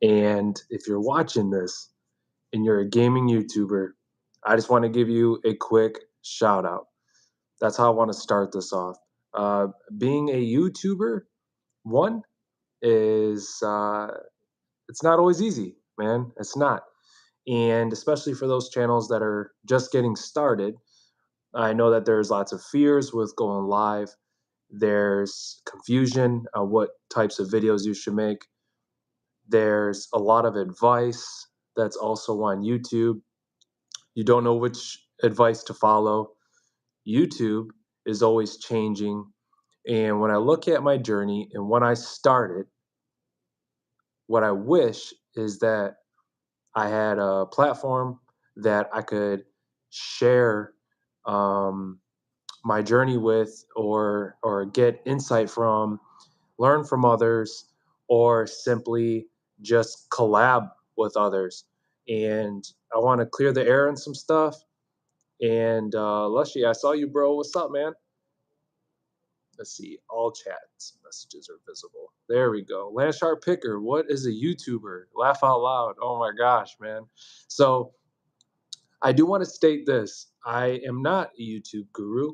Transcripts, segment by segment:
And if you're watching this and you're a gaming YouTuber, I just want to give you a quick shout out. That's how I want to start this off. Being a YouTuber, one, is it's not always easy, man. It's not. And especially for those channels that are just getting started, I know that there's lots of fears with going live. There's confusion on what types of videos you should make. There's a lot of advice that's also on YouTube. You don't know which advice to follow. YouTube is always changing. And when I look at my journey and when I started, what I wish is that I had a platform that I could share my journey with, or get insight from, learn from others, or simply just collab with others. And I want to clear the air on some stuff. And Lushi, I saw you, bro. What's up, man? Let's see. All chats messages are visible. There we go. Landshark Picker. What is a YouTuber? Laugh out loud. Oh my gosh, man. So I do want to state this. I am not a YouTube guru.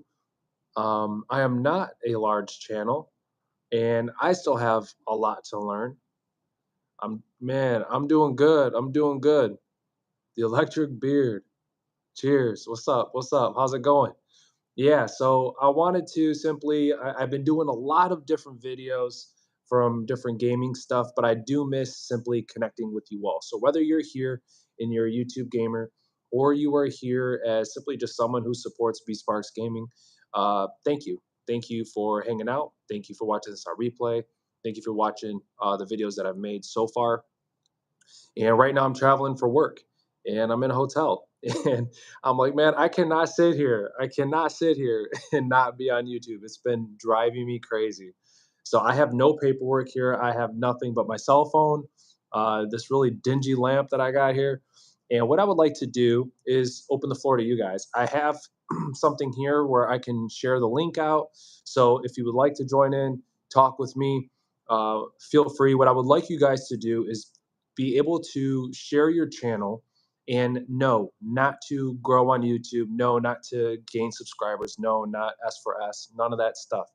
I am not a large channel, and I still have a lot to learn. I'm doing good. I'm doing good. The Electric Beard. Cheers. What's up? What's up? How's it going? Yeah, so I wanted to simply, I've been doing a lot of different videos from different gaming stuff, but I do miss simply connecting with you all. So whether you're here and you're a YouTube gamer, or you are here as simply just someone who supports BSparks Gaming, thank you. Thank you for hanging out. Thank you for watching this on replay. Thank you for watching the videos that I've made so far. And right now I'm traveling for work and I'm in a hotel. And I'm like, man, I cannot sit here. I cannot sit here and not be on YouTube. It's been driving me crazy. So I have no paperwork here. I have nothing but my cell phone, this really dingy lamp that I got here. And what I would like to do is open the floor to you guys. I have something here where I can share the link out. So if you would like to join in, talk with me, feel free. What I would like you guys to do is be able to share your channel, and no, not to grow on YouTube, no, not to gain subscribers, no, not S for S, none of that stuff.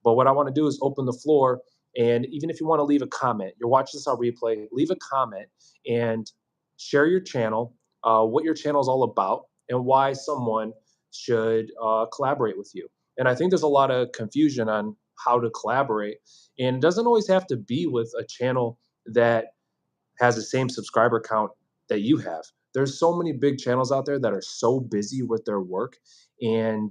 But what I want to do is open the floor, and even if you want to leave a comment, you're watching this on replay, leave a comment and share your channel, what your channel is all about, and why someone should collaborate with you. And I think there's a lot of confusion on how to collaborate, and it doesn't always have to be with a channel that has the same subscriber count that you have. There's so many big channels out there that are so busy with their work, and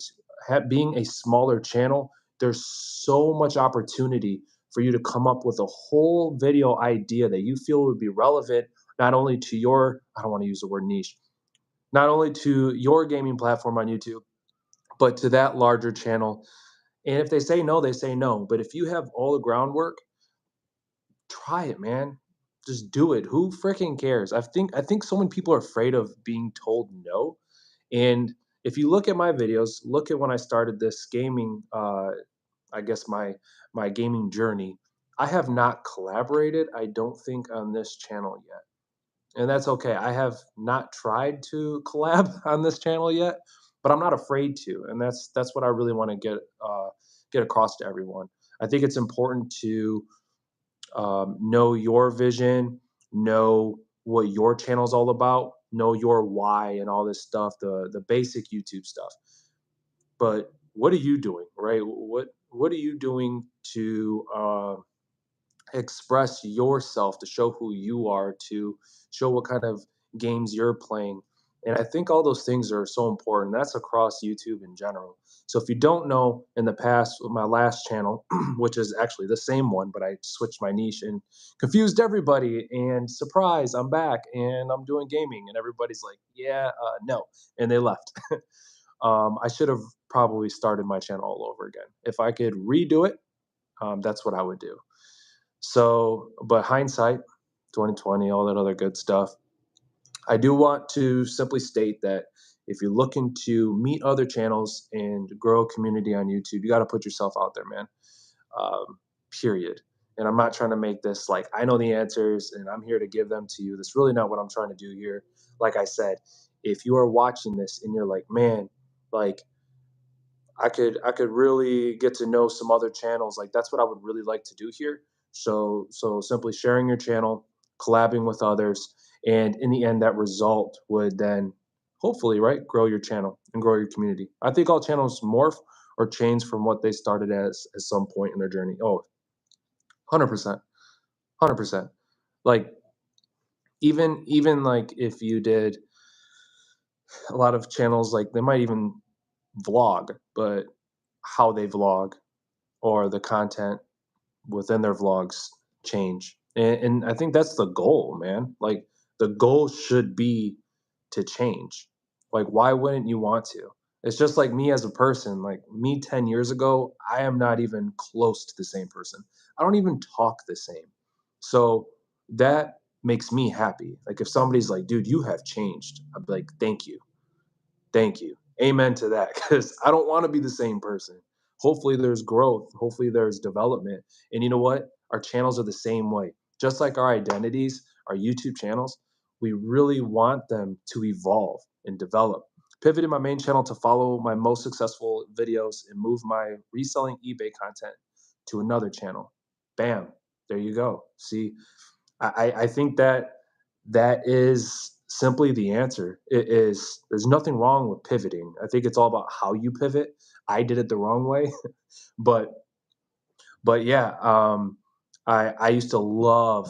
being a smaller channel, there's so much opportunity for you to come up with a whole video idea that you feel would be relevant not only to your, I don't want to use the word niche, not only to your gaming platform on YouTube, but to that larger channel. And if they say no, they say no. But if you have all the groundwork, try it, man. Just do it. Who freaking cares? I think so many people are afraid of being told no. And if you look at my videos, look at when I started this gaming, I guess my gaming journey. I have not collaborated, I don't think, on this channel yet. And that's okay. I have not tried to collab on this channel yet, but I'm not afraid to. And that's what I really want to get across to everyone. I think it's important to know your vision, know what your channel is all about, know your why and all this stuff, the basic YouTube stuff. But what are you doing, right? What are you doing to express yourself, to show who you are, to show what kind of games you're playing? And I think all those things are so important. That's across YouTube in general. So if you don't know, in the past, with my last channel, which is actually the same one, but I switched my niche and confused everybody. And surprise, I'm back and I'm doing gaming. And everybody's like, yeah, no. And they left. I should have probably started my channel all over again. If I could redo it, that's what I would do. So, but hindsight, 2020, all that other good stuff. I do want to simply state that if you're looking to meet other channels and grow a community on YouTube, you got to put yourself out there, man. Period. And I'm not trying to make this like I know the answers and I'm here to give them to you. That's really not what I'm trying to do here. Like I said, if you are watching this and you're like, man, like I could really get to know some other channels. Like that's what I would really like to do here. So simply sharing your channel, collabing with others, and in the end, that result would then hopefully right grow your channel and grow your community. I think all channels morph or change from what they started as at some point in their journey. Oh, 100%, 100%. Like even like if you did a lot of channels, like they might even vlog, but how they vlog or the content within their vlogs change. And I think that's the goal, man. Like the goal should be to change. Like, why wouldn't you want to? It's just like me as a person, like me 10 years ago, I am not even close to the same person. I don't even talk the same. So that makes me happy. Like if somebody's like, dude, you have changed, I'd be like, thank you. Thank you. Amen to that. Because I don't want to be the same person. Hopefully, there's growth. Hopefully, there's development. And you know what? Our channels are the same way. Just like our identities, our YouTube channels, we really want them to evolve and develop. Pivoted my main channel to follow my most successful videos and move my reselling eBay content to another channel. Bam. There you go. See, I think that that is simply the answer. It is there's nothing wrong with pivoting. I think it's all about how you pivot. I did it the wrong way, but yeah, I used to love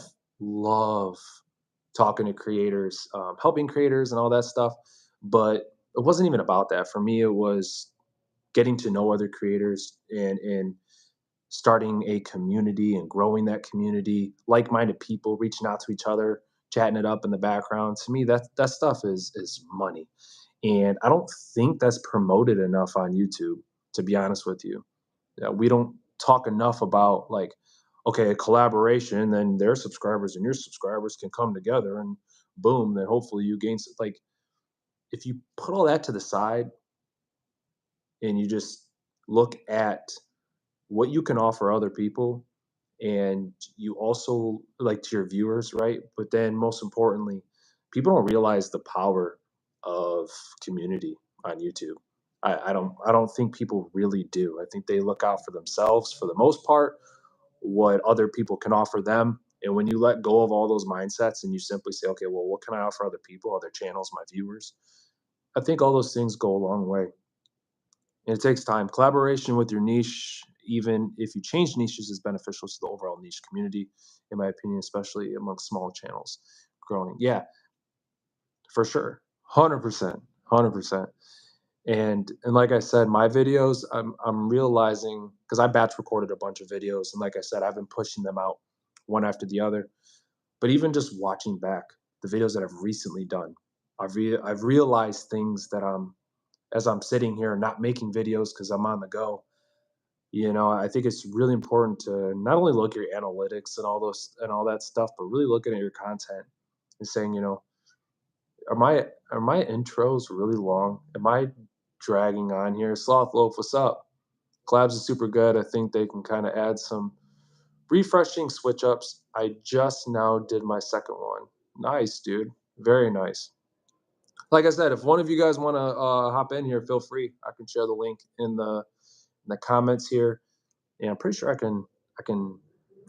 talking to creators, helping creators and all that stuff. But it wasn't even about that. For me, it was getting to know other creators and starting a community and growing that community, like-minded people reaching out to each other, chatting it up in the background. To me, that stuff is money, and I don't think that's promoted enough on YouTube. To be honest with you, yeah, we don't talk enough about like, okay, a collaboration, then their subscribers and your subscribers can come together, and boom, then hopefully you gain like if you put all that to the side and you just look at what you can offer other people and you also like to your viewers, right? But then most importantly, people don't realize the power of community on YouTube. I don't think people really do. I think they look out for themselves for the most part, what other people can offer them. And when you let go of all those mindsets and you simply say, okay, well, what can I offer other people, other channels, my viewers? I think all those things go a long way. And it takes time. Collaboration with your niche, even if you change niches, is beneficial to the overall niche community, in my opinion, especially among small channels growing. Yeah, for sure. 100%. 100%. And like I said, my videos, I'm realizing because I batch recorded a bunch of videos, and like I said, I've been pushing them out one after the other. But even just watching back the videos that I've recently done, I've realized things that as I'm sitting here not making videos because I'm on the go. I think it's really important to not only look at your analytics and all those and all that stuff, but really looking at your content and saying, are my intros really long? Am I dragging on here? Sloth Loaf, what's up? Collabs is super good. I think they can kind of add some refreshing switch ups. I just now did my second one. Nice, dude. Very nice. Like I said, if one of you guys want to hop in here, feel free. I can share the link in the comments here. Yeah, I'm pretty sure I can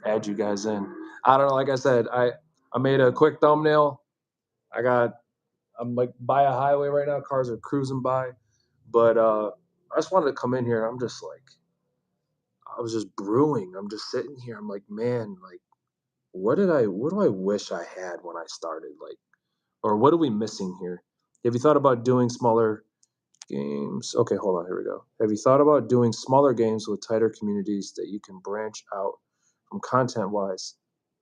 add you guys in. I don't know. Like I said, I made a quick thumbnail. I'm like by a highway right now. Cars are cruising by, but I just wanted to come in here. I'm just like I was just brewing. I'm just sitting here. I'm like, man, like what do I wish I had when I started? Like, or what are we missing here? Have you thought about doing smaller games? Okay, hold on. Here we go. Have you thought about doing smaller games with tighter communities that you can branch out from content wise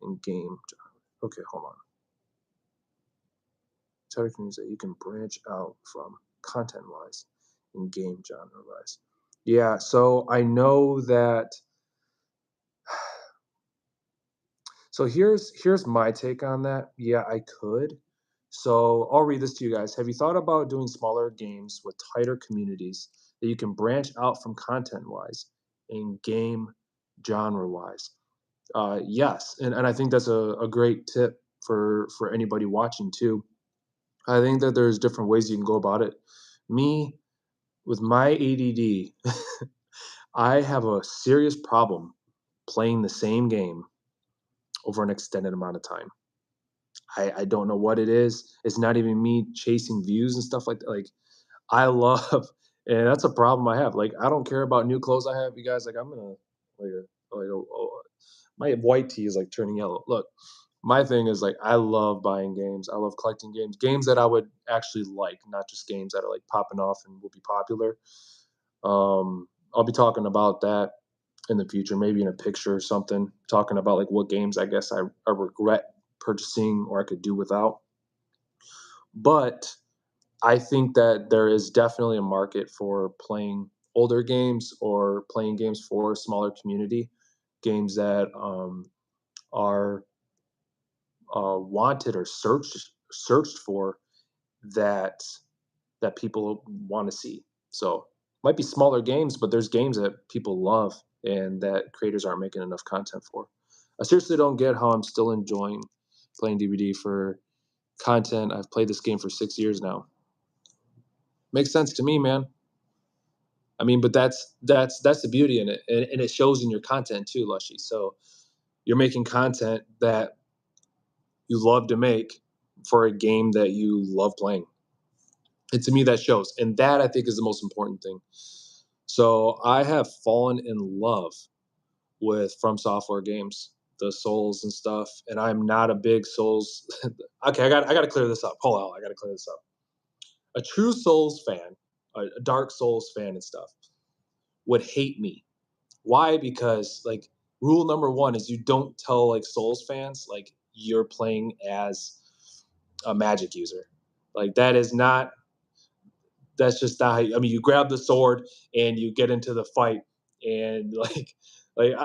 in game? Okay, hold on. Tighter communities that you can branch out from content wise in game genre wise. Yeah, so I know that. So here's my take on that. Yeah, I could. So I'll read this to you guys. Have you thought about doing smaller games with tighter communities that you can branch out from content wise and game genre wise? Yes, and I think that's a great tip for anybody watching too. I think that there's different ways you can go about it. Me, with my ADD, I have a serious problem playing the same game over an extended amount of time. I don't know what it is. It's not even me chasing views and stuff like that. Like I love, and that's a problem I have. Like I don't care about new clothes I have, you guys. Like I'm gonna my white tee is like turning yellow. Look, my thing is like I love buying games. I love collecting games. Games that I would actually like, not just games that are like popping off and will be popular. I'll be talking about that in the future, maybe in a picture or something, talking about like what games I guess I regret purchasing or I could do without. But I think that there is definitely a market for playing older games or playing games for a smaller community, games that are wanted or searched for that that people want to see. So might be smaller games, but there's games that people love and that creators aren't making enough content for. I seriously don't get how I'm still enjoying playing DVD for content. I've played this game for 6 years now. Makes sense to me, man. I mean, but that's the beauty in it, and it shows in your content too, Lushy. So you're making content that you love to make for a game that you love playing. And to me, that shows, and that I think is the most important thing. So I have fallen in love with From Software games, the Souls and stuff, and I'm not a big Souls. Okay, I got to clear this up. Hold on, I got to clear this up. A true Souls fan, a Dark Souls fan and stuff, would hate me. Why? Because like rule number one is you don't tell like Souls fans like you're playing as a magic user. Like that is not. That's just not. How I mean, you grab the sword and you get into the fight, and like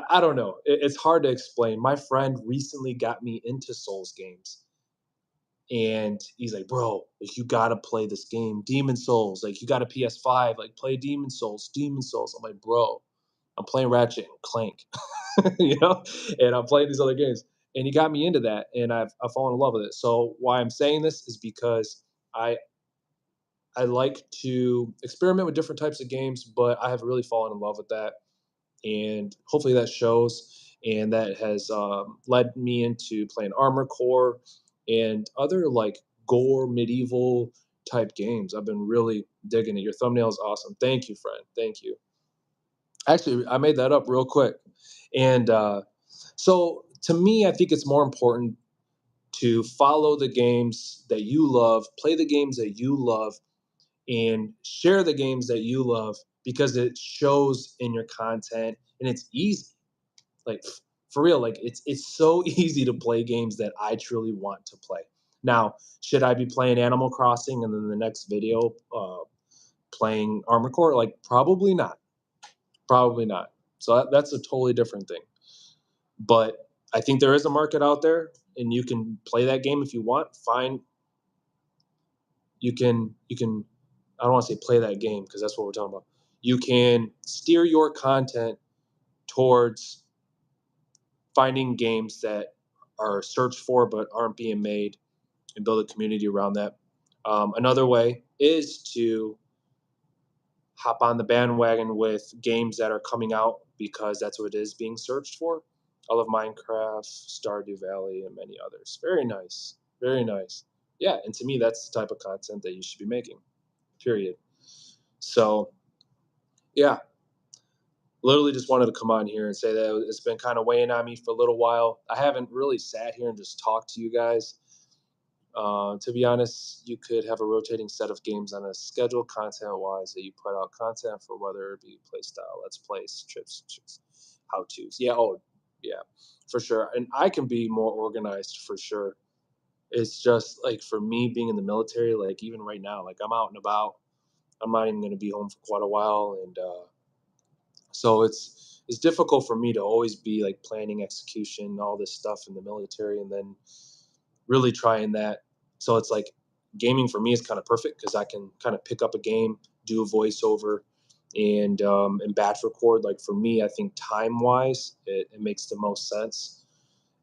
I don't know. It's hard to explain. My friend recently got me into Souls games, and he's like, "Bro, like you gotta play this game, Demon Souls. Like you got a PS5, like play Demon Souls, Demon Souls." I'm like, "Bro, I'm playing Ratchet and Clank." you know, and I'm playing these other games. And he got me into that, and I've fallen in love with it. So why I'm saying this is because I I like to experiment with different types of games, but I have really fallen in love with that, and hopefully that shows. And that has led me into playing Armor Core and other like gore medieval type games. I've been really digging it. Your thumbnail is awesome. Thank you, friend. Thank you. Actually, I made that up real quick. And so to me, I think it's more important to follow the games that you love, play the games that you love, and share the games that you love because it shows in your content and it's easy. Like for real, like it's so easy to play games that I truly want to play. Now, should I be playing Animal Crossing and then the next video playing Armor Core? Like probably not. Probably not. So that's a totally different thing. But I think there is a market out there, and you can play that game if you want. Fine, you can. I don't want to say play that game because that's what we're talking about. You can steer your content towards finding games that are searched for but aren't being made, and build a community around that. Another way is to hop on the bandwagon with games that are coming out because that's what it is being searched for. I love Minecraft, Stardew Valley, and many others. Very nice. Very nice. Yeah, and to me, that's the type of content that you should be making, period. So, yeah, literally just wanted to come on here and say that it's been kind of weighing on me for a little while. I haven't really sat here and just talked to you guys. To be honest, you could have a rotating set of games on a schedule content-wise that you put out content for, whether it be play style, let's plays, trips, how-tos. Yeah, oh, yeah, for sure. And I can be more organized for sure. It's just like for me being in the military, like even right now, like I'm out and about. I'm not even going to be home for quite a while, and so it's difficult for me to always be like planning execution, all this stuff in the military, and then really trying that. So it's like gaming for me is kind of perfect because I can kind of pick up a game, do a voiceover, and batch record. Like for me, I think time wise, it makes the most sense.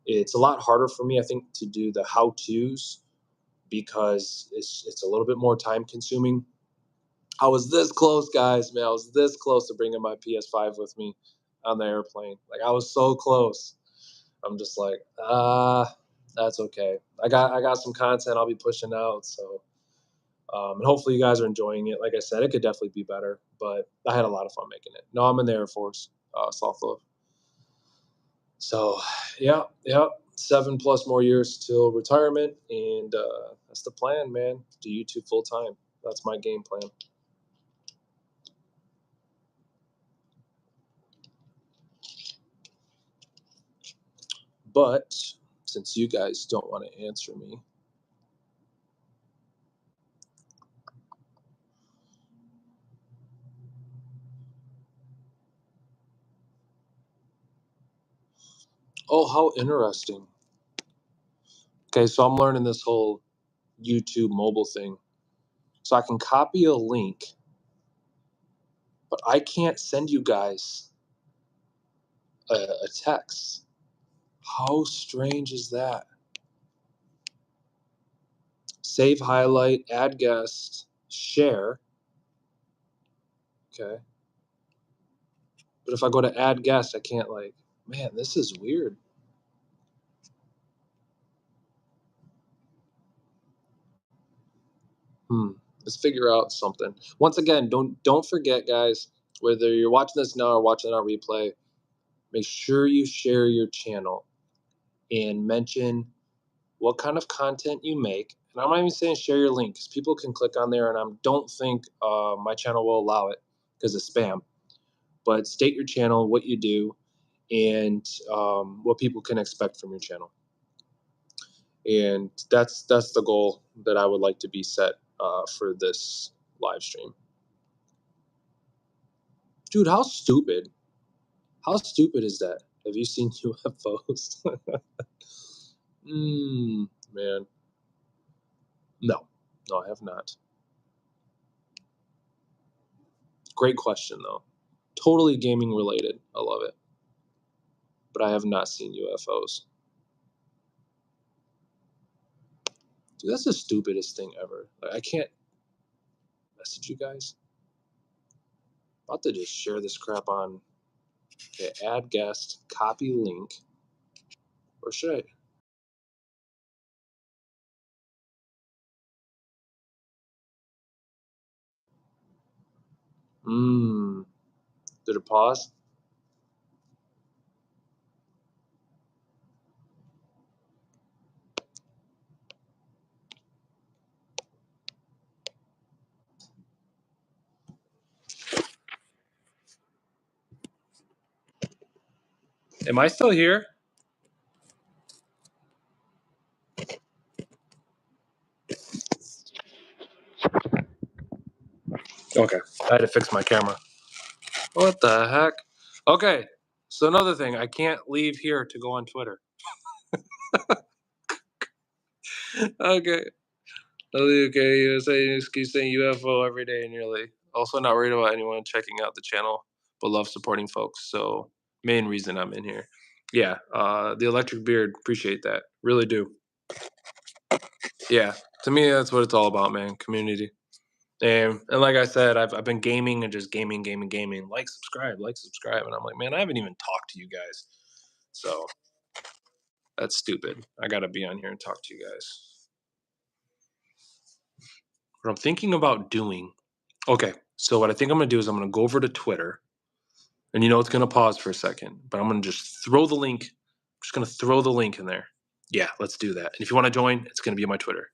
It's a lot harder for me, I think, to do the how to's because it's a little bit more time consuming. I was this close, guys, man. I was this close to bringing my PS5 with me on the airplane. Like I was so close. I'm just like, that's okay. I got some content I'll be pushing out, so and hopefully you guys are enjoying it. Like I said, it could definitely be better, but I had a lot of fun making it. No, I'm in the Air Force, Southfield. So, yeah, 7+ more years till retirement, and that's the plan, man. Do YouTube full time. That's my game plan. But since you guys don't want to answer me, oh, how interesting. Okay, so I'm learning this whole YouTube mobile thing. So I can copy a link, but I can't send you guys a text. How strange is that? Save highlight, add guest, share. Okay. But if I go to add guest, I can't like, man, this is weird. Let's figure out something. Once again, don't forget, guys, whether you're watching this now or watching our replay, make sure you share your channel and mention what kind of content you make. And I'm not even saying share your link because people can click on there, and I don't think my channel will allow it because of spam. But state your channel, what you do, and what people can expect from your channel. And that's the goal that I would like to be set for this live stream. Dude, how stupid? How stupid is that? Have you seen UFOs? Man. No, I have not. Great question, though. Totally gaming related. I love it. But I have not seen UFOs. Dude, that's the stupidest thing ever. Like, I can't message you guys. I'm about to just share this crap on. Okay, add guest, copy link. Or should I? Did it pause? Am I still here? Okay, I had to fix my camera. What the heck? Okay, so another thing, I can't leave here to go on Twitter. Okay. Okay, you keep saying UFO every day nearly. Also not worried about anyone checking out the channel, but love supporting folks. So main reason I'm in here. Yeah, the Electric Beard, appreciate that. Really do. Yeah, to me that's what it's all about, man. Community. And like I said, I've been gaming and just gaming. Like, subscribe, and I'm like, man, I haven't even talked to you guys. So that's stupid. I gotta be on here and talk to you guys. What I'm thinking about doing. Okay, so what I think I'm gonna do is I'm gonna go over to Twitter, and it's gonna pause for a second, but I'm gonna just throw the link. I'm just gonna throw the link in there. Yeah, let's do that. And if you want to join, it's gonna be on my Twitter.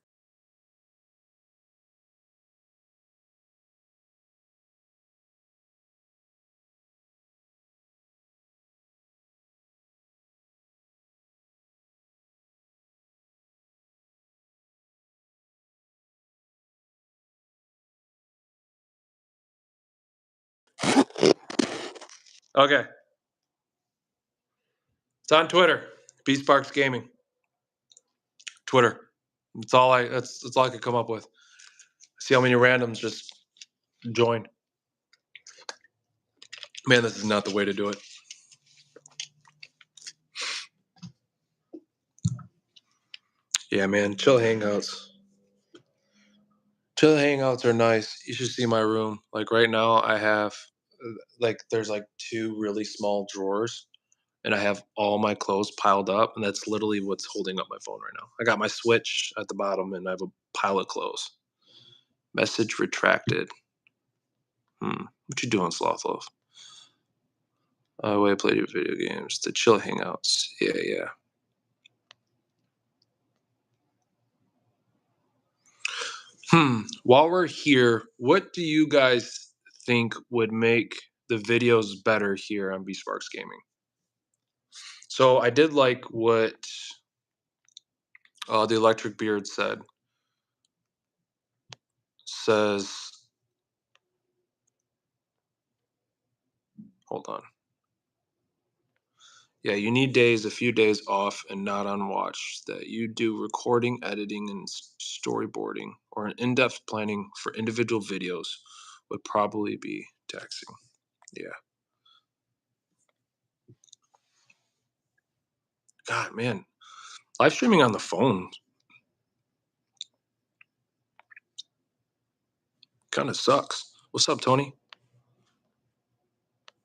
Okay, it's on Twitter. BSparks Gaming. Twitter. That's all I could come up with. See how many randoms just joined. Man, this is not the way to do it. Yeah, man, chill hangouts. Chill hangouts are nice. You should see my room. Like right now, I have there's like two really small drawers, and I have all my clothes piled up, and that's literally what's holding up my phone right now. I got my Switch at the bottom, and I have a pile of clothes. Message retracted. What you doing, Sloth Love? Way I played your video games. The chill hangouts. Yeah. While we're here, what do you guys think would make the videos better here on BSparks Gaming? So I did like what the Electric Beard says, hold on. Yeah, you need a few days off and not on watch that you do recording, editing, and storyboarding, or an in-depth planning for individual videos would probably be taxing. Yeah. God, man, live streaming on the phone kind of sucks. What's up, Tony?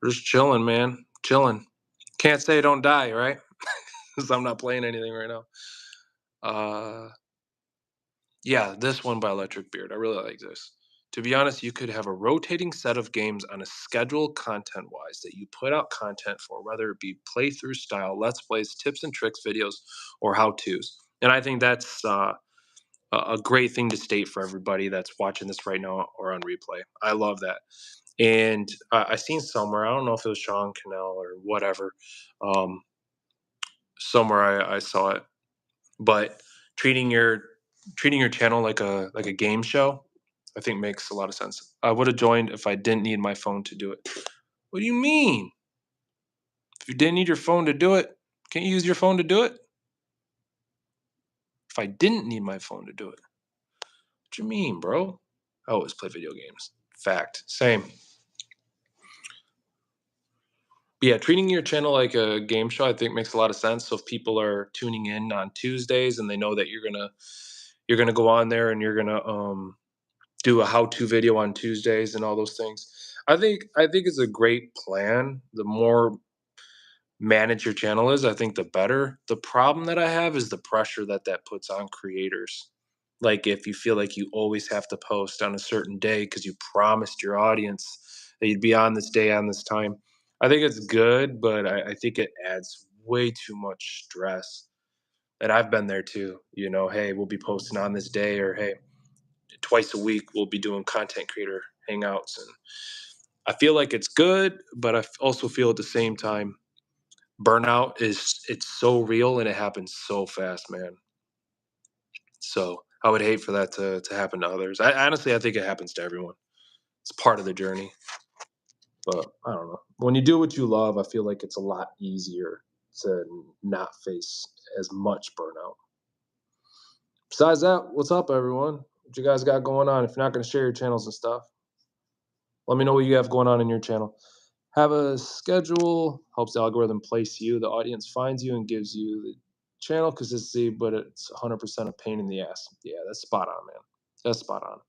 We're just chilling, man. Chilling. Can't say don't die, right? Because I'm not playing anything right now. Yeah, this one by Electric Beard. I really like this. To be honest, you could have a rotating set of games on a schedule content wise that you put out content for, whether it be playthrough style, let's plays, tips and tricks videos, or how to's. And I think that's a great thing to state for everybody that's watching this right now or on replay. I love that. And I seen somewhere, I don't know if it was Sean Cannell or whatever, um, somewhere I saw it, but treating your channel like a game show, I think makes a lot of sense. I would have joined if I didn't need my phone to do it. What do you mean? If you didn't need your phone to do it, can't you use your phone to do it? If I didn't need my phone to do it, what you mean, bro? I always play video games. Fact. Same. But yeah, treating your channel like a game show, I think makes a lot of sense. So if people are tuning in on Tuesdays and they know that you're gonna go on there and you're gonna do a how-to video on Tuesdays and all those things. I think it's a great plan. The more manage your channel is, I think the better. The problem that I have is the pressure that that puts on creators. Like if you feel like you always have to post on a certain day because you promised your audience that you'd be on this day on this time. I think it's good, but I think it adds way too much stress. And I've been there too. Hey, we'll be posting on this day, or hey, twice a week we'll be doing content creator hangouts, and I feel like it's good, but I also feel at the same time burnout it's so real and it happens so fast, man. So I would hate for that to happen to others. I think it happens to everyone. It's part of the journey. But I don't know, when you do what you love, I feel like it's a lot easier to not face as much burnout. Besides that, what's up, everyone? What you guys got going on? If you're not going to share your channels and stuff, let me know what you have going on in your channel. Have a schedule, helps the algorithm place you. The audience finds you and gives you the channel consistency, but it's 100% a pain in the ass. Yeah, that's spot on, man. That's spot on.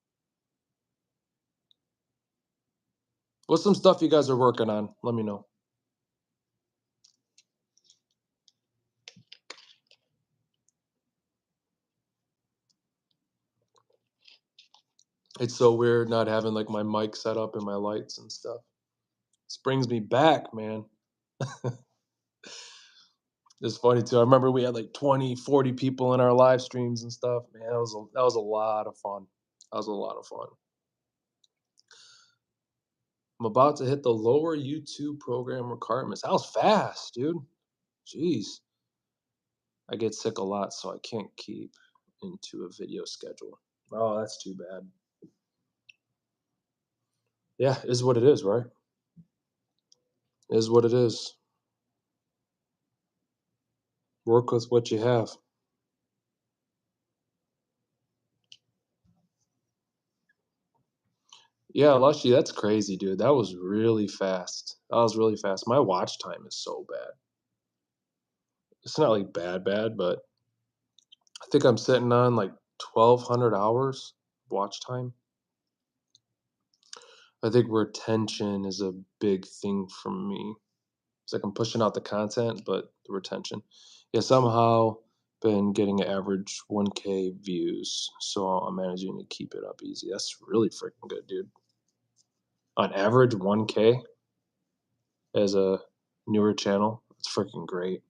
What's some stuff you guys are working on? Let me know. It's so weird not having like my mic set up and my lights and stuff. This brings me back, man. It's funny too. I remember we had like 20, 40 people in our live streams and stuff. Man, that was a lot of fun. That was a lot of fun. I'm about to hit the lower YouTube program requirements. That was fast, dude. Jeez. I get sick a lot, so I can't keep into a video schedule. Oh, that's too bad. Yeah, is what it is, right? Is what it is. Work with what you have. Yeah, Lushy, that's crazy, dude. That was really fast. That was really fast. My watch time is so bad. It's not like bad, bad, but I think I'm sitting on like 1,200 hours watch time. I think retention is a big thing for me. It's like I'm pushing out the content, but the retention. Yeah, somehow been getting an average 1K views, so I'm managing to keep it up easy. That's really freaking good, dude. On average, 1K as a newer channel. It's freaking great.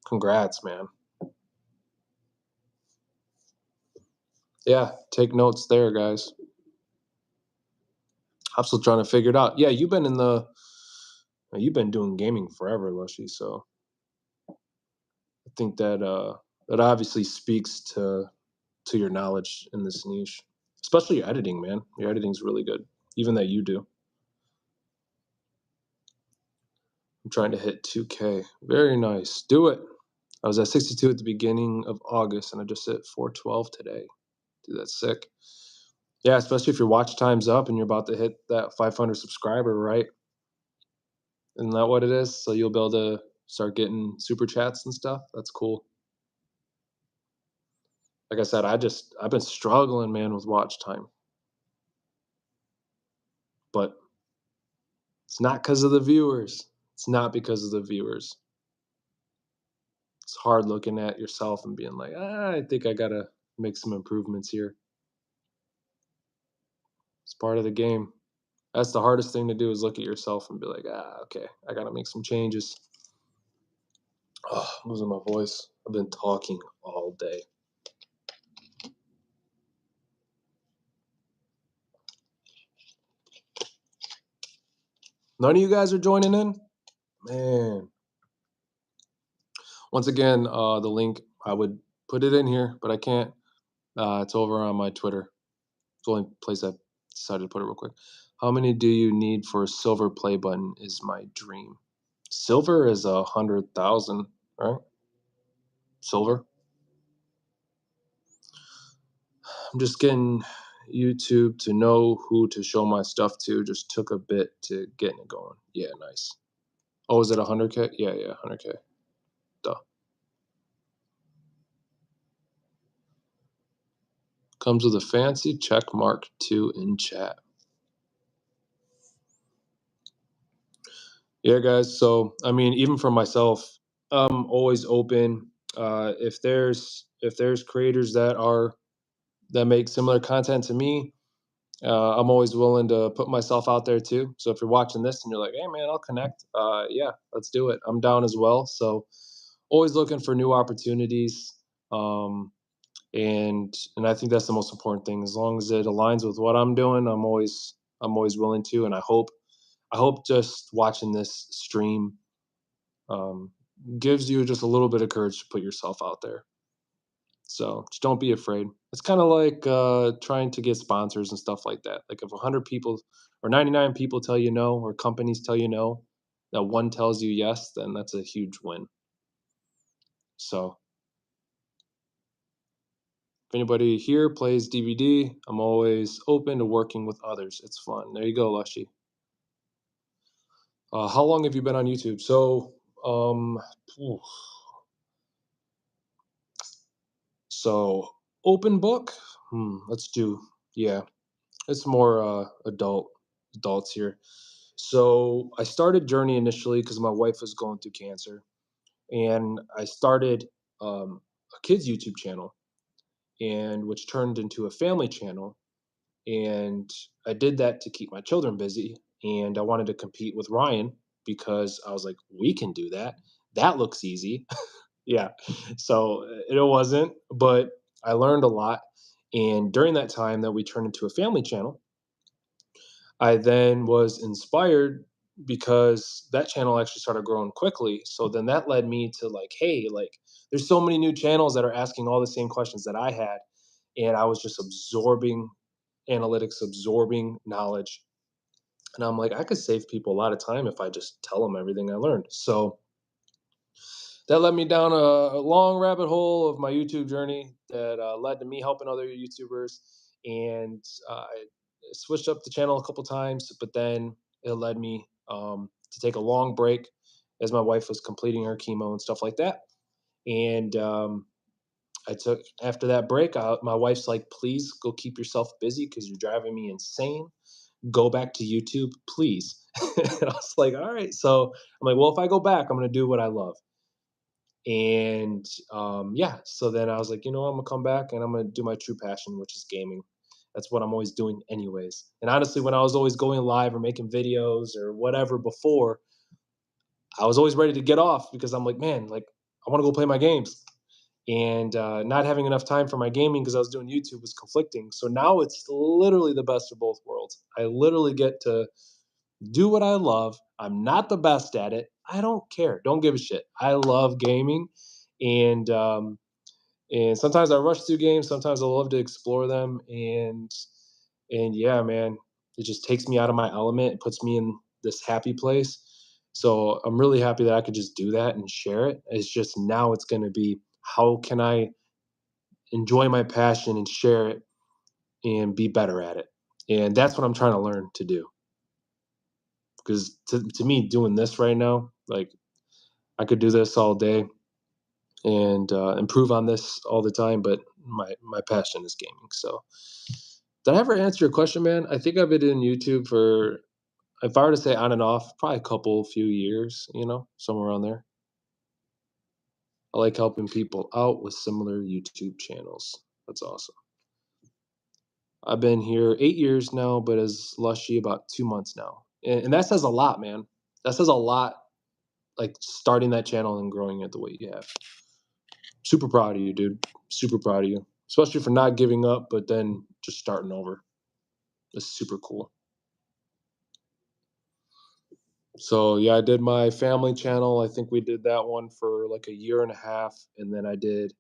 Congrats, man. Yeah, take notes there, guys. I'm still trying to figure it out. Yeah, you've been doing gaming forever, Lushy. So I think that that obviously speaks to your knowledge in this niche, especially your editing, man. Your editing's really good, even that you do. I'm trying to hit 2K. Very nice. Do it. I was at 62 at the beginning of August, and I just hit 412 today. Dude, that's sick. Yeah, especially if your watch time's up and you're about to hit that 500 subscriber, right? Isn't that what it is? So you'll be able to start getting super chats and stuff. That's cool. Like I said, I've been struggling, man, with watch time, but it's not because of the viewers. It's not because of the viewers. It's hard looking at yourself and being like, I think I gotta make some improvements here. It's part of the game. That's the hardest thing to do is look at yourself and be like, okay, I gotta make some changes. Oh, I'm losing my voice. I've been talking all day. None of you guys are joining in? Man. Once again, the link, I would put it in here, but I can't. It's over on my Twitter. It's the only place I decided to put it real quick. How many do you need for a silver play button is my dream. Silver is 100,000, right? Silver. I'm just getting YouTube to know who to show my stuff to. Just took a bit to getting it going. Yeah, nice. Oh, is it 100K? Yeah, 100K. Duh. Comes with a fancy check mark too in chat. Yeah, guys. So, I mean, even for myself, I'm always open. If there's creators that make similar content to me, I'm always willing to put myself out there too. So if you're watching this and you're like, hey man, I'll connect. Yeah, let's do it. I'm down as well. So always looking for new opportunities. Um, and I think that's the most important thing. As long as it aligns with what I'm doing, I'm always willing to. And I hope just watching this stream um, gives you just a little bit of courage to put yourself out there. So just don't be afraid. It's kind of like trying to get sponsors and stuff like that. Like if 100 people or 99 people tell you no, or companies tell you no, that one tells you yes, then that's a huge win. So if anybody here plays DVD, I'm always open to working with others. It's fun. There you go, Lushy. How long have you been on YouTube? So, oof. So open book. Let's do. Yeah, it's more adults here. So I started Journey initially because my wife was going through cancer, and I started a kids YouTube channel, and which turned into a family channel. And I did that to keep my children busy, and I wanted to compete with Ryan because I was like, we can do that. That looks easy. Yeah. So it wasn't, but I learned a lot. And during that time that we turned into a family channel, I then was inspired because that channel actually started growing quickly. So then that led me to like, hey, like there's so many new channels that are asking all the same questions that I had. And I was just absorbing analytics, absorbing knowledge. And I'm like, I could save people a lot of time if I just tell them everything I learned. So that led me down a long rabbit hole of my YouTube journey that led to me helping other YouTubers. and I switched up the channel a couple times, but then it led me to take a long break as my wife was completing her chemo and stuff like that. And I took after that break. My wife's like, "Please go keep yourself busy because you're driving me insane. Go back to YouTube, please." And I was like, "All right." So I'm like, "Well, if I go back, I'm gonna do what I love." And yeah, so then I was like, I'm gonna come back and I'm gonna do my true passion, which is gaming. That's what I'm always doing, anyways. And honestly, when I was always going live or making videos or whatever before, I was always ready to get off because I'm like, man, like I want to go play my games. And not having enough time for my gaming because I was doing YouTube was conflicting. So now it's literally the best of both worlds. I literally get to do what I love. I'm not the best at it. I don't care. Don't give a shit. I love gaming, and sometimes I rush through games. Sometimes I love to explore them, and yeah, man, it just takes me out of my element. It puts me in this happy place. So I'm really happy that I could just do that and share it. It's just now it's going to be how can I enjoy my passion and share it and be better at it, and that's what I'm trying to learn to do. Because to me, doing this right now, like I could do this all day and improve on this all the time, but my passion is gaming. So, did I ever answer your question, man? I think I've been doing YouTube for, if I were to say on and off, probably a couple, few years. Somewhere around there. I like helping people out with similar YouTube channels. That's awesome. I've been here 8 years now, but as Lushy about 2 months now, and that says a lot, man. That says a lot. Like starting that channel and growing it the way you have. Super proud of you, dude. Super proud of you, especially for not giving up, but then just starting over. It's super cool. So yeah, I did my family channel. I think we did that one for like a year and a half, and then I did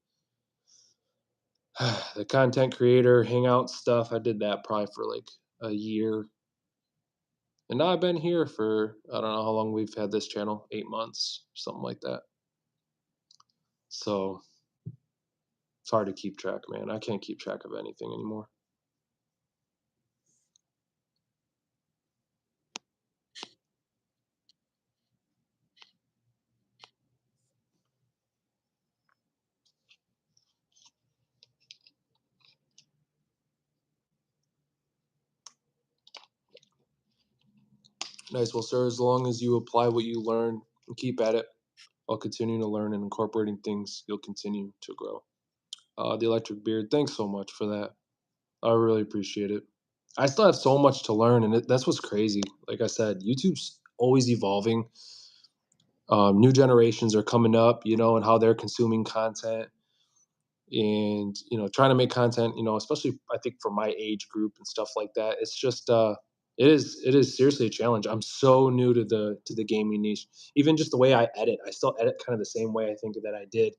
the content creator hangout stuff. I did that probably for like a year, and now I've been here for I don't know how long we've had this channel, 8 months, something like that. So it's hard to keep track, man. I can't keep track of anything anymore. Nice. Well, sir, as long as you apply what you learn and keep at it while continuing to learn and incorporating things, you'll continue to grow. The Electric Beard, thanks so much for that. I really appreciate it. I still have so much to learn, and that's what's crazy. Like I said, YouTube's always evolving. New generations are coming up, and how they're consuming content, and trying to make content. Especially I think for my age group and stuff like that. It's just it is seriously a challenge. I'm so new to the gaming niche. Even just the way I edit, I still edit kind of the same way I think that I did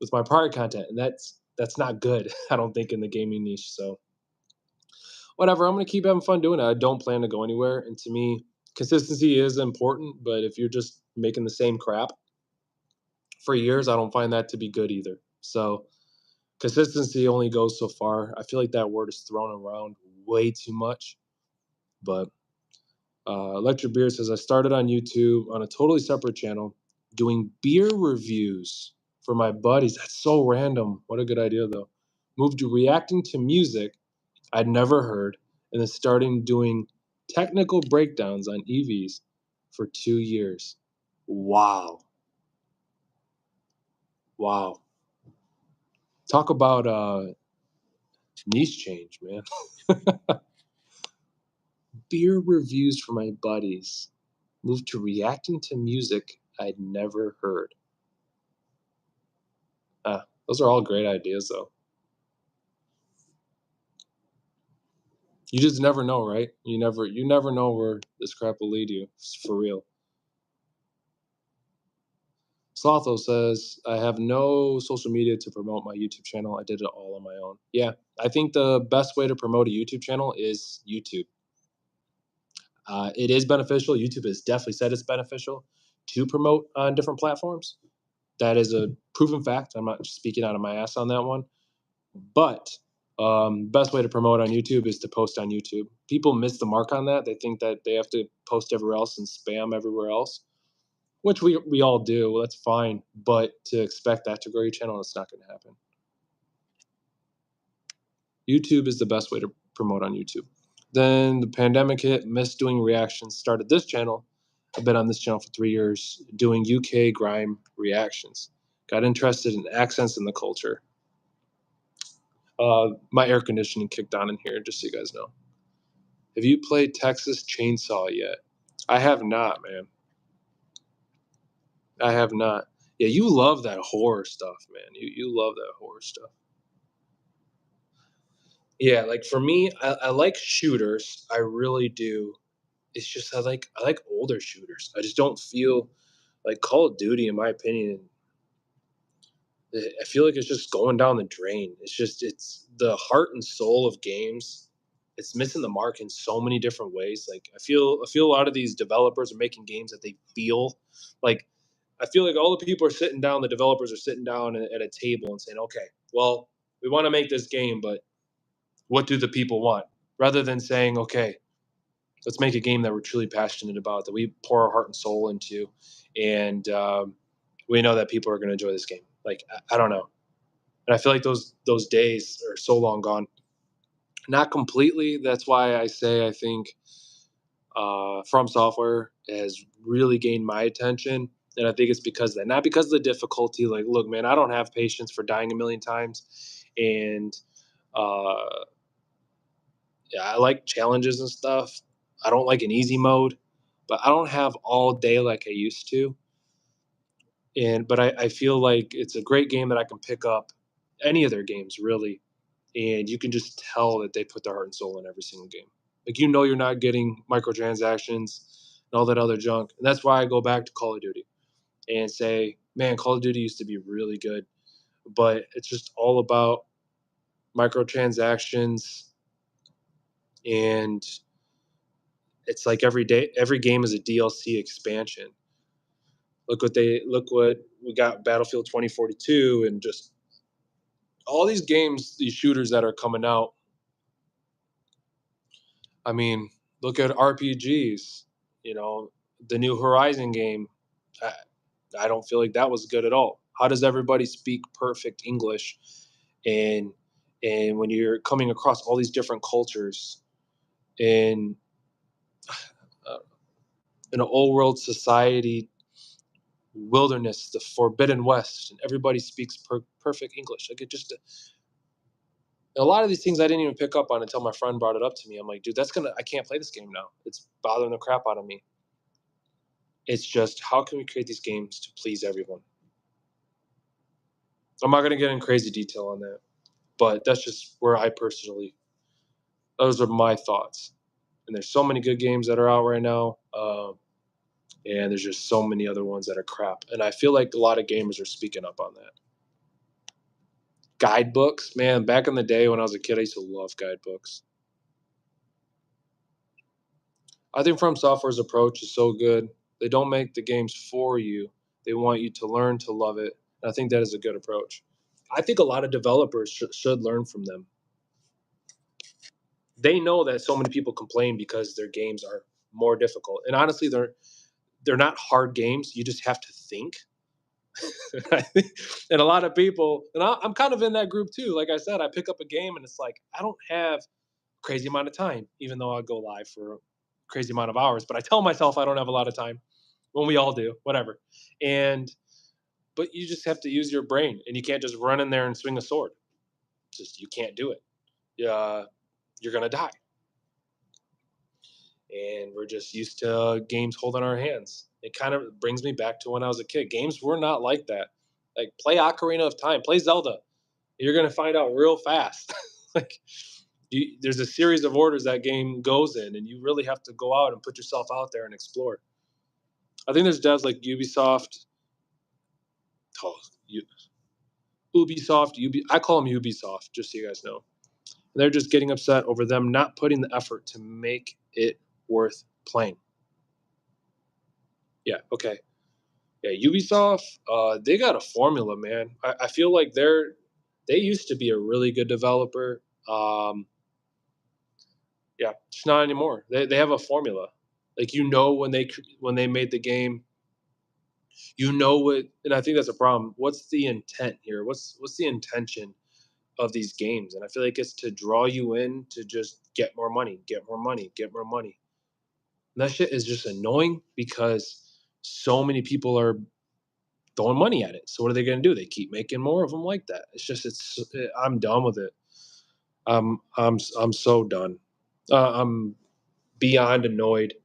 with my prior content, and that's not good. I don't think in the gaming niche. So whatever, I'm gonna keep having fun doing it. I don't plan to go anywhere, and to me, consistency is important. But if you're just making the same crap for years, I don't find that to be good either. So consistency only goes so far. I feel like that word is thrown around way too much. But Electric Beer says, I started on YouTube on a totally separate channel doing beer reviews for my buddies. That's so random. What a good idea, though. Moved to reacting to music I'd never heard, and then starting doing technical breakdowns on EVs for 2 years. Wow. Wow. Talk about niche change, man. Beer reviews for my buddies. Moved to reacting to music I'd never heard. Those are all great ideas, though. You just never know, right? You never know where this crap will lead you. It's for real. Slotho says, I have no social media to promote my YouTube channel. I did it all on my own. Yeah, I think the best way to promote a YouTube channel is YouTube. It is beneficial. YouTube has definitely said it's beneficial to promote on different platforms. That is a proven fact. I'm not speaking out of my ass on that one. But Best way to promote on YouTube is to post on YouTube. People miss the mark on that. They think that they have to post everywhere else and spam everywhere else, which we all do. Well, that's fine. But to expect that to grow your channel, it's not going to happen. YouTube is the best way to promote on YouTube. Then the pandemic hit, missed doing reactions, started this channel. I've been on this channel for 3 years doing UK grime reactions. Got interested in accents in the culture. My air conditioning kicked on in here, just so you guys know. Have you played Texas Chainsaw yet? I have not, man. I have not. Yeah, you love that horror stuff, man. You love that horror stuff. Yeah, like for me, I like shooters. I really do. It's just I like older shooters. I just don't feel like Call of Duty, in my opinion. I feel like it's just going down the drain. It's the heart and soul of games. It's missing the mark in so many different ways. Like I feel a lot of these developers are making games that they feel like. I feel like all the people are sitting down. The developers are sitting down at a table and saying, "Okay, well, we want to make this game, but what do the people want?" Rather than saying, "Okay, let's make a game that we're truly passionate about, that we pour our heart and soul into, and we know that people are going to enjoy this game." Like I don't know, and I feel like those days are so long gone. Not completely. That's why I say I think From Software has really gained my attention, and I think it's because of that, not because of the difficulty. Like, look, man, I don't have patience for dying a million times, and uh, yeah, I like challenges and stuff. I don't like an easy mode, but I don't have all day like I used to. And but I feel like it's a great game that I can pick up any of their games really, and you can just tell that they put their heart and soul in every single game. Like you're not getting microtransactions and all that other junk, and that's why I go back to Call of Duty and say, man, Call of Duty used to be really good, but it's just all about microtransactions, and it's like every game is a DLC expansion. Look what we got, Battlefield 2042, and just all these games, these shooters that are coming out. I mean, look at RPGs. You know, the new Horizon game. I, I don't feel like that was good at all. How does everybody speak perfect English, and when you're coming across all these different cultures in uh, in an old world society, wilderness, the forbidden west, and everybody speaks perfect English. Like it just a lot of these things I didn't even pick up on until my friend brought it up to me. I'm like, dude, I can't play this game now. It's bothering the crap out of me. It's just, how can we create these games to please everyone? I'm not going to get in crazy detail on that, but that's just where those are my thoughts. And there's so many good games that are out right now. And there's just so many other ones that are crap. And I feel like a lot of gamers are speaking up on that. Guidebooks, man, back in the day when I was a kid, I used to love guidebooks. I think From Software's approach is so good. They don't make the games for you. They want you to learn to love it. And I think that is a good approach. I think a lot of developers should learn from them. They know that so many people complain because their games are more difficult. And honestly, they're not hard games. You just have to think. And a lot of people, and I'm kind of in that group too. Like I said, I pick up a game and it's like I don't have crazy amount of time, even though I go live for a crazy amount of hours. But I tell myself I don't have a lot of time when we all do, whatever. And but you just have to use your brain, and you can't just run in there and swing a sword. Just you can't do it. You're gonna die. And we're just used to games holding our hands. It kind of brings me back to when I was a kid. Games were not like that. Like play Ocarina of Time, play Zelda. You're gonna find out real fast. like there's a series of orders that game goes in, and you really have to go out and put yourself out there and explore. I think there's devs like Ubisoft. Oh, Ubisoft, I call them Ubisoft, just so you guys know. And they're just getting upset over them not putting the effort to make it worth playing. Yeah, okay. Yeah, Ubisoft, they got a formula, man. I feel like they used to be a really good developer, Um, yeah, it's not anymore. They have a formula. Like when they made the game, you know what, and I think that's a problem. What's the intent here? What's the intention of these games? And I feel like it's to draw you in to just get more money, get more money, get more money. And that shit is just annoying because so many people are throwing money at it. So what are they going to do? They keep making more of them like that. I'm done with it. I'm so done. I'm beyond annoyed,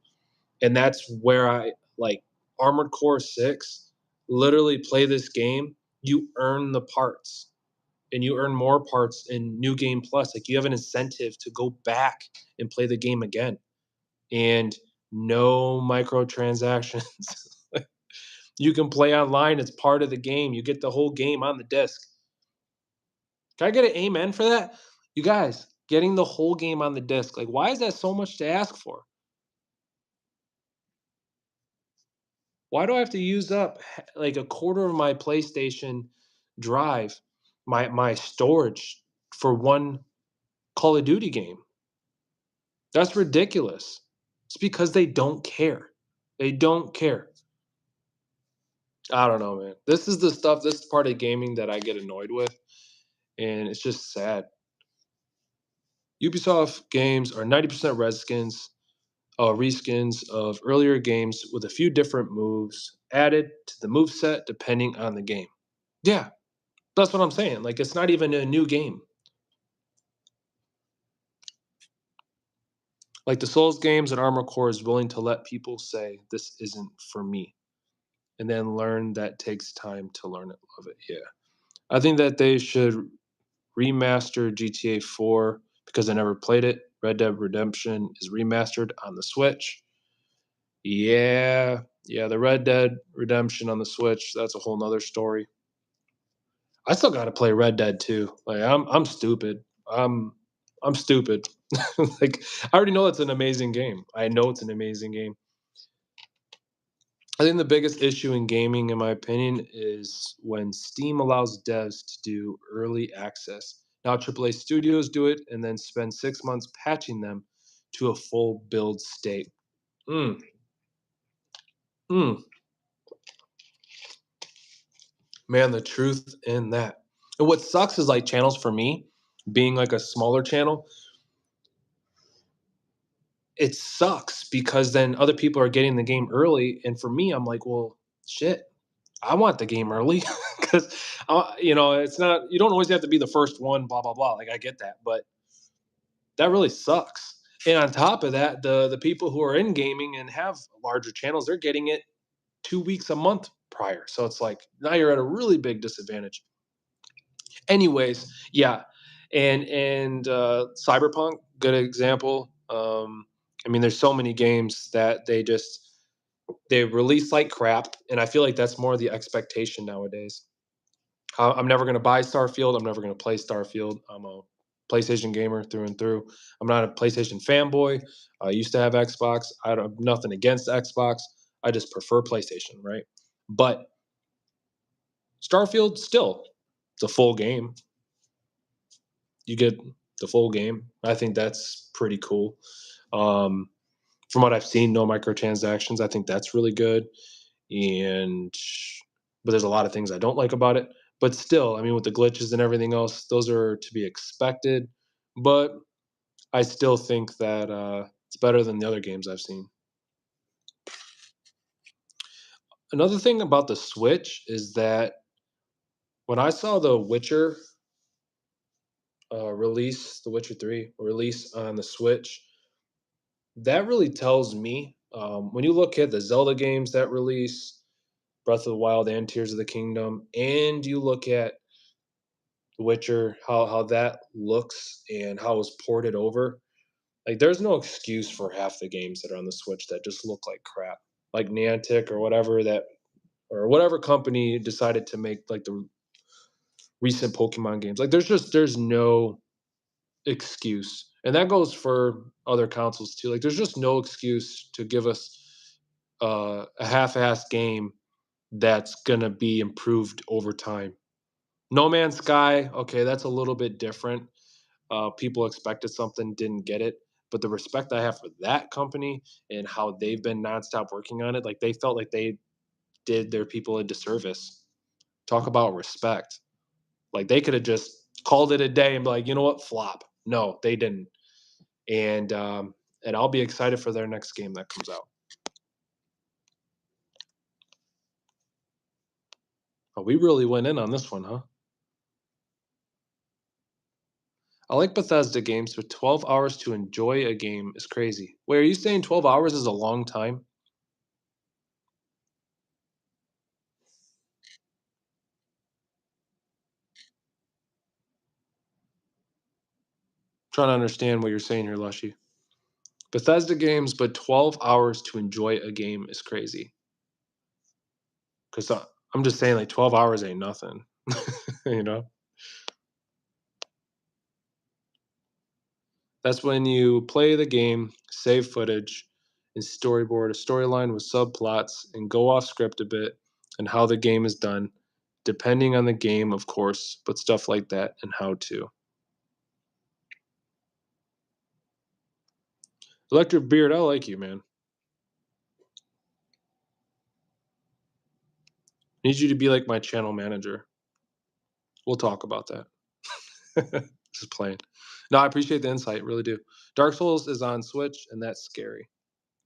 and that's where I like Armored Core 6. Literally play this game. You earn the parts, and you earn more parts in New Game Plus. Like you have an incentive to go back and play the game again, and no microtransactions. You can play online. It's part of the game. You get the whole game on the disc. Can I get an amen for that? You guys, getting the whole game on the disc. Like, why is that so much to ask for? Why do I have to use up like a quarter of my PlayStation drive, my storage for one Call of Duty game? That's ridiculous. It's because they don't care. They don't care. I don't know, man. This is part of gaming that I get annoyed with, and it's just sad. Ubisoft games are 90% reskins of earlier games with a few different moves added to the move set depending on the game. Yeah, that's what I'm saying. Like it's not even a new game. Like the Souls games and Armor Core is willing to let people say this isn't for me, and then learn that takes time to learn it, love it. Yeah, I think that they should remaster GTA 4 because I never played it. Red Dead Redemption is remastered on the Switch. Yeah, the Red Dead Redemption on the Switch, that's a whole nother story. I still gotta play Red Dead 2. Like I'm stupid. I'm stupid. Like I already know it's an amazing game. I know it's an amazing game. I think the biggest issue in gaming, in my opinion, is when Steam allows devs to do early access. Now AAA studios do it and then spend 6 months patching them to a full build state. Mm, mm. Man, the truth in that. And what sucks is like channels for me, being like a smaller channel, it sucks because then other people are getting the game early. And for me, I'm like, well, shit, I want the game early because, it's not, you don't always have to be the first one, blah, blah, blah. Like, I get that. But that really sucks. And on top of that, the people who are in gaming and have larger channels, they're getting it 2 weeks a month prior. So it's like now you're at a really big disadvantage. Anyways, yeah, and Cyberpunk, good example. I mean, there's so many games that they release like crap, and I feel like that's more the expectation nowadays. I'm never gonna buy Starfield. I'm never gonna play Starfield. I'm a PlayStation gamer through and through. I'm not a PlayStation fanboy. I used to have Xbox. I don't have nothing against Xbox. I just prefer PlayStation, right? But Starfield still, it's a full game. You get the full game. I think that's pretty cool. Um, from what I've seen, no microtransactions. I think that's really good. And but there's a lot of things I don't like about it. But still, I mean, with the glitches and everything else, those are to be expected. But I still think that it's better than the other games I've seen. Another thing about the Switch is that when I saw The Witcher release, The Witcher 3 release on the Switch, that really tells me when you look at the Zelda games that release, Breath of the Wild and Tears of the Kingdom, and you look at The Witcher, how that looks and how it was ported over. Like, there's no excuse for half the games that are on the Switch that just look like crap. Like Niantic or whatever company decided to make like the recent Pokemon games. Like, there's no excuse, and that goes for other consoles too. Like, there's just no excuse to give us a half-ass game that's gonna be improved over time. No Man's Sky, okay, that's a little bit different. People expected something, didn't get it. But the respect I have for that company and how they've been nonstop working on it, like they felt like they did their people a disservice. Talk about respect. Like they could have just called it a day and be like, you know what, flop. No, they didn't. And I'll be excited for their next game that comes out. Oh, we really went in on this one, huh? I like Bethesda games, but 12 hours to enjoy a game is crazy. Wait, are you saying 12 hours is a long time? Trying to understand what you're saying here, Lushy. Bethesda games, but 12 hours to enjoy a game is crazy. Because I'm just saying, like, 12 hours ain't nothing. You know? That's when you play the game, save footage, and storyboard a storyline with subplots and go off script a bit and how the game is done, depending on the game, of course, but stuff like that and how to. Electric Beard, I like you, man. Need you to be like my channel manager. We'll talk about that. Just playing. No, I appreciate the insight, really do. Dark Souls is on Switch, and that's scary.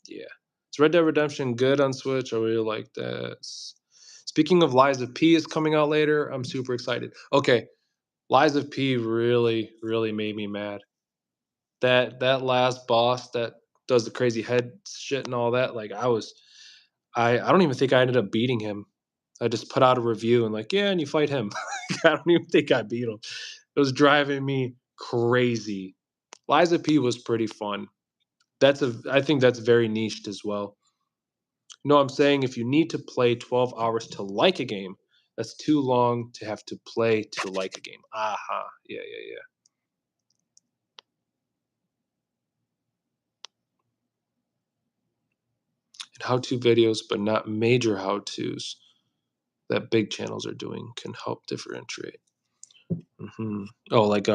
Yeah. Is Red Dead Redemption good on Switch? I really like that. Speaking of Lies of P is coming out later. I'm super excited. Okay, Lies of P really, really made me mad. That last boss that does the crazy head shit and all that, like I don't even think I ended up beating him. I just put out a review and like, yeah, and you fight him. I don't even think I beat him. It was driving me crazy. Lies of P was pretty fun. I think that's very niched as well. No, I'm saying if you need to play 12 hours to like a game, that's too long to have to play to like a game. Aha. Yeah, yeah, yeah. And how-to videos, but not major how-tos that big channels are doing can help differentiate. Oh, like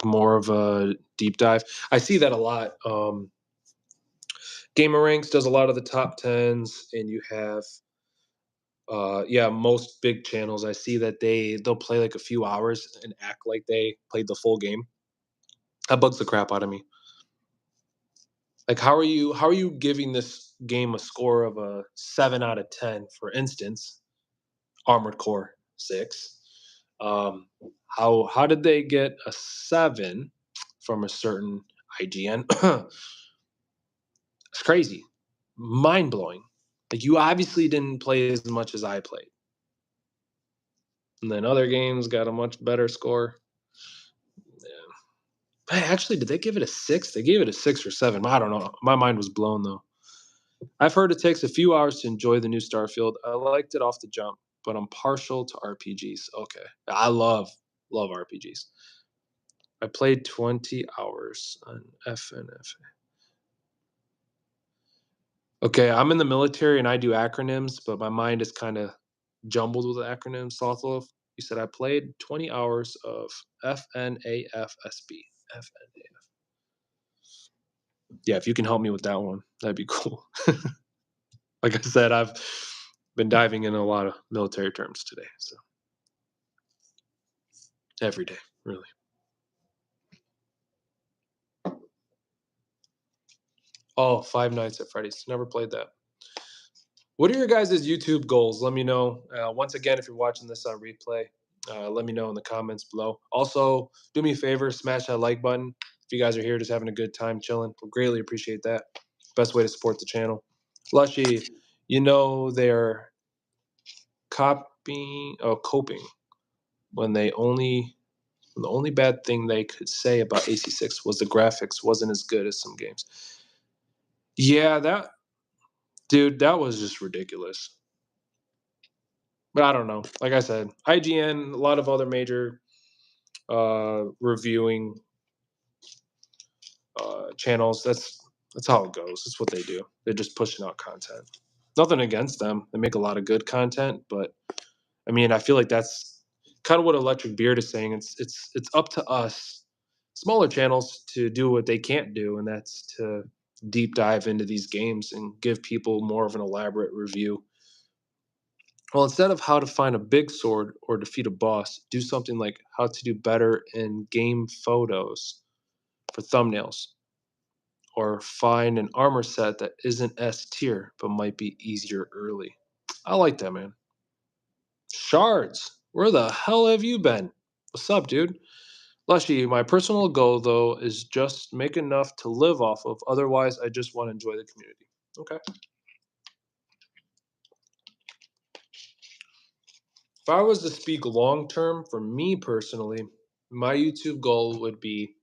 more of a deep dive. I see that a lot. Gamer Ranks does a lot of the top tens, and you have yeah, most big channels. I see that they'll play like a few hours and act like they played the full game. That bugs the crap out of me. Like, how are you giving this game a score of a 7 out of 10? For instance, Armored Core 6. Um, how did they get a 7 from a certain IGN? It's crazy, mind blowing. Like you obviously didn't play as much as I played, and then other games got a much better score. Yeah. Hey, actually, did they give it a 6? They gave it a 6 or 7. I don't know. My mind was blown though. I've heard it takes a few hours to enjoy the new Starfield. I liked it off the jump, but I'm partial to RPGs. Okay. I love RPGs. I played 20 hours on FNF. Okay, I'm in the military and I do acronyms, but my mind is kind of jumbled with the acronyms. Sothlof, you said I played 20 hours of FNAFSB. FNAF. Yeah, if you can help me with that one, that'd be cool. Like I said, I've been diving in a lot of military terms today. So every day, really. Oh, Five Nights at Freddy's. Never played that. What are your guys' YouTube goals? Let me know. Once again, if you're watching this on replay, let me know in the comments below. Also, do me a favor, smash that like button. If you guys are here just having a good time chilling, we'll greatly appreciate that. Best way to support the channel. Lushy, they're coping when the only bad thing they could say about AC6 was the graphics wasn't as good as some games. Yeah, that was just ridiculous. But I don't know. Like I said, IGN, a lot of other major reviewing channels. That's how it goes. That's what they do. They're just pushing out content. Nothing against them. They make a lot of good content, but I mean, I feel like that's kind of what Electric Beard is saying. It's up to us smaller channels to do what they can't do, and that's to deep dive into these games and give people more of an elaborate review. Well, instead of how to find a big sword or defeat a boss, do something like how to do better in game photos for thumbnails, or find an armor set that isn't S tier but might be easier early. I like that, man. Shards, where the hell have you been? What's up, dude? Lushi, my personal goal though is just make enough to live off of. Otherwise, I just want to enjoy the community. Okay. If I was to speak long term, for me personally, my YouTube goal would be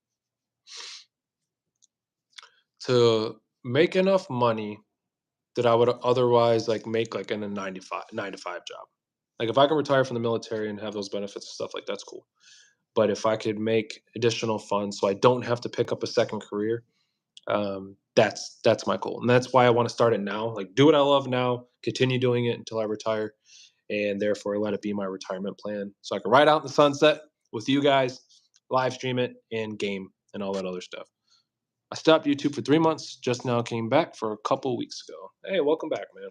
to make enough money that I would otherwise like make like in a 9 to 5 job. Like if I can retire from the military and have those benefits and stuff, like that's cool. But if I could make additional funds so I don't have to pick up a second career, that's my goal, and that's why I want to start it now. Like do what I love now, continue doing it until I retire, and therefore let it be my retirement plan, so I can ride out in the sunset with you guys, live stream it, and game and all that other stuff. I stopped YouTube for 3 months. Just now came back for a couple weeks ago. Hey, welcome back, man.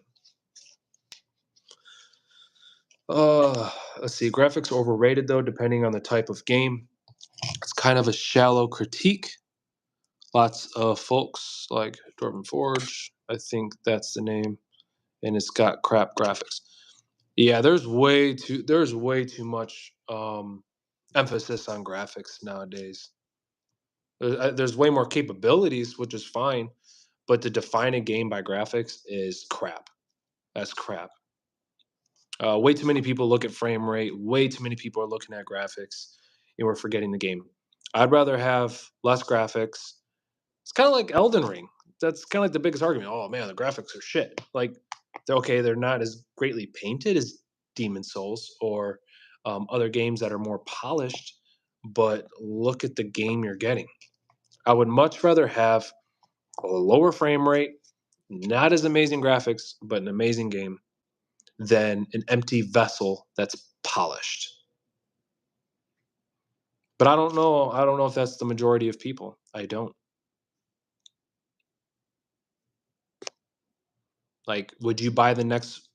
Let's see. Graphics overrated though, depending on the type of game. It's kind of a shallow critique. Lots of folks like Dwarven Forge, I think that's the name, and it's got crap graphics. Yeah, there's way too much emphasis on graphics nowadays. There's way more capabilities, which is fine, but to define a game by graphics is crap. That's crap. Way too many people look at frame rate. Way too many people are looking at graphics, and we're forgetting the game. I'd rather have less graphics. It's kind of like Elden Ring. That's kind of like the biggest argument. Oh man, the graphics are shit. Like, okay, they're not as greatly painted as Demon Souls or other games that are more polished, but look at the game you're getting. I would much rather have a lower frame rate, not as amazing graphics, but an amazing game, than an empty vessel that's polished. But I don't know. I don't know if that's the majority of people. I don't. Like, would you buy the next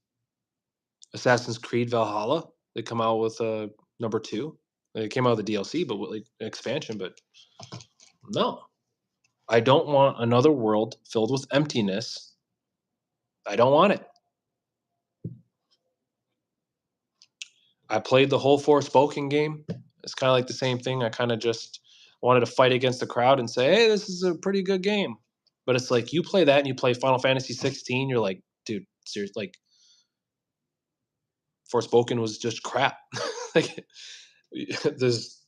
Assassin's Creed Valhalla? They come out with a number two. It came out with a DLC, but with like an expansion. But no, I don't want another world filled with emptiness. I don't want it. I played the whole Forspoken game. It's kind of like the same thing. I kind of just wanted to fight against the crowd and say, "Hey, this is a pretty good game." But it's like you play that and you play Final Fantasy 16, you're like, dude, seriously, like Forspoken was just crap. Like there's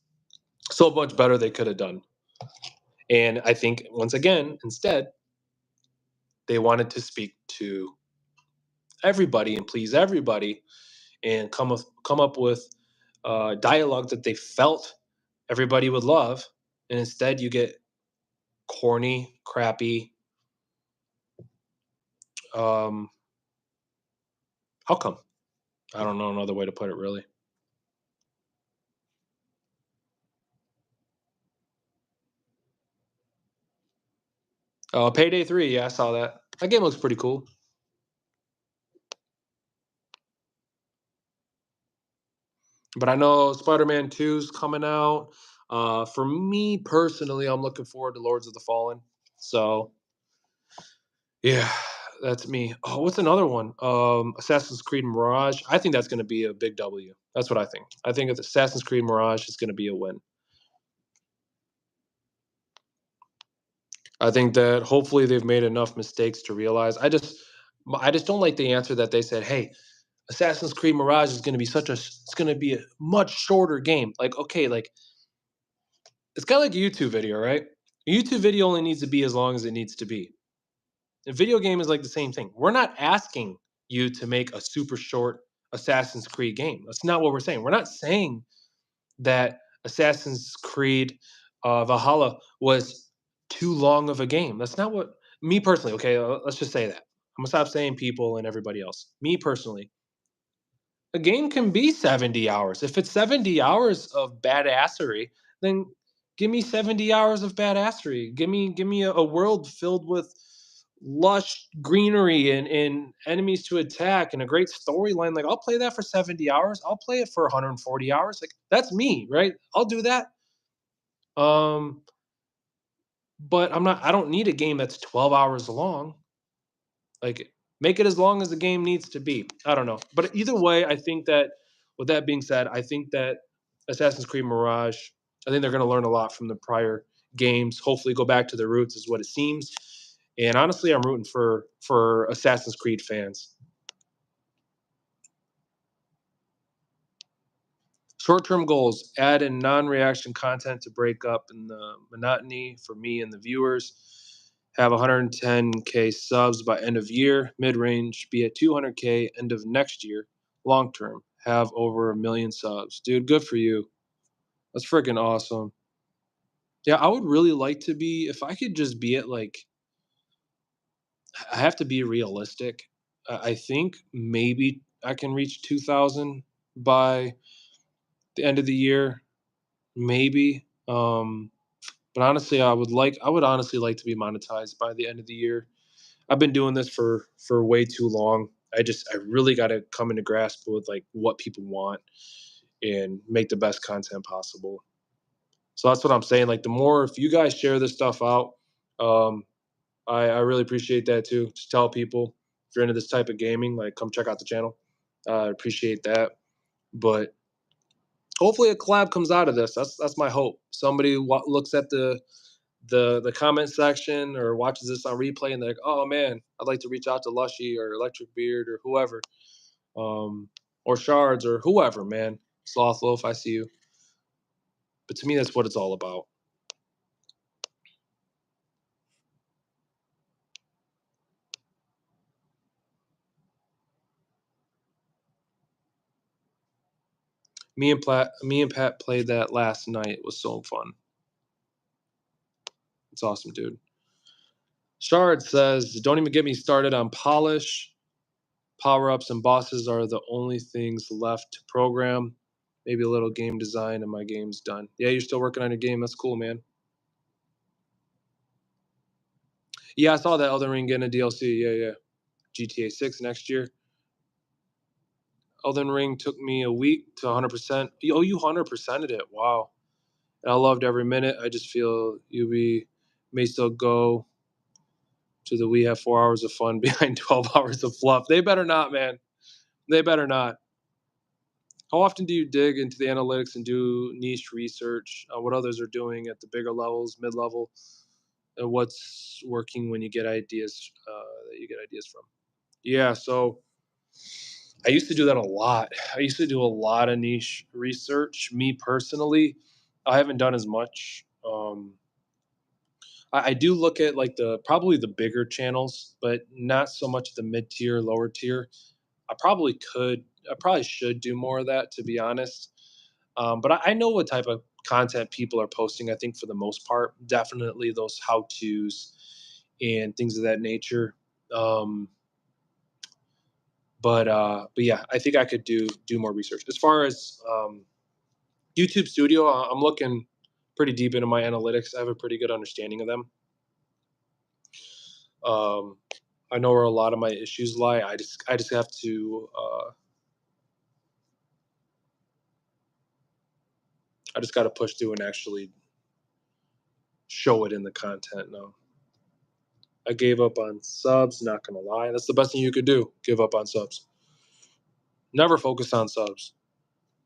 so much better they could have done. And I think once again, instead, they wanted to speak to everybody and please everybody and come up with dialogue that they felt everybody would love. And instead, you get corny, crappy. Um, how come? I don't know another way to put it, really. Payday 3, yeah, I saw that. That game looks pretty cool. But I know Spider-Man 2 is coming out. For me personally, I'm looking forward to Lords of the Fallen. So, yeah, that's me. Oh, what's another one? Assassin's Creed Mirage. I think that's going to be a big W. That's what I think. I think if Assassin's Creed Mirage is going to be a win. I think that hopefully they've made enough mistakes to realize. I just don't like the answer that they said, "Hey, Assassin's Creed Mirage is going to be it's going to be a much shorter game." Like, okay, like it's kind of like a YouTube video, right? A YouTube video only needs to be as long as it needs to be. A video game is like the same thing. We're not asking you to make a super short Assassin's Creed game. That's not what we're saying. We're not saying that Assassin's Creed Valhalla was too long of a game. That's not what me personally. Okay, let's just say that. I'm gonna stop saying people and everybody else. Me personally, a game can be 70 hours. If it's 70 hours of badassery, then Give me 70 hours of badassery. Give me a world filled with lush greenery and enemies to attack and a great storyline. Like I'll play that for 70 hours. I'll play it for 140 hours. Like that's me, right? I'll do that. Um, but I don't need a game that's 12 hours long. Like, make it as long as the game needs to be. I don't know. But either way, I think that with that being said, I think that Assassin's Creed Mirage, I think they're going to learn a lot from the prior games. Hopefully, go back to their roots, is what it seems. And honestly, I'm rooting for Assassin's Creed fans. Short-term goals: add in non-reaction content to break up in the monotony for me and the viewers. Have 110K subs by end of year. Mid-range, be at 200K end of next year. Long-term, have over 1 million subs. Dude, good for you. That's freaking awesome. Yeah, I would really like to be, if I could just be at like, I have to be realistic. I think maybe I can reach 2,000 by the end of the year. Maybe. But honestly, I would honestly like to be monetized by the end of the year. I've been doing this for way too long. I really got to come into grasp with like what people want and make the best content possible. So that's what I'm saying. Like the more, if you guys share this stuff out, um, I really appreciate that too. Just tell people if you're into this type of gaming, like come check out the channel. I appreciate that. But hopefully a collab comes out of this. That's my hope. Somebody looks at the comment section or watches this on replay and they're like, oh man, I'd like to reach out to Lushi or Electric Beard or whoever, or Shards or whoever, man. Sloth Loaf, I see you. But to me, that's what it's all about. Me and Pat played that last night. It was so fun. It's awesome, dude. Shard says, don't even get me started on polish. Power-ups and bosses are the only things left to program. Maybe a little game design and my game's done. Yeah, you're still working on your game. That's cool, man. Yeah, I saw that Elden Ring getting a DLC. Yeah. GTA 6 next year. Elden Ring took me a week to 100%. Oh, you 100%ed it. Wow. And I loved every minute. I just feel UB may still go to the we have 4 hours of fun behind 12 hours of fluff. They better not, man. They better not. How often do you dig into the analytics and do niche research on what others are doing at the bigger levels, mid-level, and what's working when you get ideas that you get ideas from? Yeah, so I used to do that a lot. I used to do a lot of niche research. Me personally, I haven't done as much. I do look at like probably the bigger channels, but not so much the mid tier, lower tier. I probably should do more of that, to be honest. But I know what type of content people are posting. I think for the most part, definitely those how tos and things of that nature. Um, but yeah, I think I could do more research. As far as YouTube Studio, I'm looking pretty deep into my analytics. I have a pretty good understanding of them. Um, I know where a lot of my issues lie. I just have to I just got to push through and actually show it in the content now. I gave up on subs, not gonna lie. That's the best thing you could do. Give up on subs. Never focus on subs.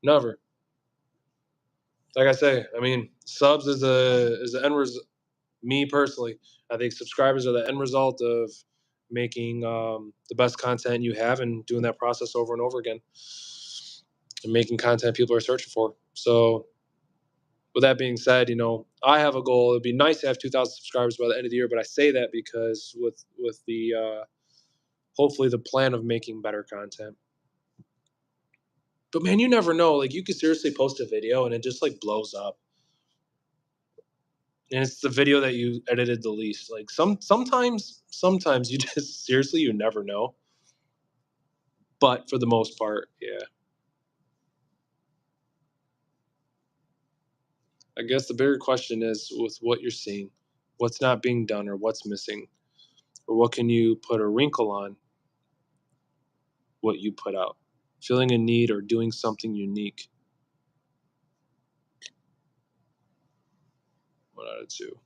Never. Like I say, I mean, subs is the end result. Me personally, I think subscribers are the end result of making the best content you have and doing that process over and over again and making content people are searching for. So with that being said, I have a goal. It'd be nice to have 2,000 subscribers by the end of the year, but I say that because with the hopefully the plan of making better content. But man, you never know. Like you could seriously post a video and it just like blows up. And it's the video that you edited the least. Like sometimes you just seriously you never know. But for the most part, yeah. I guess the bigger question is with what you're seeing, what's not being done or what's missing, or what can you put a wrinkle on what you put out? Feeling a need or doing something unique. 1 out of 2.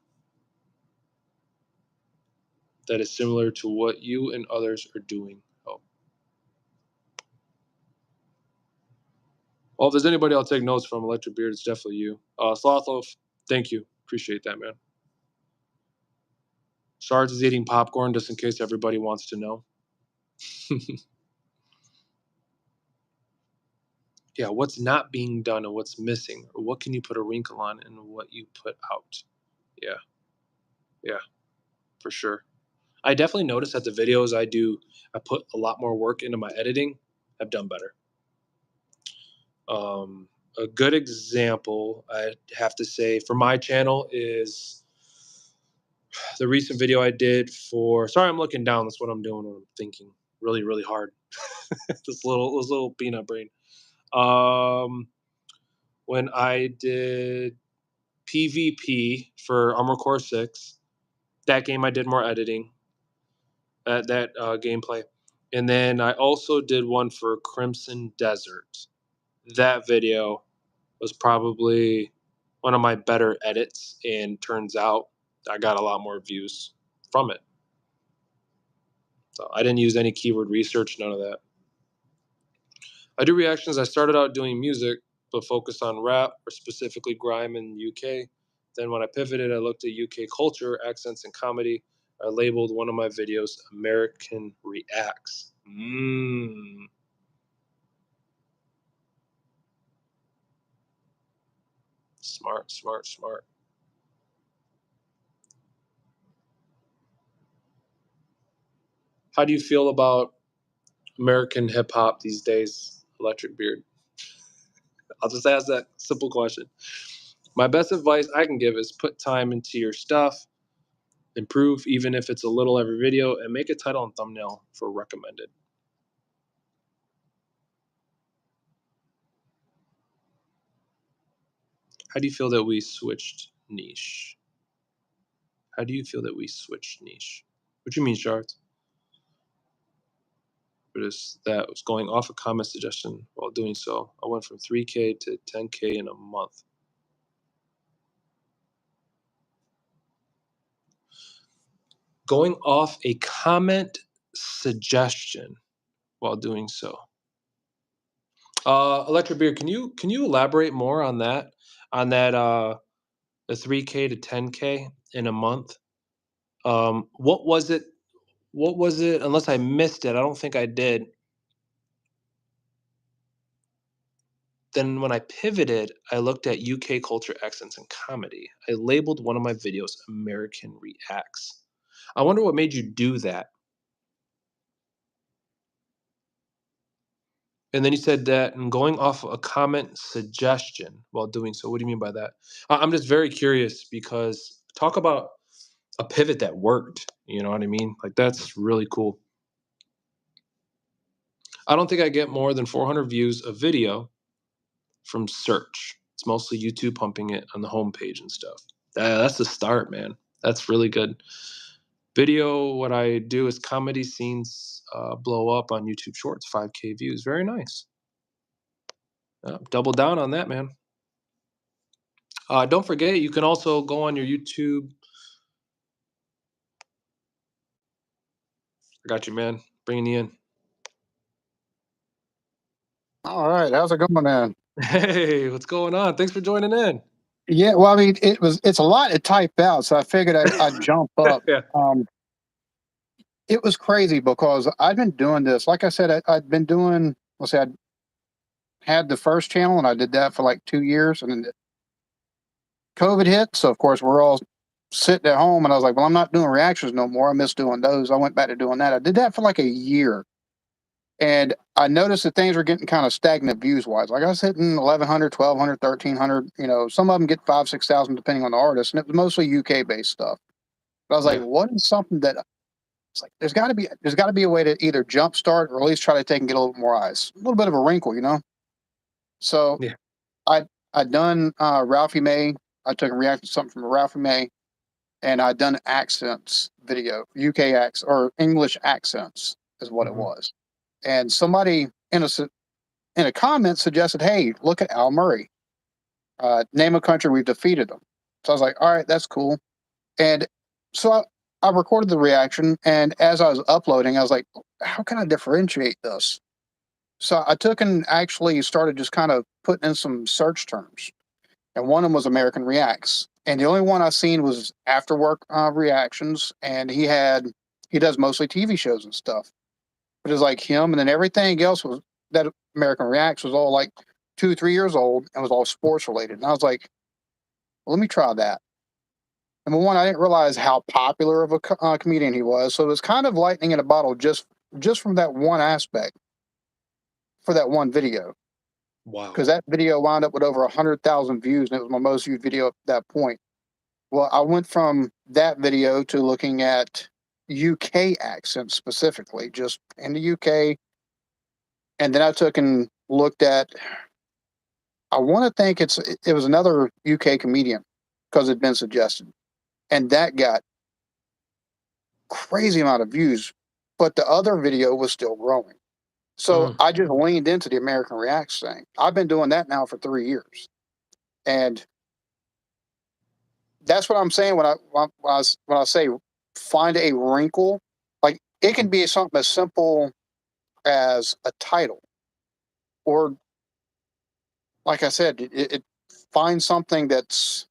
That is similar to what you and others are doing. Oh. Well, if there's anybody I'll take notes from, Electric Beard, it's definitely you. Slothloaf, thank you. Appreciate that, man. Shards is eating popcorn just in case everybody wants to know. Yeah, what's not being done and what's missing, or what can you put a wrinkle on and what you put out? Yeah, for sure. I definitely noticed that the videos I put a lot more work into my editing. I've done better. A good example, I have to say, for my channel is the recent video I did for. Sorry, I'm looking down. That's what I'm doing when I'm thinking really, really hard. this little peanut brain. When I did PvP for Armored Core 6, that game I did more editing. That gameplay, and then I also did one for Crimson Desert. That video was probably one of my better edits, and turns out I got a lot more views from it. So I didn't use any keyword research, none of that. I do reactions. I started out doing music, but focused on rap, or specifically grime in the UK. Then when I pivoted, I looked at UK culture, accents, and comedy. I labeled one of my videos American Reacts. Smart, smart, smart. How do you feel about American hip hop these days, Electric Beard? I'll just ask that simple question. My best advice I can give is put time into your stuff, improve even if it's a little every video, and make a title and thumbnail for recommended. How do you feel that we switched niche? How do you feel that we switched niche? What do you mean, Shards? That was going off a comment suggestion while doing so. I went from 3K to 10K in a month. Going off a comment suggestion while doing so. Electric Beard, can you elaborate more on that? On that the 3K to 10K in a month? What was it? What was it? Unless I missed it, I don't think I did. Then when I pivoted, I looked at UK culture, accents, and comedy. I labeled one of my videos American Reacts. I wonder what made you do that. And then you said that and going off a comment suggestion while doing so. What do you mean by that? I'm just very curious because talk about a pivot that worked. You know what I mean? Like that's really cool. I don't think I get more than 400 views a video from search. It's mostly YouTube pumping it on the homepage and stuff. That's the start, man. That's really good. Video, what I do is comedy scenes blow up on YouTube Shorts, 5K views. Very nice. Double down on that, man. Don't forget, you can also go on your YouTube. I got you, man. Bringing you in. All right, how's it going, man? Hey, what's going on? Thanks for joining in. Yeah, well, I mean, it's a lot to type out, so I figured I'd jump up. Yeah. It was crazy because I've been doing this. Like I said, I'd been doing. Let's say I had the first channel, and I did that for like 2 years, and then COVID hit. So of course we're all sitting at home, and I was like, well, I'm not doing reactions no more. I miss doing those. I went back to doing that. I did that for like a year. And I noticed that things were getting kind of stagnant views wise. Like I was hitting 1,100, 1,200, 1,300. You know, some of them get 5,000, 6,000 depending on the artist, and it was mostly UK based stuff. But I was like, what is something that it's like? There's got to be a way to either jumpstart or at least try to take and get a little bit more eyes, a little bit of a wrinkle, you know. So Yeah. I'd done Ralphie May. I took a reaction to something from Ralph May, and I'd done accents video, UK accents or English accents is what it was. And somebody in a comment suggested, "Hey, look at Al Murray. Name a country we've defeated them." So I was like, "All right, that's cool." And so I recorded the reaction, and as I was uploading, I was like, "How can I differentiate this?" So I took and actually started just kind of putting in some search terms, and one of them was American Reacts. And the only one I seen was After Work reactions, and he does mostly TV shows and stuff. But it's like him, and then everything else was that American Reacts was all like 2, 3 years old and was all sports related. And I was like, well, let me try that. Number one, I didn't realize how popular of a comedian he was, so it was kind of lightning in a bottle just from that one aspect for that one video. Wow. Because that video wound up with over 100,000 views, and it was my most viewed video at that point. Well, I went from that video to looking at UK accents specifically, just in the UK. And then I took and looked at, I want to think it was another UK comedian because it'd been suggested. And that got crazy amount of views, but the other video was still growing. So I just leaned into the American Reacts thing. I've been doing that now for 3 years. And that's what I'm saying when I say find a wrinkle. Like it can be something as simple as a title, or like I said, it find something that's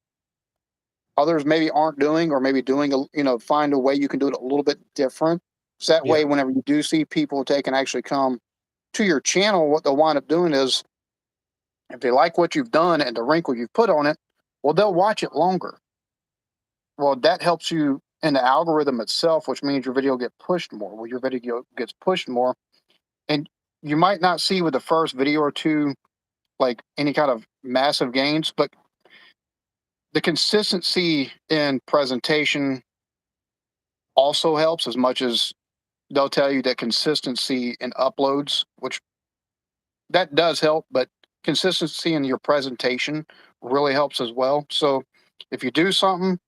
others maybe aren't doing, or maybe doing find a way you can do it a little bit different. So that way, whenever you do see people take and actually come to your channel, what they'll wind up doing is, if they like what you've done and the wrinkle you've put on it, well, they'll watch it longer. Well, that helps you in the algorithm itself, which means your video get pushed more. Well, your video gets pushed more, and you might not see with the first video or two like any kind of massive gains, but the consistency in presentation also helps, as much as they'll tell you that consistency in uploads, which that does help, but consistency in your presentation really helps as well. So if you do something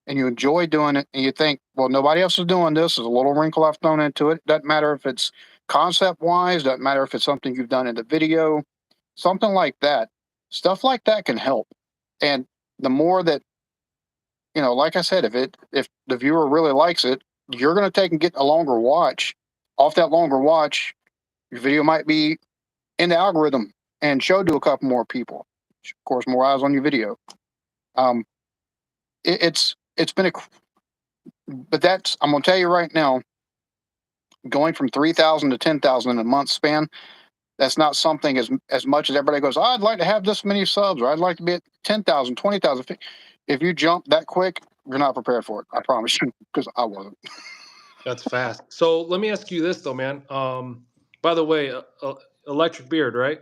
and you enjoy doing it and you think, well, nobody else is doing this, is a little wrinkle I've thrown into it. Doesn't matter if it's concept wise, doesn't matter if it's something you've done in the video, something like that. Stuff like that can help. And the more that, like I said, if the viewer really likes it, you're going to take and get a longer watch. Off that longer watch, your video might be in the algorithm and showed to a couple more people. Of course, more eyes on your video. It's been but that's, I'm gonna tell you right now, going from 3,000 to 10,000 in a month span, that's not something as much as everybody goes, oh, I'd like to have this many subs, or I'd like to be at 10,000, 20,000. If you jump that quick, you're not prepared for it. I promise you, because I wasn't. That's fast. So let me ask you this though, man. By the way, Electric Beard, right?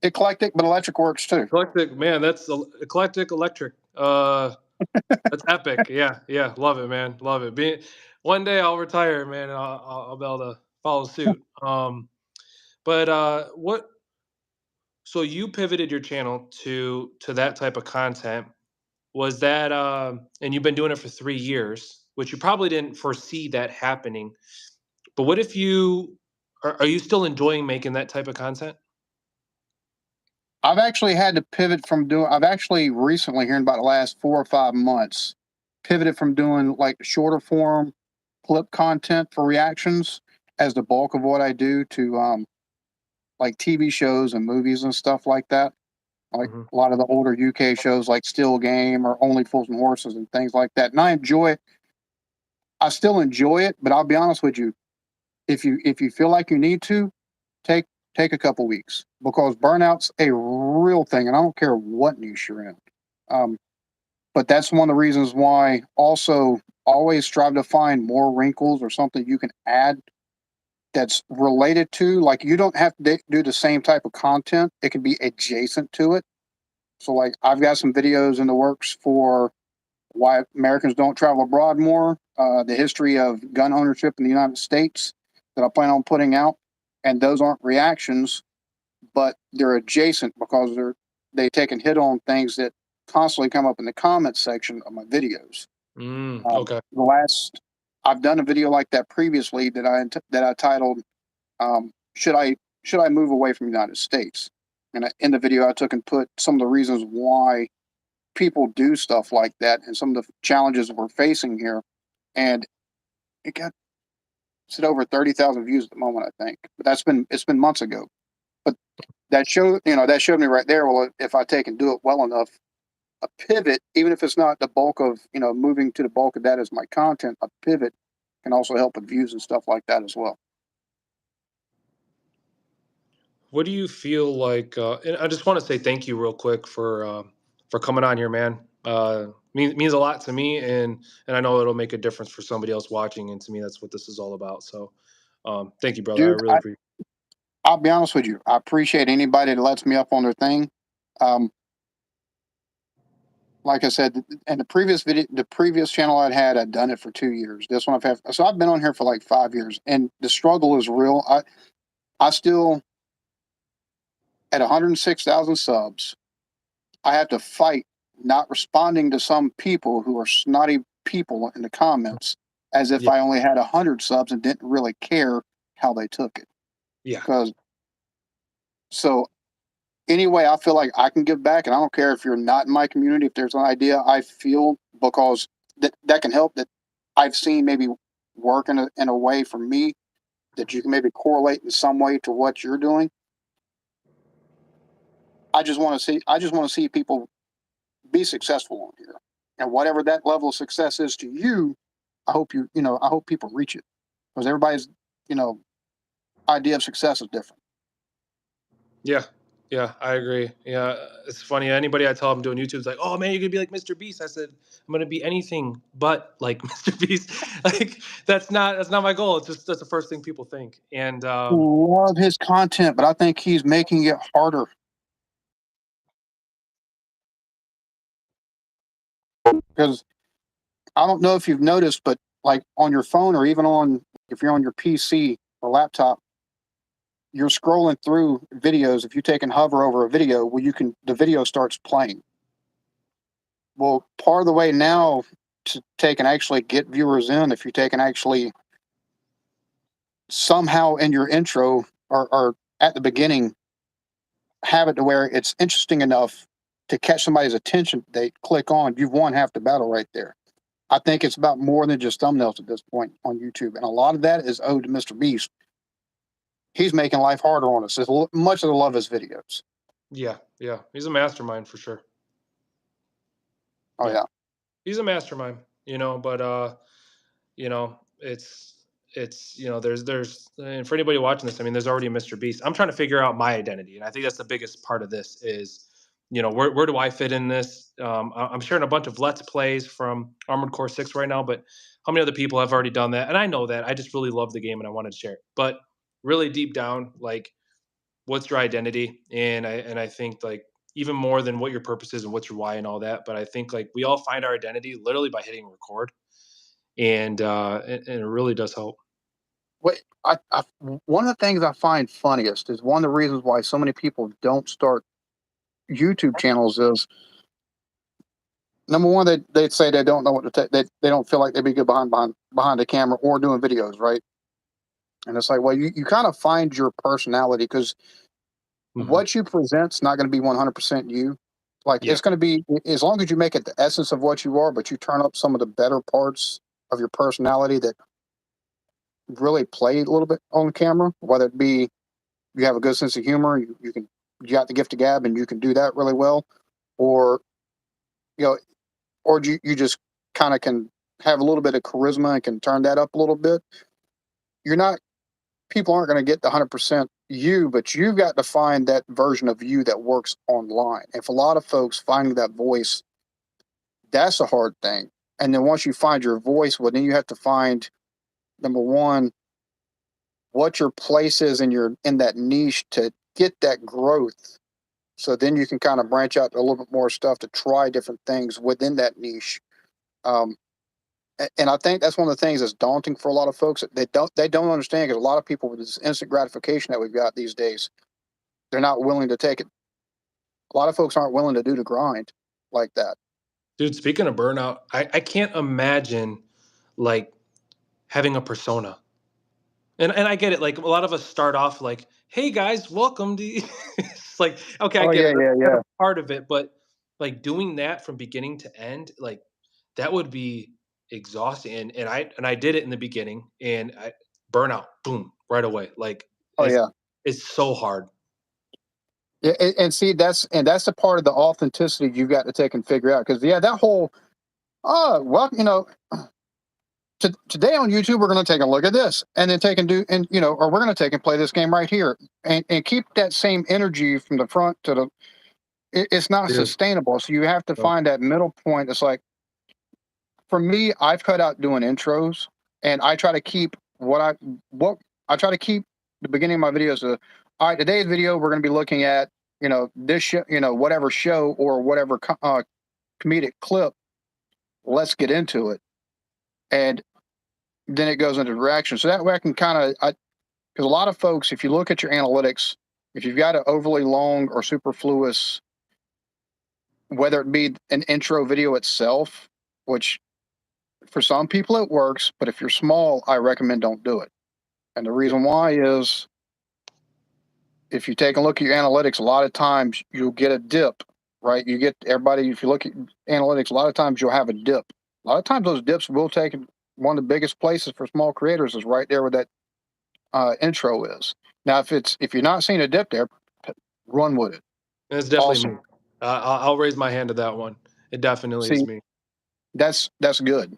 Eclectic, but electric works too. Eclectic, man. That's eclectic electric. That's epic. Yeah, yeah. Love it, man. Love it. One day I'll retire, man. And I'll be able to follow suit. But what? So you pivoted your channel to that type of content. Was that and you've been doing it for 3 years, which you probably didn't foresee that happening. But what if you are you still enjoying making that type of content? I've actually had to pivot from doing, I've actually recently, here in about the last 4 or 5 months, pivoted from doing like shorter form clip content for reactions as the bulk of what I do to like TV shows and movies and stuff like that. Like a lot of the older UK shows like Still Game or Only Fools and Horses and things like that. And I enjoy it. I still enjoy it, but I'll be honest with you, if you feel like you need to, take a couple weeks, because burnout's a real thing, and I don't care what niche you're in. But that's one of the reasons why also always strive to find more wrinkles or something you can add that's related to, like, you don't have to do the same type of content. It can be adjacent to it. So like I've got some videos in the works for why Americans don't travel abroad more, the history of gun ownership in the United States, that I plan on putting out. And those aren't reactions, but they're adjacent because they take and hit on things that constantly come up in the comments section of my videos. Okay. I've done a video like that previously that I titled, should I move away from the United States? And in the video, I took and put some of the reasons why people do stuff like that and some of the challenges we're facing here. And it got at over 30,000 views at the moment, I think. But it's been months ago. But that showed me right there. Well, if I take and do it well enough, a pivot, even if it's not the bulk of, moving to the bulk of that as my content, a pivot can also help with views and stuff like that as well. What do you feel like? And I just want to say thank you real quick for coming on here, man. Means a lot to me, and I know it'll make a difference for somebody else watching. And to me, that's what this is all about. So, thank you, brother. I Dude, really appreciate. I'll be honest with you. I appreciate anybody that lets me up on their thing. Like I said, and the previous channel I'd done it for 2 years. This one so I've been on here for like 5 years, and the struggle is real. I still, at 106,000 subs, I have to fight not responding to some people who are snotty people in the comments as if Yeah, I only had 100 subs and didn't really care how they took it. yeah, Because so anyway, I feel like I can give back, and I don't care if you're not in my community. If there's an idea I feel because that can help, that I've seen maybe work in a way for me that you can maybe correlate in some way to what you're doing. I just want to see people be successful on here, and whatever that level of success is to you, I hope I hope people reach it, because everybody's idea of success is different. yeah, yeah. I agree. Yeah, it's funny. Anybody I tell I'm doing YouTube is like, "Oh man, you're gonna be like Mr. Beast." I said, "I'm gonna be anything but like Mr. Beast." Like that's not my goal. It's just that's the first thing people think. And Love his content, but I think he's making it harder. Because I don't know if you've noticed, but like on your phone, or even if you're on your PC or laptop, you're scrolling through videos. If you take and hover over a video, the video starts playing. Well, part of the way now to take and actually get viewers in, if you take and actually somehow in your intro, or at the beginning, have it to where it's interesting enough to catch somebody's attention, they click on, you've won half the battle right there. I think it's about more than just thumbnails at this point on YouTube. And a lot of that is owed to Mr. Beast. He's making life harder on us, as much as I love his videos. yeah, yeah, he's a mastermind for sure. Oh, Yeah, yeah. he's a mastermind. But it's there's and for anybody watching this, I mean, there's already a Mr. Beast. I'm trying to figure out my identity, and I think that's the biggest part of this is, where do I fit in this? I'm sharing a bunch of let's plays from Armored Core 6 right now, but how many other people have already done that? And I know that I just really love the game and I wanted to share it, but really deep down, like, what's your identity? And I think, like, even more than what your purpose is and what's your why and all that, but I think, like, we all find our identity literally by hitting record, and it really does help. Wait, one of the things I find funniest is one of the reasons why so many people don't start YouTube channels is, number one, they'd say they don't know what to take. They don't feel like they'd be good behind the camera or doing videos, right? And it's like, well, you kind of find your personality, because Mhm. what you present's not going to be 100% you. Like, Yeah, it's going to be, as long as you make it the essence of what you are, but you turn up some of the better parts of your personality that really play a little bit on camera, whether it be you have a good sense of humor, you got the gift of gab and you can do that really well, or you know, or you just kind of can have a little bit of charisma and can turn that up a little bit. You're not People aren't going to get the 100% you, but you've got to find that version of you that works online. And for a lot of folks, finding that voice, that's a hard thing. And then once you find your voice, well, then you have to find, number one, what your place is in that niche to get that growth. So then you can kind of branch out to a little bit more stuff to try different things within that niche. Um, and I think that's one of the things that's daunting for a lot of folks. They don't understand, because a lot of people, with this instant gratification that we've got these days, they're not willing to take it. A lot of folks aren't willing to do the grind. like that. Dude, speaking of burnout, I can't imagine like having a persona. And I get it. Like a lot of us start off like, "Hey guys, welcome to." It's like, okay, I Oh get yeah, it. That's yeah, kind yeah. of part of it, but like doing that from beginning to end, like that would be exhausting. And I did it in the beginning, and I burnout, boom, right away. Like Oh it's yeah. it's so hard. Yeah, and see that's the part of the authenticity you've got to take and figure out because yeah, that whole well, today on YouTube we're going to take a look at this and then take and do and or we're going to take and play this game right here and keep that same energy from the front to the. It's not Dude, sustainable, so you have to no. find that middle point. It's like for me, I've cut out doing intros and I try to keep what I try to keep the beginning of my videos. All right, today's video we're going to be looking at this show, whatever show or whatever comedic clip. Let's get into it, and then it goes into the reaction. So that way I can kind of because a lot of folks, if you look at your analytics, if you've got an overly long or superfluous, whether it be an intro video itself, which for some people it works, but if you're small, I recommend don't do it. And the Yeah. reason why is if you take a look at your analytics, a lot of times you'll get a dip, right? You get everybody, if you look at analytics, a lot of times you'll have a dip. A lot of times those dips will take one of the biggest places for small creators is right there where that intro is. Now, if you're not seeing a dip there, run with it. And it's definitely Awesome. me. I'll raise my hand to that one. It definitely is See, me. that's good.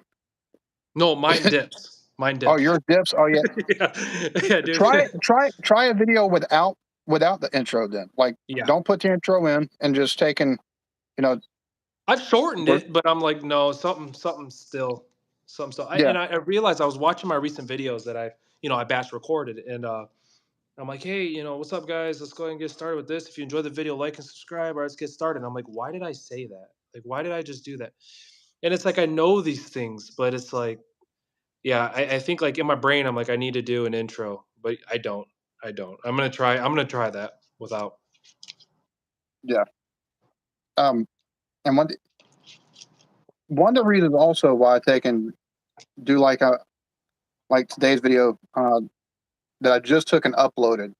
No, mine dips. Mine Oh, dips. your dips. Oh yeah. Yeah, yeah, dude. Try a video without the intro. Then like Yeah. don't put the intro in and just taking you know I've shortened we're, it, but I'm like, no, something still. yeah I realized I was watching my recent videos that I batch recorded, and I'm like, hey, what's up, guys? Let's go ahead and get started with this. If you enjoyed the video, like and subscribe. Or let's get started. And I'm like, why did I say that? Like, why did I just do that? And it's like I know these things, but it's like, yeah, I think like in my brain, I'm like, I need to do an intro, but I don't. I don't. I'm gonna try that without. yeah and one of the reasons also why I take and do like today's video that I just took and uploaded.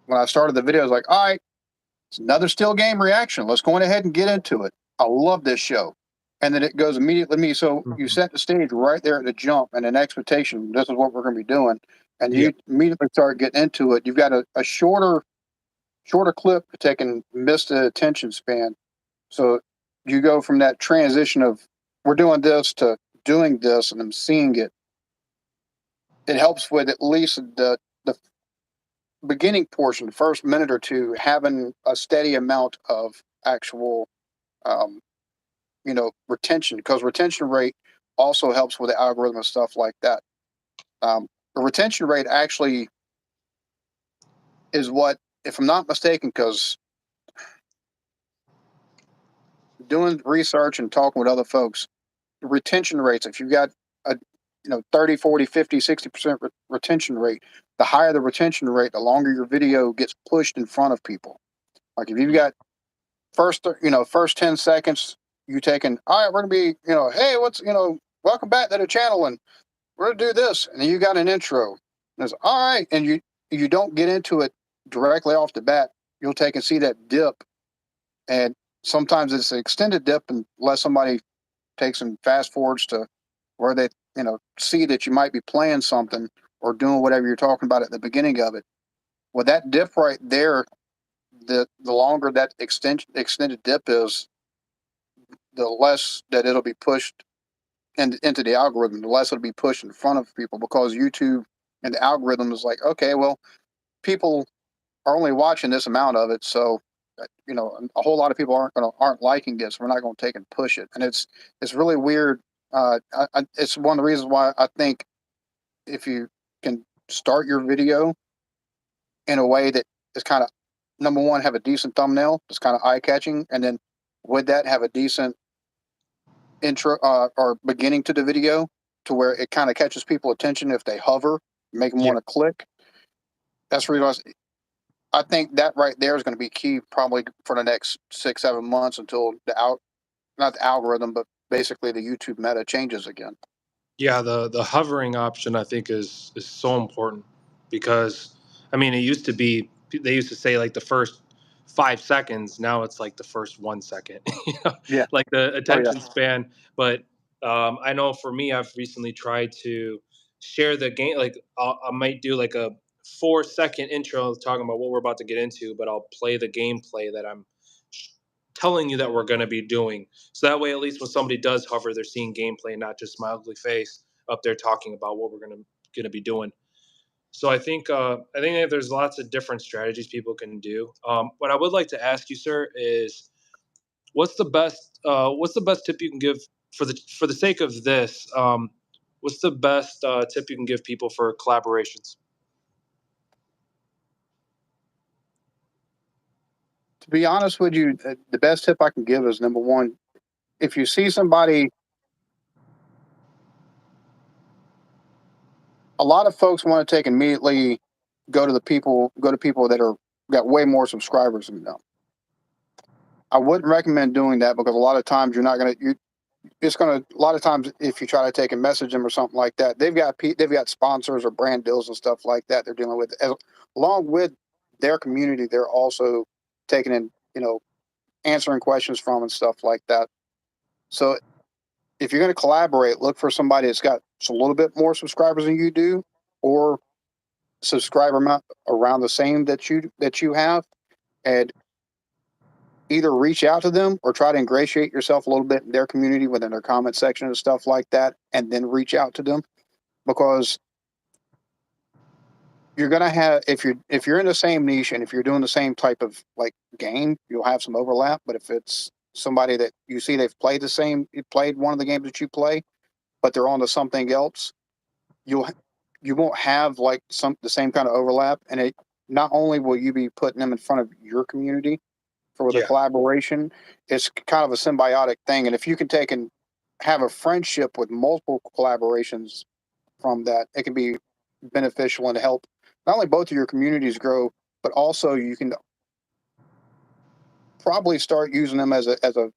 When I started the video, I was like, all right, it's another still game reaction. Let's go on ahead and get into it. I love this show. And then it goes immediately to me. So you Mhm. set the stage right there at the jump and an expectation. This is what we're going to be doing. And Yeah. you immediately start getting into it. You've got a shorter clip to take and miss the attention span. So you go from that transition of we're doing this to doing this and I'm seeing it. It helps with at least the beginning portion, the first minute or two, having a steady amount of actual um, retention because retention rate also helps with the algorithm and stuff like that. The retention rate actually is what, if I'm not mistaken, because doing research and talking with other folks, the retention rates, if you've got a 30, 40, 50, 60% retention rate, the higher the retention rate, the longer your video gets pushed in front of people. Like if you've got first 10 seconds, you taking, all right, we're going to be, hey, welcome back to the channel. And we're going to do this. And then you got an intro. And it's all right. And you don't get into it directly off the bat. You'll take and see that dip. And sometimes it's an extended dip unless somebody takes and fast forwards to where they, see that you might be playing something or doing whatever you're talking about at the beginning of it. With that dip right there, the longer that extended dip is, the less that it'll be pushed into the algorithm, the less it'll be pushed in front of people because YouTube and the algorithm is like, okay, well, people are only watching this amount of it, so a whole lot of people aren't liking this. We're not going to take and push it, and it's really weird. It's one of the reasons why I think if you can start your video in a way that is kind of number one, have a decent thumbnail that's kind of eye catching, and then with that have a decent intro or beginning to the video to where it kind of catches people attention if they hover, make them Yeah. want to click. That's really I think that right there is going to be key probably for the next 6, 7 months until not the algorithm, but basically the YouTube meta changes again. Yeah, the hovering option I think is so important because I mean it used to be they used to say like the first 5 seconds. Now it's like the first 1 second. You know, Yeah. like the Oh yeah. attention span. But I know for me, I've recently tried to share the game. Like I might do like a 4 second intro talking about what we're about to get into, but I'll play the gameplay that I'm telling you that we're going to be doing. So that way, at least when somebody does hover, they're seeing gameplay, not just my ugly face up there talking about what we're gonna be doing. So I think that there's lots of different strategies people can do. What I would like to ask you, sir, is what's the best tip you can give for the sake of this? What's the best tip you can give people for collaborations? To be honest with you, the best tip I can give is number one, if you see somebody, a lot of folks want to take immediately go to people that are got way more subscribers than them. I wouldn't recommend doing that because a lot of times you're not going to, it's going to, a lot of times if you try to take and message them or something like that, they've got sponsors or brand deals and stuff like that they're dealing with. Along with their community, they're also taking in, answering questions from and stuff like that. So if you're going to collaborate, look for somebody that's got a little bit more subscribers than you do, or subscriber amount around the same that you have, and either reach out to them or try to ingratiate yourself a little bit in their community within their comment section and stuff like that, and then reach out to them, because you're gonna have, if you're in the same niche and if you're doing the same type of like game, you'll have some overlap. But if it's somebody that you see they've played one of the games that you play, but they're on to something else, you'll you won't have like the same kind of overlap, and it not only will you be putting them in front of your community for the Yeah, collaboration, it's kind of a symbiotic thing. And if you can take and have a friendship with multiple collaborations from that, it can be beneficial and help not only both of your communities grow, but also you can probably start using them as a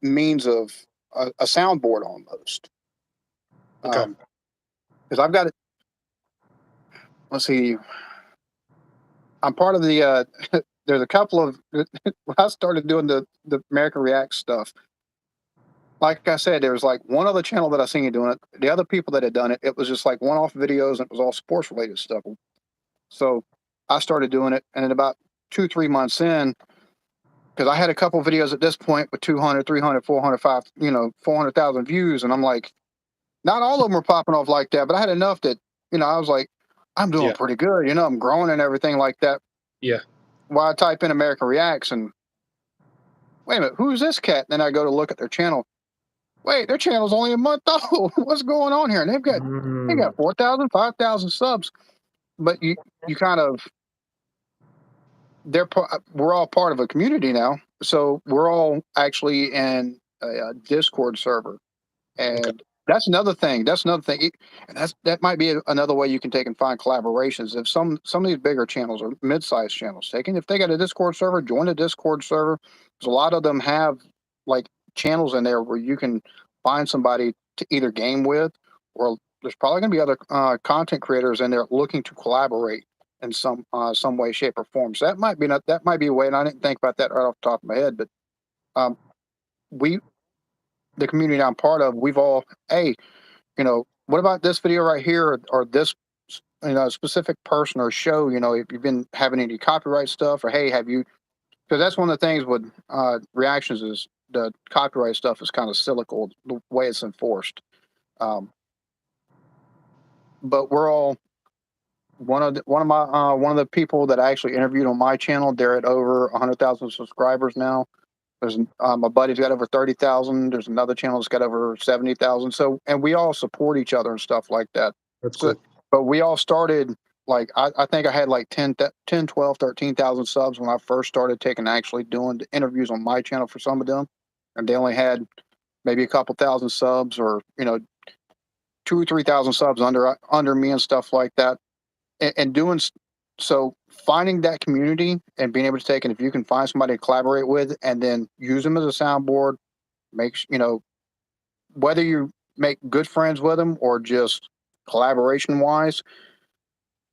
means of a soundboard almost. okay, Because I've got it. Let's see. I'm part of the. There's a couple of. When I started doing the American React stuff, like I said, there was like one other channel that I seen you doing it. The other people that had done it, it was just like one-off videos, and it was all sports related stuff. So I started doing it, and in about 2, 3 months in, because I had a couple videos at this point with 200, 300, 400, 400,000 views, and I'm like, not all of them were popping off like that, but I had enough that I was like, I'm doing yeah, pretty good. I'm growing and everything like that. yeah, While I type in American Reacts and wait a minute, who's this cat? Then I go to look at their channel. Wait, their channel's only a month old. What's going on here? And they mm, got 4,000, 5,000 subs. But you kind of we're all part of a community now, so we're all actually in a Discord server, okay, and that's another thing. That's another thing, and that might be another way you can take and find collaborations. If some of these bigger channels or mid-sized channels taking, if they got a Discord server, join a Discord server. Because a lot of them have like channels in there where you can find somebody to either game with, or there's probably going to be other content creators in there looking to collaborate in some way, shape, or form. So that might be a way, and I didn't think about that right off the top of my head, but um, we, the community I'm part of, we've all, hey, what about this video right here, or this, specific person or show, if you've been having any copyright stuff, or hey, have you, because that's one of the things with reactions is the copyright stuff is kind of cyclical, the way it's enforced. Um, but we're all one of the people that I actually interviewed on my channel. They're at over 100,000 subscribers now. There's my buddy's got over 30,000. There's another channel that's got over 70,000. So, and we all support each other and stuff like that. that's So, cool. but we all started like I think I had like 10, 12, 13,000 subs when I first started actually doing the interviews on my channel for some of them, and they only had maybe a couple thousand subs, or 2 or 3,000 subs under me and stuff like that, and doing So finding that community and being able to take, and if you can find somebody to collaborate with, and then use them as a soundboard, makes whether you make good friends with them or just collaboration wise,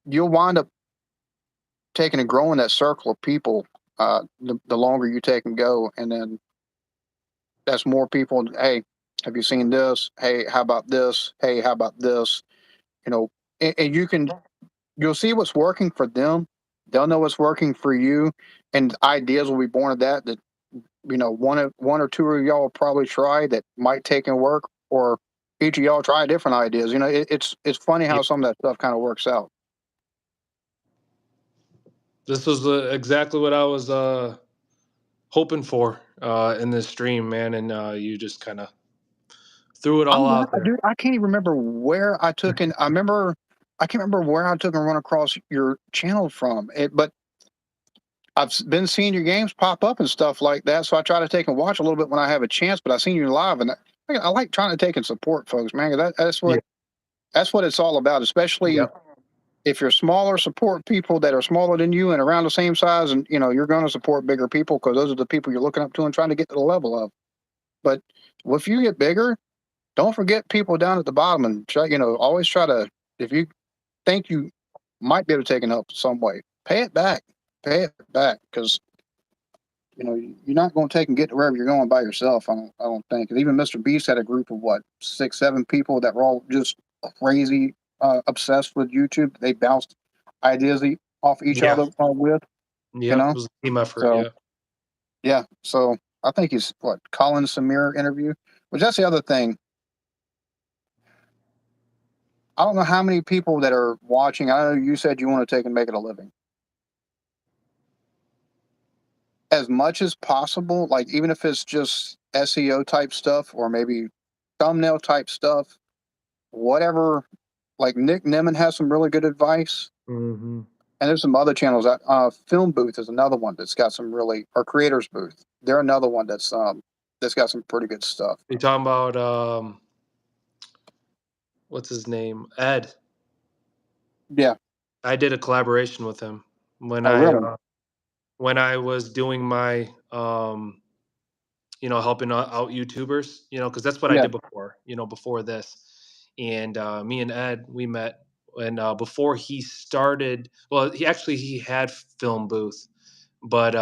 you'll wind up taking and growing that circle of people. The longer you take and go, and then that's more people. Hey, have you seen this? Hey, how about this? Hey, how about this? You know, and you'll see what's working for them. They'll know what's working for you, and ideas will be born of that. That one or two of y'all will probably try that might take and work, or each of y'all try different ideas. It's funny Yeah. how some of that stuff kind of works out. This was exactly what I was hoping for in this stream, man, and you just kind of threw it I'm all out laughing, there. dude. I can't even remember where I took and I can't remember where I took and run across your channel from it, but I've been seeing your games pop up and stuff like that. So I try to take and watch a little bit when I have a chance, but I've seen you live, and I like trying to take and support folks, man. 'Cause Yeah. that's what it's all about, especially Yep. if you're smaller, support people that are smaller than you and around the same size, and you're going to support bigger people because those are the people you're looking up to and trying to get to the level of. But if you get bigger, don't forget people down at the bottom, and try, always try to, if you think you might be able to take an help some way, pay it back, because you're not going to take and get to wherever you're going by yourself. I don't think. 'Cause even Mr. Beast had a group of what, 6, 7 people that were all just crazy obsessed with YouTube. They bounced ideas off each Yeah. other with, you Yep. It know. was a team effort. So Yeah. yeah, so I think he's what, Colin Samir interview, which that's the other thing. I don't know how many people that are watching. I know you said you want to take and make it a living. As much as possible, like even if it's just SEO type stuff or maybe thumbnail type stuff, whatever. Like Nick Nimmin has some really good advice, Hmm. and there's some other channels. That Film Booth is another one that's got some really, or Creators Booth. They're another one that's got some pretty good stuff. You talking about what's his name? Ed. Yeah. I did a collaboration with him when Oh, I really? uh, when I was doing my helping out YouTubers, because that's what I Yeah. did before, before this. And me and Ed, we met, and before he started, well, he had Film Booth, but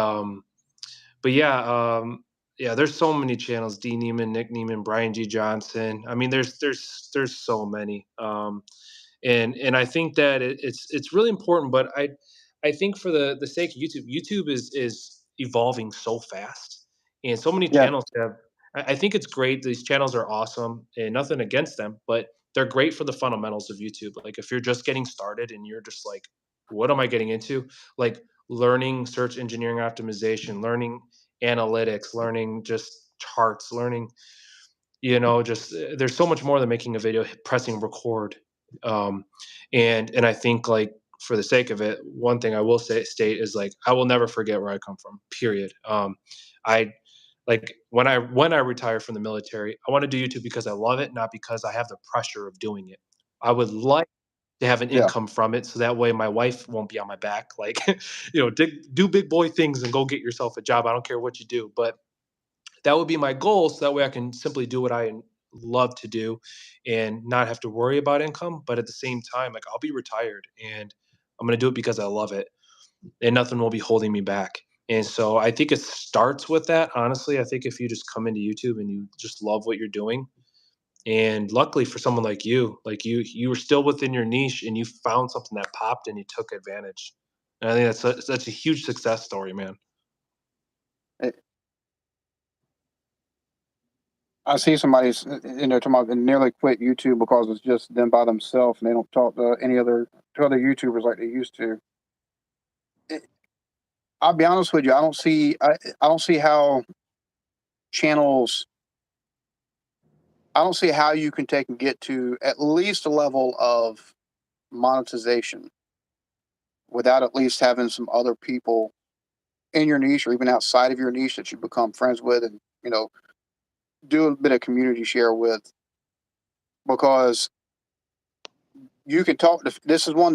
yeah, there's so many channels: D Neiman, Nick Neiman, Brian G Johnson. I mean, there's so many. And I think that it's really important. But I think for the sake of YouTube is evolving so fast, and so many Yeah. channels have. I think it's great. These channels are awesome, and nothing against them, but they're great for the fundamentals of YouTube. Like if you're just getting started and you're just like, what am I getting into? Like learning search engineering optimization, learning analytics, learning just charts, learning just there's so much more than making a video, pressing record. um and I think, like, for the sake of it, one thing I will state is, like, I will never forget where I come from, period. I like when I retire from the military, I want to do YouTube because I love it, not because I have the pressure of doing it. I would like to have an Yeah. income from it, so that way my wife won't be on my back, like, do big boy things and go get yourself a job. I don't care what you do, but that would be my goal, so that way I can simply do what I love to do and not have to worry about income. But at the same time, like, I'll be retired and I'm going to do it because I love it, and nothing will be holding me back. And so I think it starts with that. Honestly, I think if you just come into YouTube and you just love what you're doing, and luckily for someone like you were still within your niche and you found something that popped and you took advantage. And I think that's a huge success story, man. Eh, I see somebody's in there talking about they nearly quit YouTube because it's just them by themselves and they don't talk to other YouTubers like they used to. Eh, I'll be honest with you. I don't see how channels. I don't see how you can take and get to at least a level of monetization without at least having some other people in your niche or even outside of your niche that you become friends with, and do a bit of community share with, because you can talk to, this is one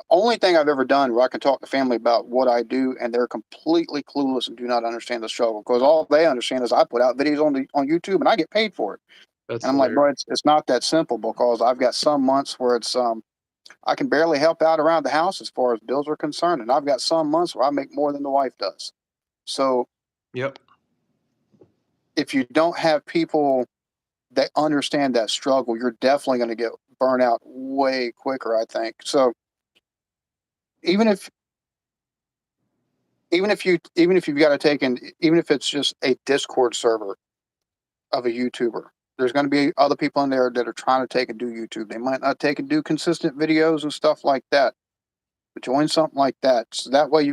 only thing I've ever done where I can talk to family about what I do, and they're completely clueless and do not understand the struggle, because all they understand is I put out videos on YouTube and I get paid for it. That's And I'm like, hilarious. bro, it's not that simple, because I've got some months where it's I can barely help out around the house as far as bills are concerned, and I've got some months where I make more than the wife does. So Yep. if you don't have people that understand that struggle, you're definitely going to get burnt out way quicker, I think. So even if even if you've got to take in, even if it's just a Discord server of a YouTuber, there's going to be other people in there that are trying to take and do YouTube. They might not take and do consistent videos and stuff like that, but join something like that. So that way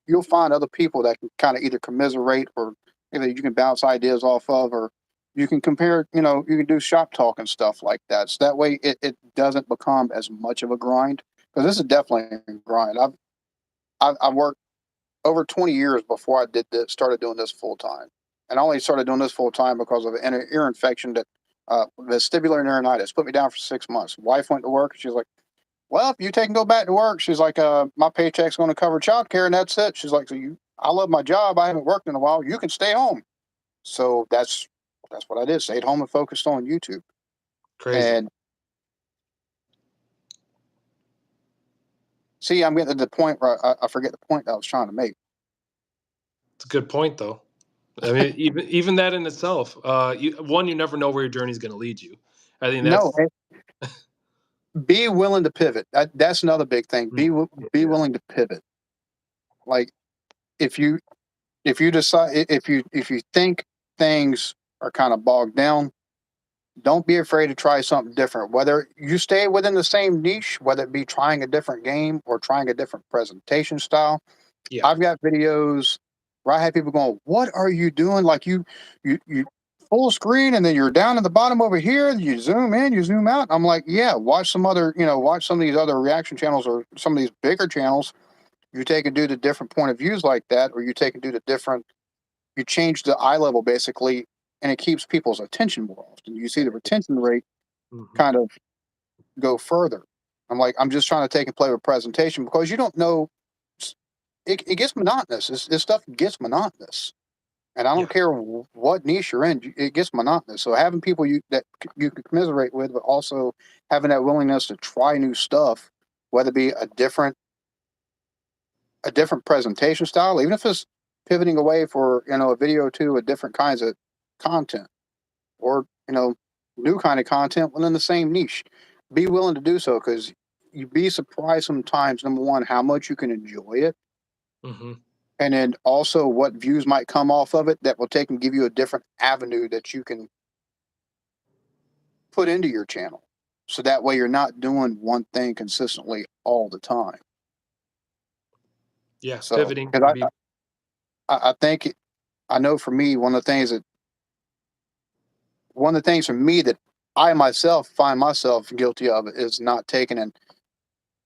you'll find other people that can kind of either commiserate, or either you can bounce ideas off of, or you can compare, you can do shop talk and stuff like that. So that way it doesn't become as much of a grind, because this is definitely a grind. I worked over 20 years before I did this, started doing this full time. And I only started doing this full time because of an ear infection that vestibular neuritis put me down for 6 months. Wife went to work. She's like, well, if you take and go back to work, she's like, my paycheck's going to cover childcare, and that's it. She's like, I love my job. I haven't worked in a while. You can stay home. So that's what I did. Stayed home and focused on YouTube. Crazy. And see, I'm getting to the point where I forget the point I was trying to make. It's a good point, though. I mean, even that in itself, you never know where your journey is going to lead you. I think No, that's be willing to pivot. That's another big thing. Be yeah. willing to pivot. Like if you decide, if you think things are kind of bogged down, don't be afraid to try something different. Whether you stay within the same niche, whether it be trying a different game or trying a different presentation style. Yeah. I've got videos where I have people going, "What are you doing? Like you full screen, and then you're down at the bottom over here. And you zoom in, you zoom out." I'm like, "Yeah, watch some other, watch some of these other reaction channels or some of these bigger channels. You take and do the different point of views like that, or you take and do the different. You change the eye level basically, and it keeps people's attention more often. You see the retention rate Hmm. kind of go further." I'm like, I'm just trying to take and play with presentation, because you don't know. It gets monotonous. This stuff gets monotonous, and I Yeah. don't care what niche you're in. It gets monotonous. So having people that you can commiserate with, but also having that willingness to try new stuff, whether it be a different presentation style, even if it's pivoting away for a video to a different kinds of content, or new kind of content within the same niche. Be willing to do so, because you'd be surprised sometimes. Number one, how much you can enjoy it, Hmm. and then also what views might come off of it that will take and give you a different avenue that you can put into your channel. So that way you're not doing one thing consistently all the time. Yeah. So, Pivoting because can be. I think I know for me, one of the things for me that I myself find myself guilty of is not taking and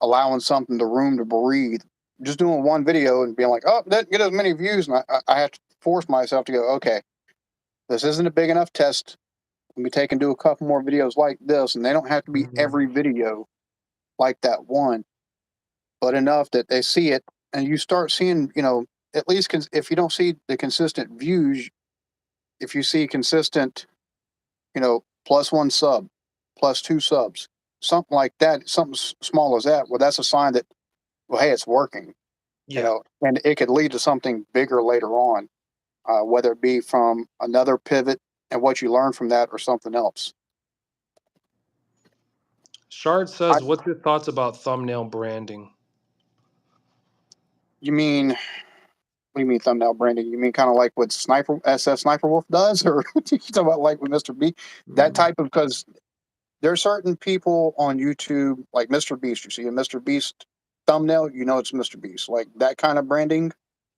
allowing something the room to breathe. Just doing one video and being like, oh, that didn't get as many views, and I have to force myself to go, okay, this isn't a big enough test. Let me take and do a couple more videos like this, and they don't have to be Mhm. every video like that one, but enough that they see it, and you start seeing, at least if you don't see the consistent views, if you see consistent, plus one sub, plus two subs, something like that, something small as that, well, that's a sign that, well, hey, it's working, Yeah. and it could lead to something bigger later on, whether it be from another pivot and what you learn from that, or something else. Shard I, says, "What's your thoughts about thumbnail branding?" you mean, what do you mean thumbnail branding? You mean kind of like what SF Sniper Wolf does, or you talking about like with Mr. B? That Mm, type of, because there are certain people on YouTube like Mr. Beast. You see a Mr. Beast thumbnail, it's Mr. Beast, like that kind of branding,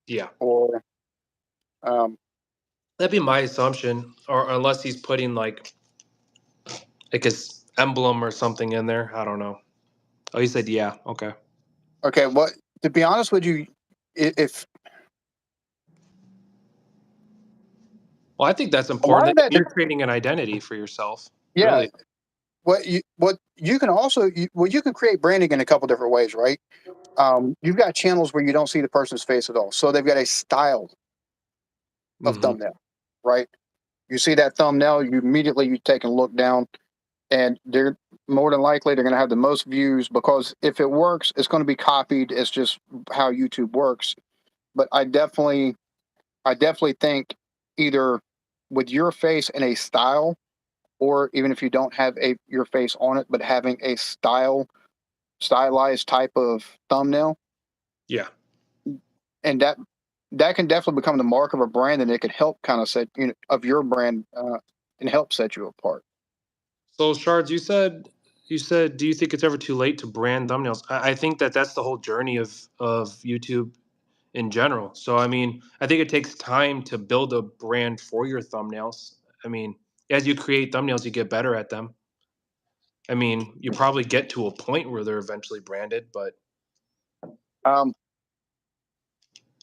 yeah, or um, that'd be my assumption, or unless he's putting like his emblem or something in there. I don't know. Oh, he said, yeah. Okay. okay, what, to be honest with you, if Well, I think that's a lot important of that that, you're creating an identity for yourself. yeah, Really. what you can also you can create branding in a couple different ways, right? You've got channels where you don't see the person's face at all, so they've got a style of Hmm. thumbnail, right? You see that thumbnail, you take a look down, and they're more than likely they're going to have the most views because if it works, it's going to be copied. It's just how YouTube works. But I definitely think either with your face in a style, or even if you don't have your face on it, but having a stylized type of thumbnail, Yeah. and that can definitely become the mark of a brand, and it can help kind of set of your brand and help set you apart. So, Shards, you said, do you think it's ever too late to brand thumbnails? I think that's the whole journey of YouTube in general. So, I mean, I think it takes time to build a brand for your thumbnails. I mean, as you create thumbnails, you get better at them. I mean, you probably get to a point where they're eventually branded, but Um,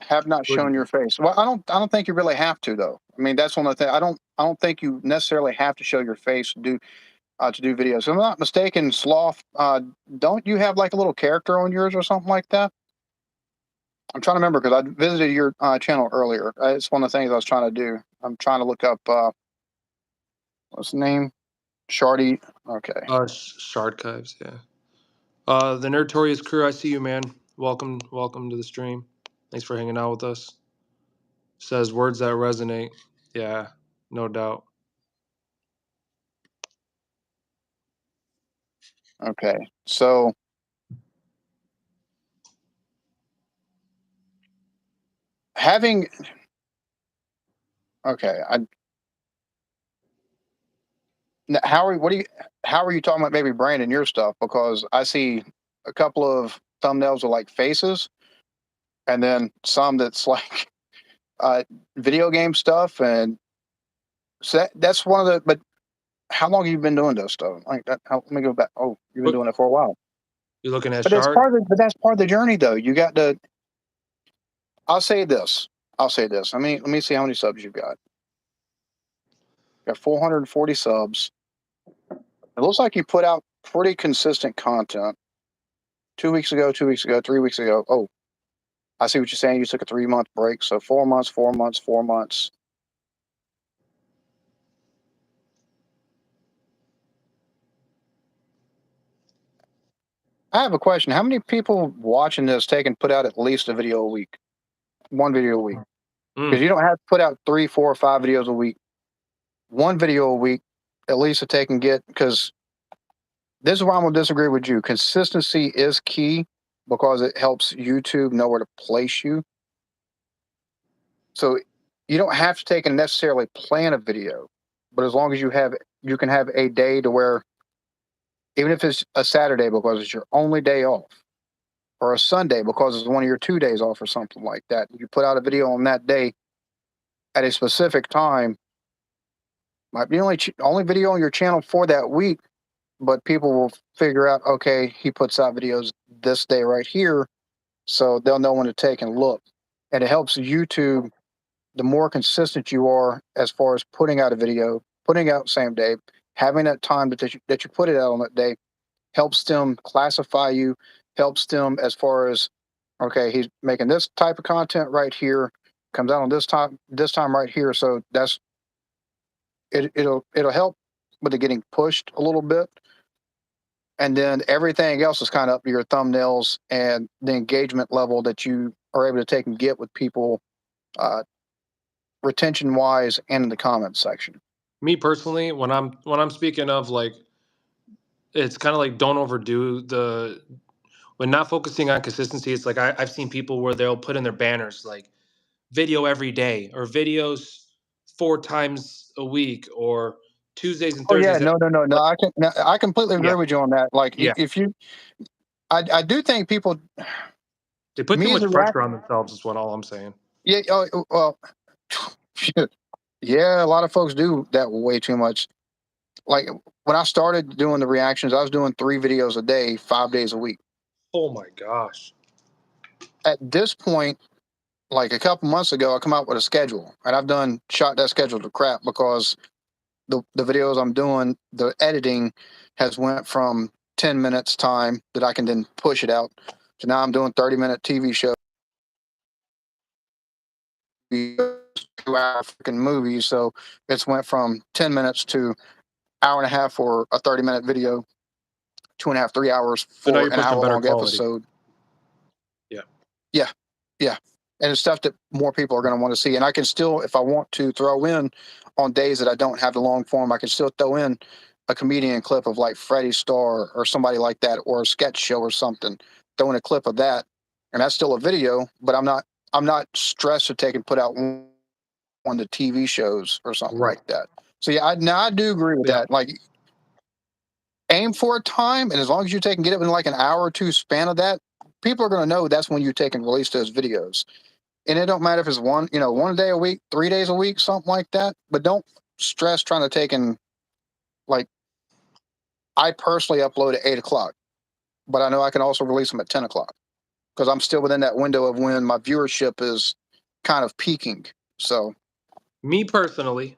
have not what do you shown your think? face. Well, I don't think you really have to though. I mean, that's one of the things. I don't think you necessarily have to show your face to do videos. If I'm not mistaken, Sloth, don't you have like a little character on yours or something like that? I'm trying to remember because I visited your channel earlier. It's one of the things I was trying to do. I'm trying to look up what's the name? Shardy. Okay. Shardchives, yeah. The Nerdtorious crew, I see you, man. Welcome to the stream. Thanks for hanging out with us. Says words that resonate. Yeah, no doubt. Okay. So having okay, how are you talking about maybe branding your stuff? Because I see a couple of thumbnails are like faces, and then some that's like uh, video game stuff, and so that's one of the. But how long have you been doing those stuff like that? Let me go back. Oh, you've been But doing it for a while. you're looking at But that's Shard? part of but that's part of the journey, though. You got to. I'll say this. I'll say this. Let me see how many subs you've got. You got 440 subs. It looks like you put out pretty consistent content. 2 weeks ago, 2 weeks ago, 3 weeks ago. Oh, I see what you're saying. You took a 3 month break. So 4 months, 4 months, 4 months. I have a question. How many people watching this take and put out at least a video a week? One video a week. Because Mm. you don't have to put out 3, 4, or 5 videos a week. One video a week, at least to take and get. Because this is why I'm going to disagree with you. Consistency is key because it helps YouTube know where to place you. So you don't have to take and necessarily plan a video, but as long as you can have a day to where, even if it's a Saturday because it's your only day off, or a Sunday because it's one of your 2 days off or something like that, you put out a video on that day at a specific time. Might be only video on your channel for that week, but people will figure out, okay, he puts out videos this day right here, so they'll know when to take and look. And it helps YouTube. The more consistent you are as far as putting out a video, putting out same day, having that time that you put it out on that day, helps them classify you, helps them as far as, okay, he's making this type of content right here, comes out on this time right here. So it'll help with it getting pushed a little bit. And then everything else is kind of up to your thumbnails and the engagement level that you are able to take and get with people, uh, retention wise, and in the comments section. Me personally, when I'm speaking of like, it's kind of like don't overdo the when not focusing on consistency. It's like I've seen people where they'll put in their banners like video every day or videos 4 times a week or Tuesdays and Oh yeah, Thursdays. no. Like, I completely agree yeah, with you on that. Like yeah, if you, I do think people, they put too me as a much react, pressure on themselves. Is what all I'm saying. yeah, well, shit. Yeah, a lot of folks do that way too much. Like when I started doing the reactions, I was doing 3 videos a day, 5 days a week. Oh my gosh. At this point, like a couple months ago, I come out with a schedule, and I've done shot that schedule to crap because the videos I'm doing, the editing has went from 10 minutes time that I can then push it out. So now I'm doing 30-minute TV shows, 2-hour freaking movies. So it's went from 10 minutes to hour and a half for a 30-minute video, 2.5, 3 hours So now for you're an pushing better hour-long quality. episode. Yeah. Yeah. Yeah. And it's stuff that more people are going to want to see. And I can still, if I want to, throw in on days that I don't have the long form, I can still throw in a comedian clip of like Freddie Starr or somebody like that, or a sketch show or something, throw in a clip of that. And that's still a video, but I'm not stressed to take and put out one of the TV shows or something Right. like that. So yeah, I do agree with Yeah. that. Like, aim for a time, and as long as you take and get it in like an hour or two span of that, people are going to know that's when you take and release those videos. And it don't matter if it's one day a week, 3 days a week, something like that. But don't stress trying to take and, like, I personally upload at 8 o'clock, but I know I can also release them at 10 o'clock because I'm still within that window of when my viewership is kind of peaking. So Me personally.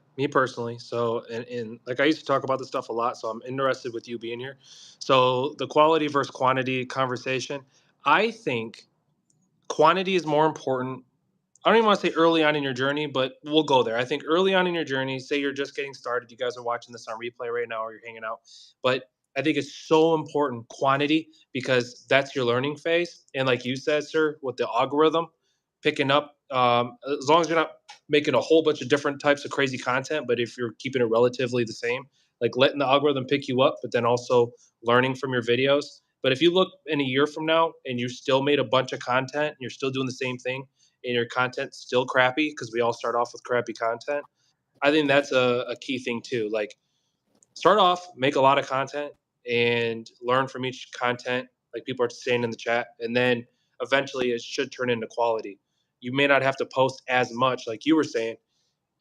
So, and like I used to talk about this stuff a lot. So I'm interested with you being here. So the quality versus quantity conversation. I think quantity is more important. I don't even want to say early on in your journey, but we'll go there. I think early on in your journey, say you're just getting started, you guys are watching this on replay right now or you're hanging out. But I think it's so important quantity because that's your learning phase. And like you said, sir, with the algorithm picking up, as long as you're not making a whole bunch of different types of crazy content, but if you're keeping it relatively the same, like letting the algorithm pick you up, but then also learning from your videos. But if you look in a year from now and you still made a bunch of content and you're still doing the same thing, and your content's still crappy because we all start off with crappy content. I think that's a key thing too. Like start off, make a lot of content and learn from each content, like people are saying in the chat, and then eventually it should turn into quality. You may not have to post as much, like you were saying,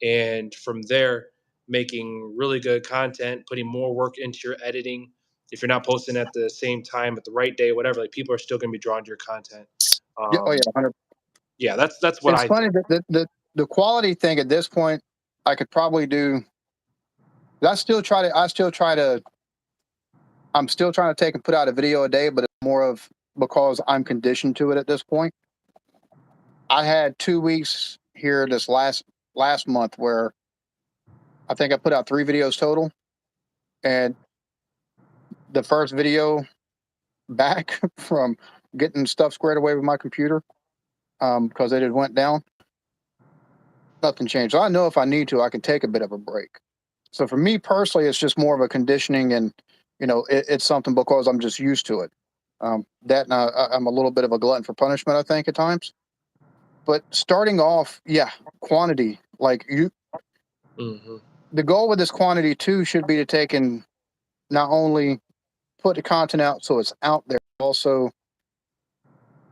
and from there, making really good content, putting more work into your editing. If you're not posting at the same time, at the right day, whatever, like people are still going to be drawn to your content. yeah, oh yeah, Yeah, that's what it's I funny think. that the quality thing at this point, I could probably do. I'm still trying to take and put out a video a day, but it's more of because I'm conditioned to it at this point. I had 2 weeks here this last month where I think I put out 3 videos total, and the first video back from getting stuff squared away with my computer, because it had went down, nothing changed. So I know if I need to, I can take a bit of a break. So for me personally, it's just more of a conditioning, and it's something because I'm just used to it. I'm a little bit of a glutton for punishment, I think, at times. But starting off, yeah, quantity. Like Mm-hmm. the goal with this quantity too should be to take and not only put the content out so it's out there, also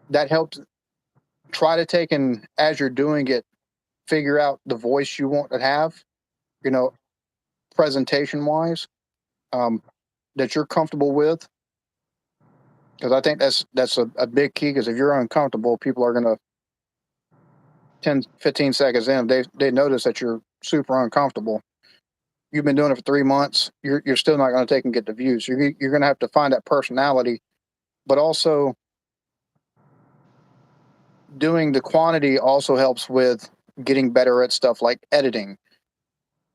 that helps try to take and as you're doing it, figure out the voice you want to have, you know, presentation wise, that you're comfortable with. Because I think that's a big key. Because if you're uncomfortable, people are gonna 10, 15 seconds in, they notice that you're super uncomfortable. You've been doing it for 3 months. You're still not going to take and get the views. You're going to have to find that personality, but also doing the quantity also helps with getting better at stuff like editing.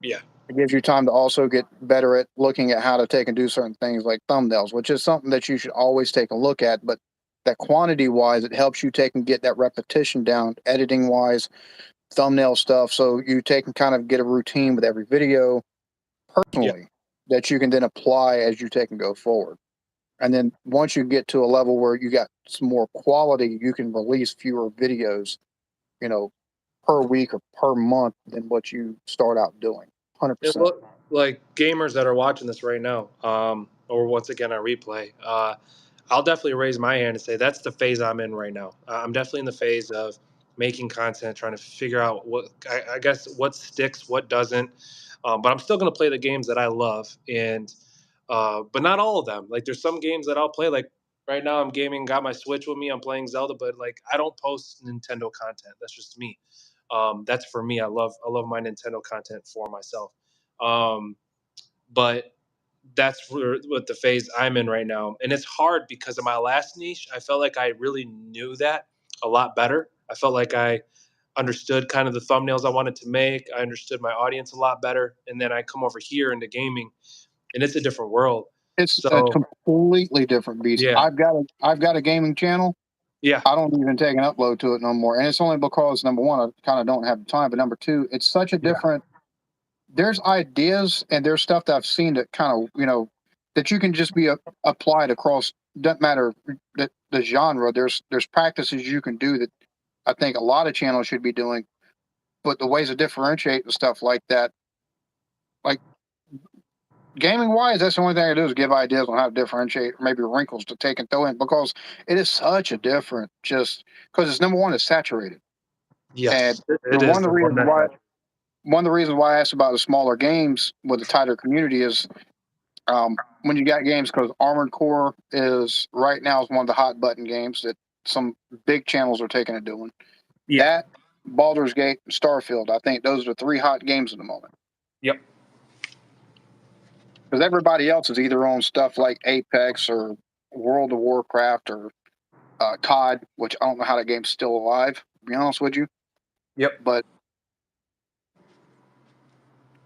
Yeah. It gives you time to also get better at looking at how to take and do certain things like thumbnails, which is something that you should always take a look at. But that quantity wise, it helps you take and get that repetition down, editing wise, thumbnail stuff. So you take and kind of get a routine with every video Yeah. personally that you can then apply as you take and go forward. And then once you get to a level where you got some more quality, you can release fewer videos, you know, per week or per month than what you start out doing. It 100%. look like gamers that are watching this right now, or once again on replay. I'll definitely raise my hand and say that's the phase I'm in right now. I'm definitely in the phase of making content, trying to figure out what I guess what sticks, what doesn't. But I'm still going to play the games that I love, and but not all of them. Like there's some games that I'll play. Like right now, I'm gaming, got my Switch with me. I'm playing Zelda, but like I don't post Nintendo content. That's just me. That's for me. I love my Nintendo content for myself. Um, but that's what the phase I'm in right now. And it's hard because in my last niche, I felt like I really knew that a lot better. I felt like I understood kind of the thumbnails I wanted to make. I understood my audience a lot better. And then I come over here into gaming and it's a different world. It's a So completely different beast. yeah, I've got a gaming channel. yeah, I don't even take an upload to it no more. And it's only because number one, I kind of don't have the time. But number two, it's such a yeah, different, there's ideas and there's stuff that I've seen that kind of, that you can just be applied across, doesn't matter the genre. There's practices you can do that I think a lot of channels should be doing, but the ways to differentiate and stuff like that, like gaming wise, that's the only thing I do is give ideas on how to differentiate, or maybe wrinkles to take and throw in, because it is such a different, just because it's number one, it's saturated. And yes, it is the one that one of the reasons why I asked about the smaller games with a tighter community is when you got games, because Armored Core is right now is one of the hot button games that some big channels are taking and doing. yeah, That, Baldur's Gate, and Starfield, I think those are the three hot games at the moment. yep, Because everybody else is either on stuff like Apex or World of Warcraft or COD, which I don't know how that game's still alive, to be honest with you. yep. But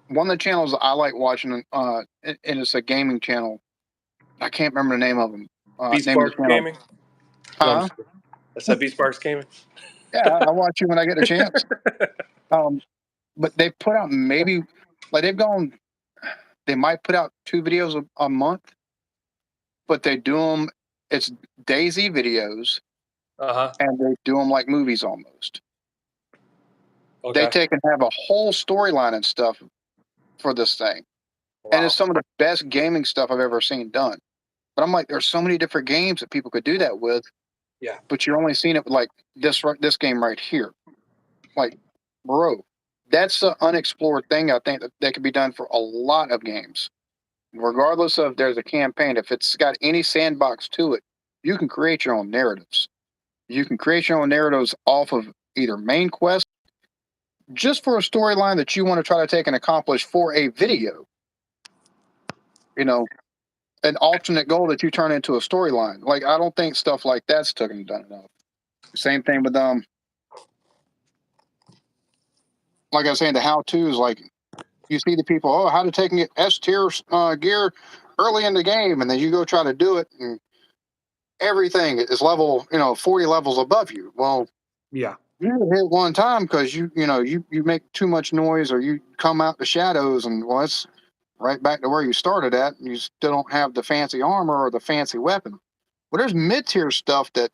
one of the channels I like watching, and it's a gaming channel. I can't remember the name of them. Name of the BSparks channel. Gaming. No, I'm Huh? just kidding. I said BSparks Gaming. Yeah, I watch you when I get a chance. Um, but they put out maybe, like they might put out 2 videos a month, but they do them, it's Daisy videos, Uh-huh. and they do them like movies almost. They Okay. take and have a whole storyline and stuff for this thing. And Wow. it's some of the best gaming stuff I've ever seen done. But I'm like, there's so many different games that people could do that with, Yeah. but you're only seeing it with like this game right here. Like, bro, that's an unexplored thing. I think that could be done for a lot of games, regardless of there's a campaign. If it's got any sandbox to it, you can create your own narratives. You can create your own narratives off of either main quest, just for a storyline that you want to try to take and accomplish for a video. You know, an alternate goal that you turn into a storyline. Like, I don't think stuff like that's taken and done enough. Same thing with like I was saying, the how tos. Like, you see the people, oh, how to take and get S tier gear early in the game, and then you go try to do it, and everything is level, 40 levels above you. Well, Yeah. you hit one time because you make too much noise, or you come out the shadows, and well, it's right back to where you started at, and you still don't have the fancy armor or the fancy weapon. Well, there's mid tier stuff that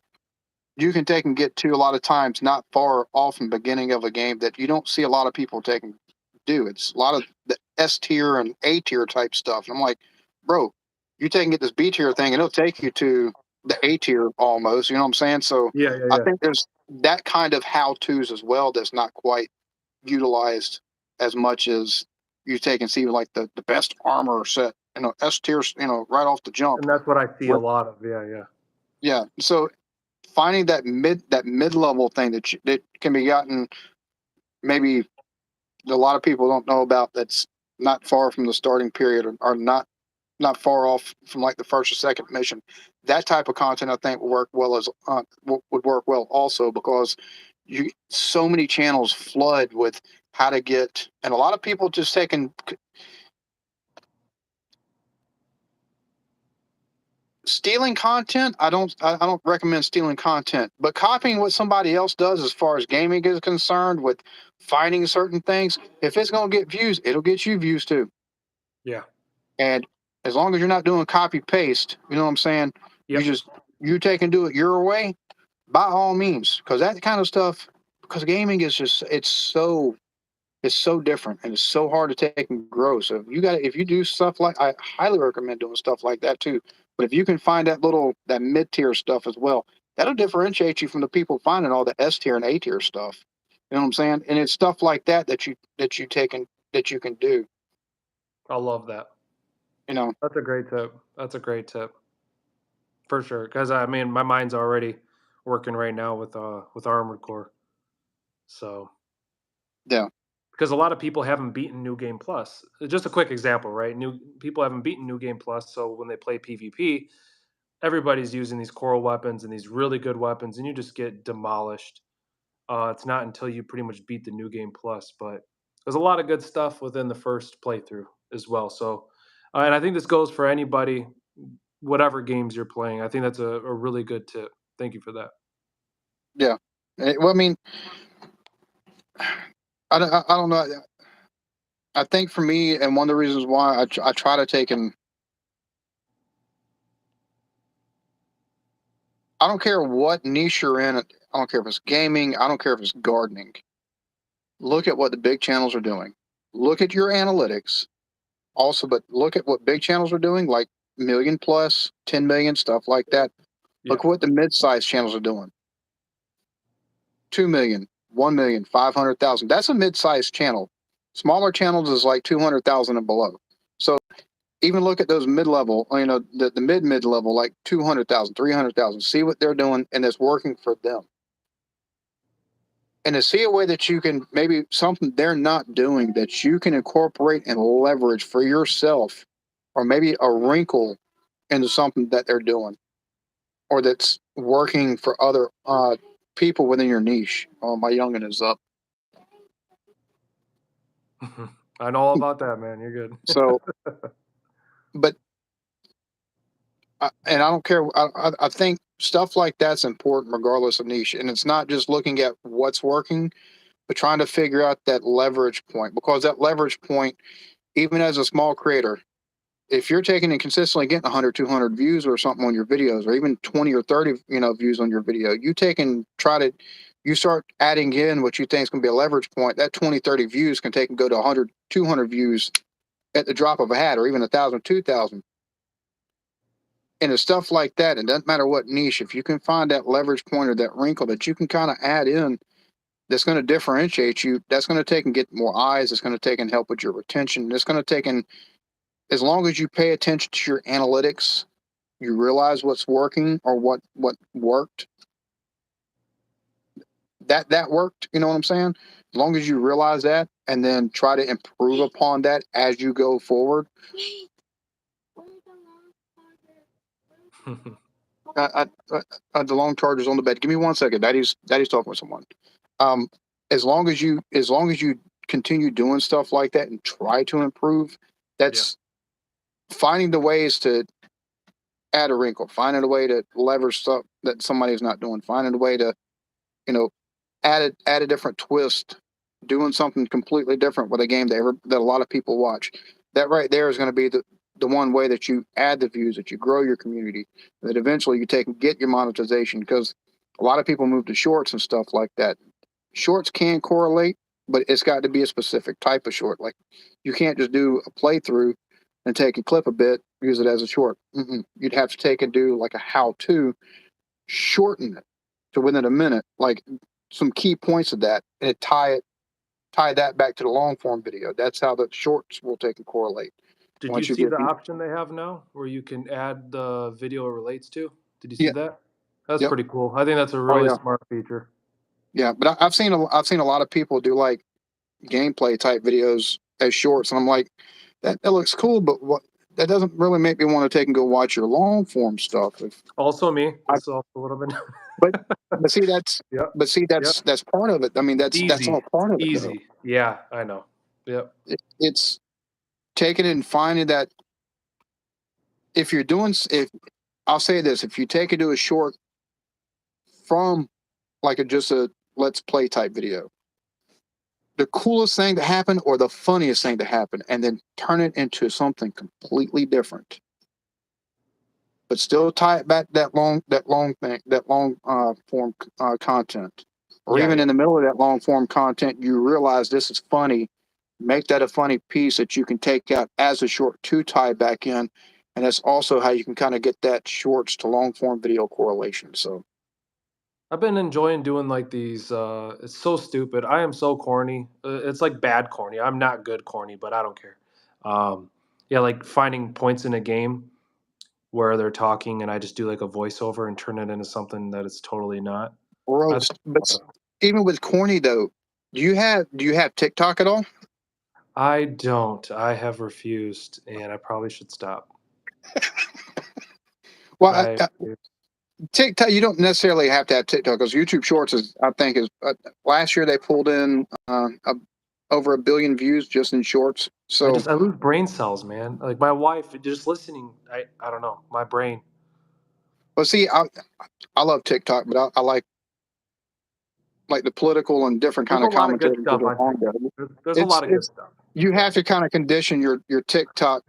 you can take and get to a lot of times, not far off in the beginning of a game, that you don't see a lot of people taking do. It's a lot of the S tier and A tier type stuff. And I'm like, bro, you take and get this B tier thing, and it'll take you to the A tier almost. You know what I'm saying? So Yeah, yeah, I yeah. think there's that kind of how tos as well that's not quite utilized as much as you take and see like the best armor set, S tier, right off the jump. And that's what I see a What? lot of. Yeah, yeah. Yeah. So finding that mid level thing that can be gotten, maybe a lot of people don't know about, that's not far from the starting period, or not far off from like the first or second mission. That type of content I think will work well as would work well also, because you so many channels flood with how to get, and a lot of people just taking stealing content. I don't recommend stealing content, but copying what somebody else does as far as gaming is concerned, with finding certain things, if it's going to get views, it'll get you views too. Yeah. And as long as you're not doing copy paste, you know what I'm saying, Yep. you take and do it your way, by all means, because that kind of stuff, because gaming is just, it's so different, and it's so hard to take and grow. So if you do stuff like, I highly recommend doing stuff like that too. But if you can find that mid tier stuff as well, that'll differentiate you from the people finding all the S tier and A tier stuff. You know what I'm saying? And it's stuff like that you take and that you can do. I love that. You know, That's a great tip. That's a great tip. For sure. Because I mean my mind's already working right now with Armored Core. So yeah. because a lot of people haven't beaten New Game Plus. Just a quick example, right? New people haven't beaten New Game Plus, so when they play PvP, everybody's using these coral weapons and these really good weapons, and you just get demolished. It's not until you pretty much beat the New Game Plus, but there's a lot of good stuff within the first playthrough as well. So, and I think this goes for anybody, whatever games you're playing. I think that's a really good tip. Thank you for that. Yeah. Well, I mean, I don't know. I think for me, and one of the reasons why I try to take and I don't care what niche you're in. I don't care if it's gaming. I don't care if it's gardening. Look at what the big channels are doing. Look at your analytics. Also, but look at what big channels are doing, like million plus, 10 million, stuff like that. Yeah. Look what the mid-sized channels are doing. 2 million, 1 million, 500,000. That's a mid-sized channel. Smaller channels is like 200,000 and below. So even look at those mid-level, the mid-level, like 200,000, 300,000. See what they're doing, and it's working for them. And to see a way that you can maybe something they're not doing that you can incorporate and leverage for yourself, or maybe a wrinkle into something that they're doing, or that's working for other people within your niche. Oh, my youngin is up. I know all about that, man. You're good. So, but and I don't care. I think stuff like that's important regardless of niche, and it's not just looking at what's working, but trying to figure out that leverage point, because that leverage point, even as a small creator, if you're taking and consistently getting 100, 200 views or something on your videos, or even 20 or 30, views on your video, you start adding in what you think is going to be a leverage point. That 20, 30 views can take and go to 100, 200 views at the drop of a hat, or even 1,000, 2,000. And it's stuff like that. It doesn't matter what niche. If you can find that leverage point or that wrinkle that you can kind of add in, that's going to differentiate you, that's going to take and get more eyes. It's going to take and help with your retention. It's going to take and, as long as you pay attention to your analytics, you realize what's working or what worked. That worked. You know what I'm saying? As long as you realize that and then try to improve upon that as you go forward. The long charger's on the bed. Give me 1 second. Daddy's talking with someone. As long as you continue doing stuff like that and try to improve, that's finding the ways to add a wrinkle, finding a way to leverage stuff that somebody's not doing, finding a way to, add a different twist, doing something completely different with a game that a lot of people watch. That right there is going to be the one way that you add the views, that you grow your community, that eventually you take and get your monetization, because a lot of people move to shorts and stuff like that. Shorts can correlate, but it's got to be a specific type of short. Like, you can't just do a playthrough and take a clip a bit, use it as a short. You'd have to take and do like a how-to, shorten it to within a minute, like some key points of that, and tie that back to the long form video. That's how the shorts will take and correlate. Did you Once you see get the option they have now where you can add the video it relates to? Did you see yeah, that? That's yep, pretty cool. I think that's a oh really yeah, smart feature. yeah. But I've seen a lot of people do like gameplay type videos as shorts, and I'm like, that looks cool, but that doesn't really make me want to take and go watch your long form stuff. Also me. I, That's also a little bit. but but see that's Yep. but see Yep. that's part of it. I mean, that's Easy. all part of it though. Easy. Yeah, I know. Yep. It's taking it and finding that, if I'll say this, if you take it to a short from like just a let's play type video, the coolest thing to happen or the funniest thing to happen, and then turn it into something completely different, but still tie it back that long form content, or Yeah, even yeah. in the middle of that long form content, you realize this is funny. Make that a funny piece that you can take out as a short to tie back in, and that's also how you can kind of get that shorts to long form video correlation. So I've been enjoying doing like these. It's so stupid. I am so corny. It's like bad corny. I'm not good corny, but I don't care. Yeah, like finding points in a game where they're talking and I just do like a voiceover and turn it into something that it's totally not. I think roast, but it's a lot of even with corny though, Do you have TikTok at all? I don't. I have refused, and I probably should stop. Well, I refuse. TikTok, you don't necessarily have to have TikTok because YouTube Shorts is, I think, is last year they pulled in over 1 billion views just in Shorts. So, I lose brain cells, man. Like my wife, just listening. I don't know. My brain. but see, I love TikTok, but I like the political and different There's kind a of lot of good commentators that stuff are on on TikTok. there. There's a lot of good It's stuff. you Yeah. have to kind of condition your TikTok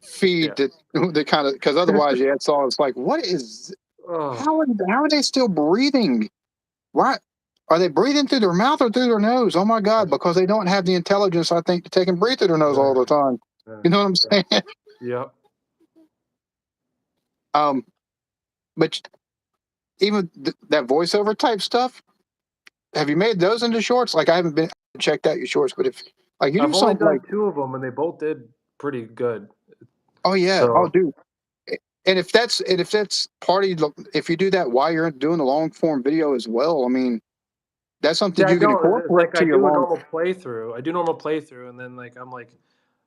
feed Yeah. to kind of, because otherwise, yeah, it's like, what is, Oh, how are they still breathing? Why are they breathing through their mouth or through their nose? Oh my God, because they don't have the intelligence, I think, to take and breathe through their nose all the time. You know what I'm saying? yep. Um, but even that voiceover type stuff, have you made those into shorts? Like, I haven't been checked out your shorts, but if like you do I've only something done like, 2 of them, and they both did pretty good. oh yeah, oh So dude. And if that's part of if you do that while you're doing the long form video as well, I mean, that's see, something I you can don't. It's incorporate like to your long. I do normal playthrough, and then like I'm like,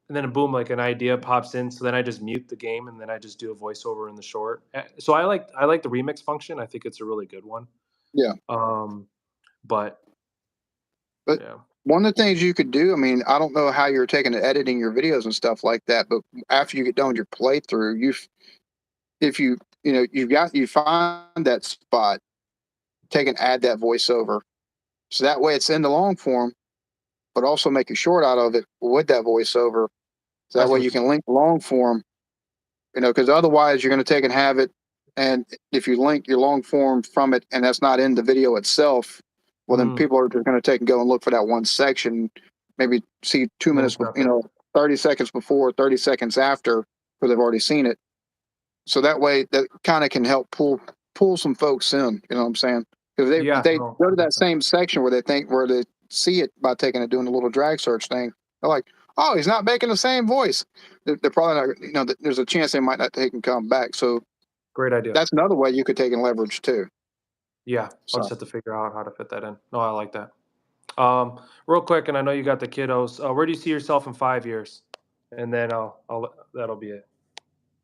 and then boom, like an idea pops in. So then I just mute the game, and then I just do a voiceover in the short. So I like the remix function. I think it's a really good one. Yeah. Um, but But yeah, one of the things you could do, I mean, I don't know how you're taking and editing your videos and stuff like that, but after you get done with your playthrough, if you find that spot, take and add that voiceover. So that way it's in the long form, but also make a short out of it with that voiceover. So I that see way what you you can mean. link long form, because otherwise you're going to take and have it. And if you link your long form from it and that's not in the video itself, well, then Mm, people are just going to take and go and look for that one section, maybe see 2 minutes, interrupt it. 30 seconds before, 30 seconds after, where they've already seen it. So that way that kind of can help pull some folks in, you know what I'm saying? Because if Yeah, they no, go to that that makes sense. same section where they see it by taking and doing a little drag search thing, they're like, oh, he's not making the same voice. They're probably not, there's a chance they might not take and come back. So Great idea. that's another way you could take and leverage too. Yeah, I'll just So have to figure out how to fit that in. No, I like that. Real quick, and I know you got the kiddos. Where do you see yourself in 5 years? And then that'll be it.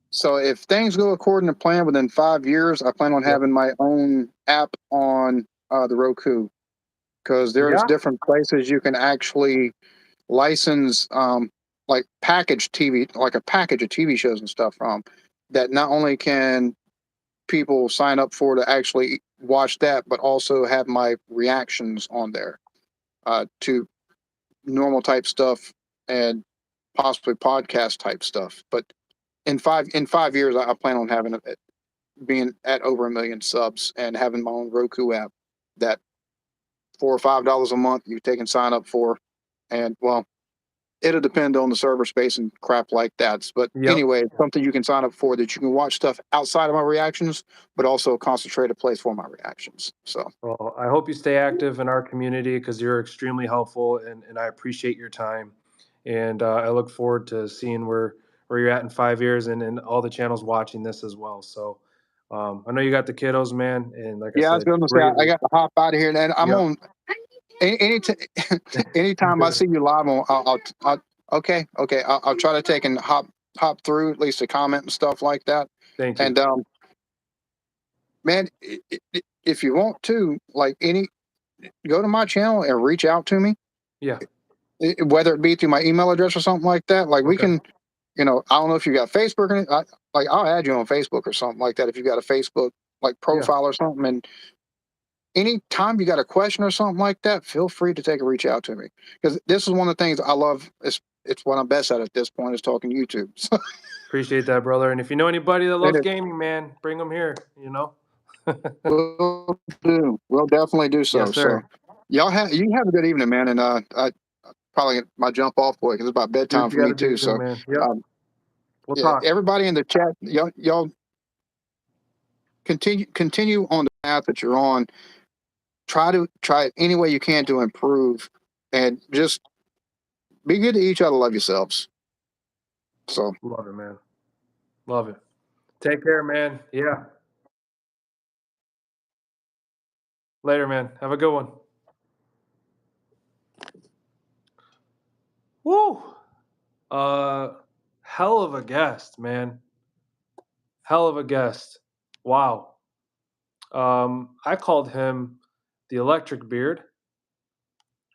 so if things go according to plan within 5 years, I plan on Yep. having my own app on the Roku, because there's Yeah. different places you can actually license like package TV, like a package of TV shows and stuff from, that not only can people sign up for to actually watch that, but also have my reactions on there to normal type stuff and possibly podcast type stuff. But in 5 years, I plan on having it being at over 1 million subs and having my own Roku app that $4 or $5 a month you take and sign up for, and well, it'll depend on the server space and crap like that. But Yep. anyway, it's something you can sign up for that you can watch stuff outside of my reactions, but also a concentrated place for my reactions. So Well, I hope you stay active in our community because you're extremely helpful, and I appreciate your time. And I look forward to seeing where you're at in 5 years, and all the channels watching this as well. So I know you got the kiddos, man, and like I yeah, I was said, going to say I greatly. got to hop out of here, and I'm Yep. on anytime I see you live on. Okay, I'll try to take and hop through at least a comment and stuff like that. Thank you. And man, if you want to, like go to my channel and reach out to me, Yeah. whether it be through my email address or something like that. Like we Okay. can, I don't know if you got Facebook or anything. Like I'll add you on Facebook or something like that if you got a Facebook like Yeah. profile or something. And anytime you got a question or something like that, feel free to take a reach out to me, because this is one of the things I love. It's what I'm best at this point, is talking YouTube. So, Appreciate that, brother. And if you know anybody that and loves gaming, man, bring them here. You know. we'll definitely do so. Yes, So sir. you have a good evening, man. And I probably my jump off boy, because it's about Do bedtime what you for got me to do too. too, So man. Yep. um, We'll yeah, talk. everybody in the chat, y'all continue on the path that you're on. Try it any way you can to improve, and just be good to each other. Love yourselves. So. Love it, man. Love it. Take care, man. Yeah. Later, man. Have a good one. Woo! Hell of a guest, man. Hell of a guest. Wow. I called him the Electric Beard,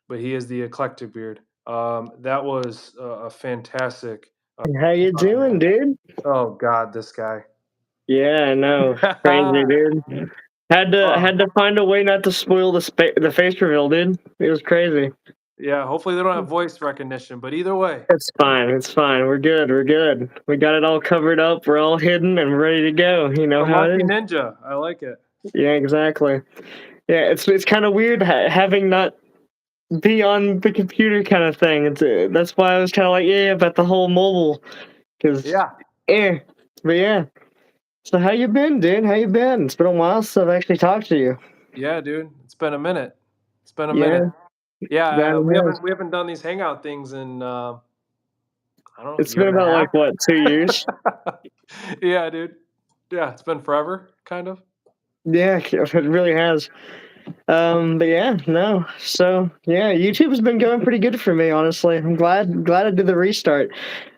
but he is the Eclectic Beard. That was a fantastic. How you doing, dude? Oh God, this guy. Yeah, I know. Crazy, dude. Had to find a way not to spoil the face reveal, dude. It was crazy. Yeah, hopefully they don't have voice recognition, but either way. It's fine. It's fine. We're good. We're good. We got it all covered up. We're all hidden and we're ready to go. You know A how it monkey is. ninja. I like it. Yeah, exactly. Yeah, it's kind of weird having not be on the computer kind of thing. That's why I was kind of like, yeah, about the whole mobile, because but yeah. So how you been, dude? How you been? It's been a while since I've actually talked to you. Yeah, dude. It's been a minute. It's been a Yeah. minute. Yeah, That we haven't done these hangout things in I don't know. It's been about like what, 2 years? Yeah, dude. Yeah, it's been forever, kind of. Yeah, it really has. But yeah, no. So yeah, YouTube's been going pretty good for me, honestly. I'm glad I did the restart.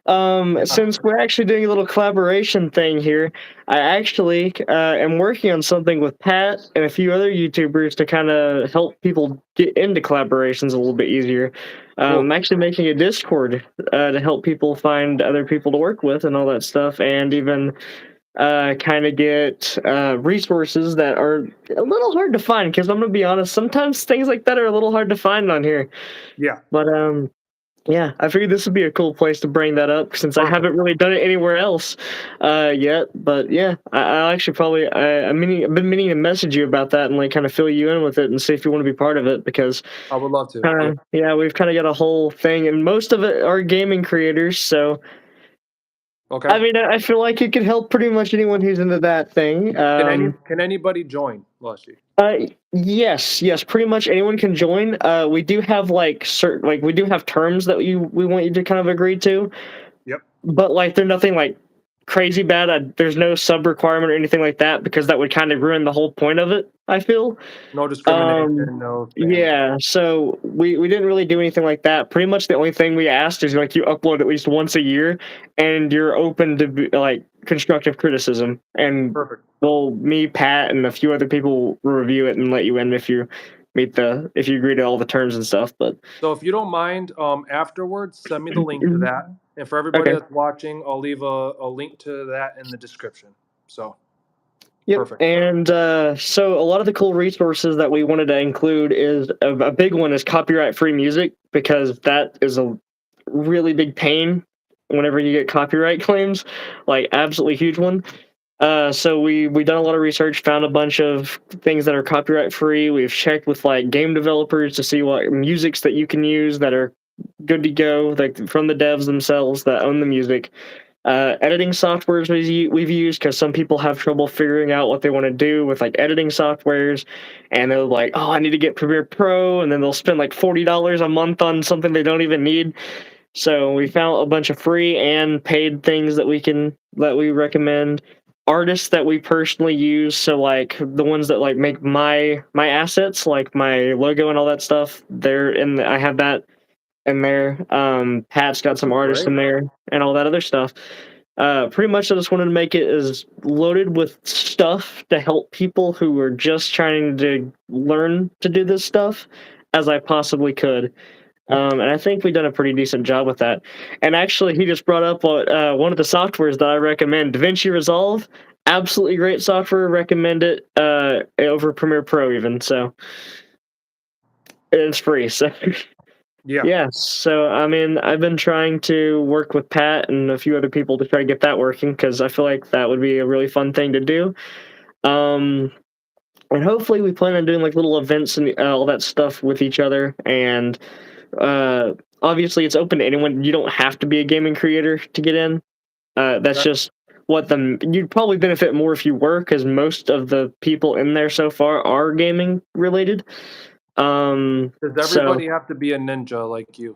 Since we're actually doing a little collaboration thing here, I actually am working on something with Pat and a few other YouTubers to kind of help people get into collaborations a little bit easier. Cool. I'm actually making a Discord to help people find other people to work with and all that stuff, and even kind of get resources that are a little hard to find, because I'm gonna be honest, sometimes things like that are a little hard to find on here. Yeah. But yeah, I figured this would be a cool place to bring that up, since I haven't really done it anywhere else yet. But yeah, I'll actually probably I've been meaning to message you about that and like kind of fill you in with it and see if you want to be part of it, because I would love to. Yeah, we've kind of got a whole thing, and most of it are gaming creators, so. Okay. I mean, I feel like it could help pretty much anyone who's into that thing. Can anybody join, Lushi? Yes, pretty much anyone can join. We do have we do have terms that we want you to kind of agree to. Yep. But like, they're nothing like crazy bad. There's no sub requirement or anything like that, because that would kind of ruin the whole point of it, I feel. No discrimination, no spam. Yeah, so we didn't really do anything like that. Pretty much the only thing we asked is like you upload at least once a year, and you're open to like constructive criticism. And Perfect. well, me, Pat, and a few other people will review it and let you in if you if you agree to all the terms and stuff. But so if you don't mind, afterwards, send me the link to that. And for everybody that's watching, I'll leave a link to that in the description. So. Yep. Perfect. And so a lot of the cool resources that we wanted to include is a big one is copyright-free music, because that is a really big pain whenever you get copyright claims, like absolutely huge one. So we done a lot of research, found a bunch of things that are copyright-free. We've checked with like game developers to see what musics that you can use that are good to go, like from the devs themselves that own the music. Editing softwares we've used, because some people have trouble figuring out what they want to do with like editing softwares, and they're like, oh, I need to get Premiere Pro, and then they'll spend like $40 a month on something they don't even need. So we found a bunch of free and paid things that we recommend. Artists that we personally use, so like the ones that like make my assets, like my logo and all that stuff, I have that in there. Pat's got some artists in there and all that other stuff. Pretty much I just wanted to make it as loaded with stuff to help people who are just trying to learn to do this stuff as I possibly could. And I think we've done a pretty decent job with that. And actually, he just brought up one of the softwares that I recommend, DaVinci Resolve. Absolutely great software. Recommend it over Premiere Pro even. So it's free. So yeah. So I mean, I've been trying to work with Pat and a few other people to try to get that working, because I feel like that would be a really fun thing to do. And hopefully we plan on doing like little events and all that stuff with each other. And obviously it's open to anyone. You don't have to be a gaming creator to get in. That's just what you'd probably benefit more if you were, because most of the people in there so far are gaming related. Does everybody have to be a ninja like you?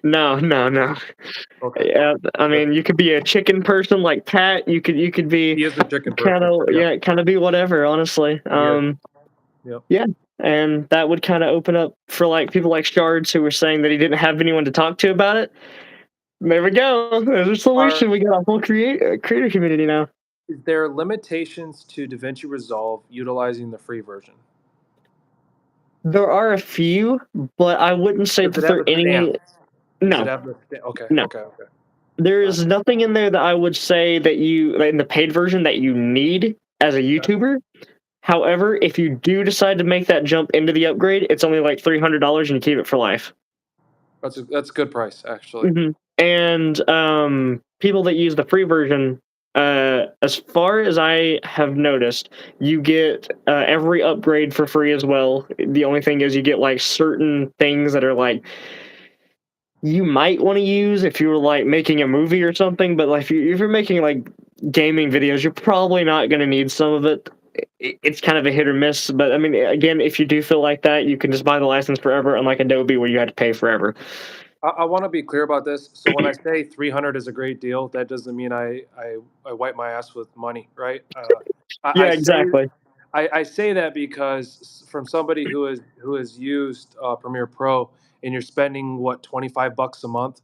No. Okay. Yeah, I mean, you could be a chicken person like Pat. You could be. He is a chicken person. Kind of be whatever, honestly. Yep. Yeah, and that would kind of open up for like people like Shards who were saying that he didn't have anyone to talk to about it. There we go. There's a solution. We got a whole creator community now. Is there limitations to DaVinci Resolve utilizing the free version? There are a few, but I wouldn't say Does that it have there are the any. stamp? Does it No, have the okay, no. okay, okay. There is nothing in there that I would say that you in the paid version that you need as a YouTuber. However, if you do decide to make that jump into the upgrade, it's only like $300 and you keep it for life. That's a good price, actually. Mm-hmm. And people that use the free version, as far as I have noticed, you get every upgrade for free as well. The only thing is you get like certain things that are like you might want to use if you were like making a movie or something, but like if you're making like gaming videos, you're probably not going to need some of it. It's kind of a hit or miss, but I mean, again, if you do feel like that, you can just buy the license forever, unlike Adobe where you had to pay forever. I want to be clear about this. So when I say 300 is a great deal, that doesn't mean I wipe my ass with money, right? Yeah, I exactly. I say that because from somebody who has used Premiere Pro, and you're spending what, $25 a month,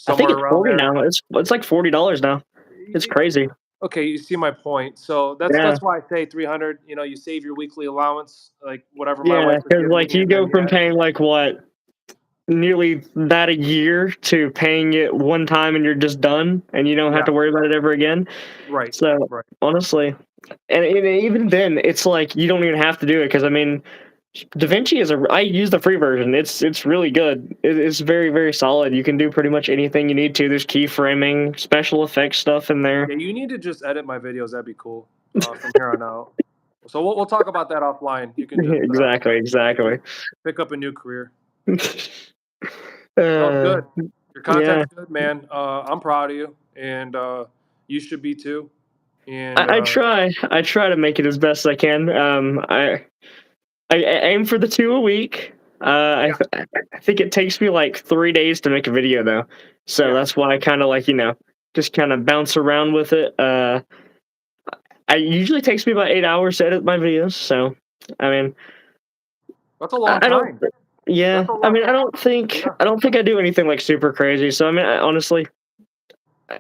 I think somewhere it's around 40 there. now. It's like $40 now. It's crazy. Okay, you see my point. So that's Yeah. that's why I say 300. You know, you save your weekly allowance, like whatever my Yeah, wife would because give like me, you and go then from paying like what, nearly that a year to paying it one time and you're just done and you don't have to worry about it ever again. right, So right. honestly, and even then, it's like you don't even have to do it because I mean, DaVinci I use the free version. It's really good. It's very, very solid. You can do pretty much anything you need to. There's keyframing, special effects stuff in there. Yeah, you need to just edit my videos. That'd be cool from here on out. So we'll talk about that offline. You can just Exactly. pick up a new career. No, it's uh, good. Your yeah, content's good, man. I'm proud of you, and you should be too. And I try to make it as best as I can. I aim for the 2 a week. I think it takes me like 3 days to make a video though, so yeah, that's why I kind of like just kind of bounce around with it. It usually takes me about 8 hours to edit my videos, so I mean, that's a long I don't. time. Yeah, That's a I lot. mean, Yeah. I don't think I do anything like super crazy. So I mean, honestly,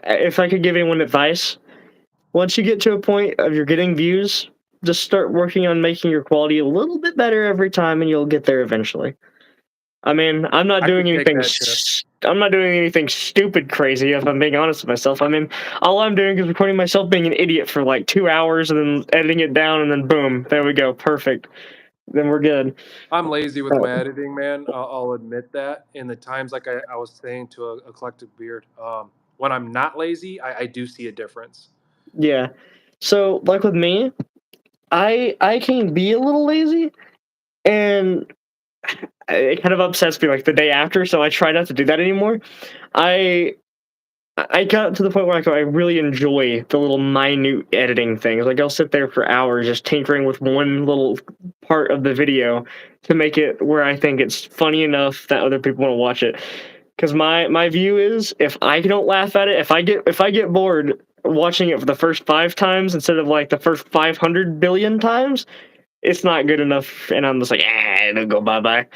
if I could give anyone advice, once you get to a point of you're getting views, just start working on making your quality a little bit better every time, and you'll get there eventually. I mean, I'm not I doing could take anything. that tip. I'm not doing anything stupid crazy. If I'm being honest with myself, I mean, all I'm doing is recording myself being an idiot for like 2 hours, and then editing it down, and then boom, there we go, perfect. Then we're good. I'm lazy with my editing, man. I'll admit that. In the times, like I was saying to a Eclectic Beard, when I'm not lazy, I do see a difference. Yeah. So, like with me, I can be a little lazy, and it kind of upsets me like the day after. So I try not to do that anymore. I I got to the point where I really enjoy the little minute editing things. Like I'll sit there for hours just tinkering with one little part of the video to make it where I think it's funny enough that other people want to watch it. Because my view is if I don't laugh at it, if I get bored watching it for the first 5 times instead of like the first 500 billion times, it's not good enough, and I'm just like, it'll go bye bye.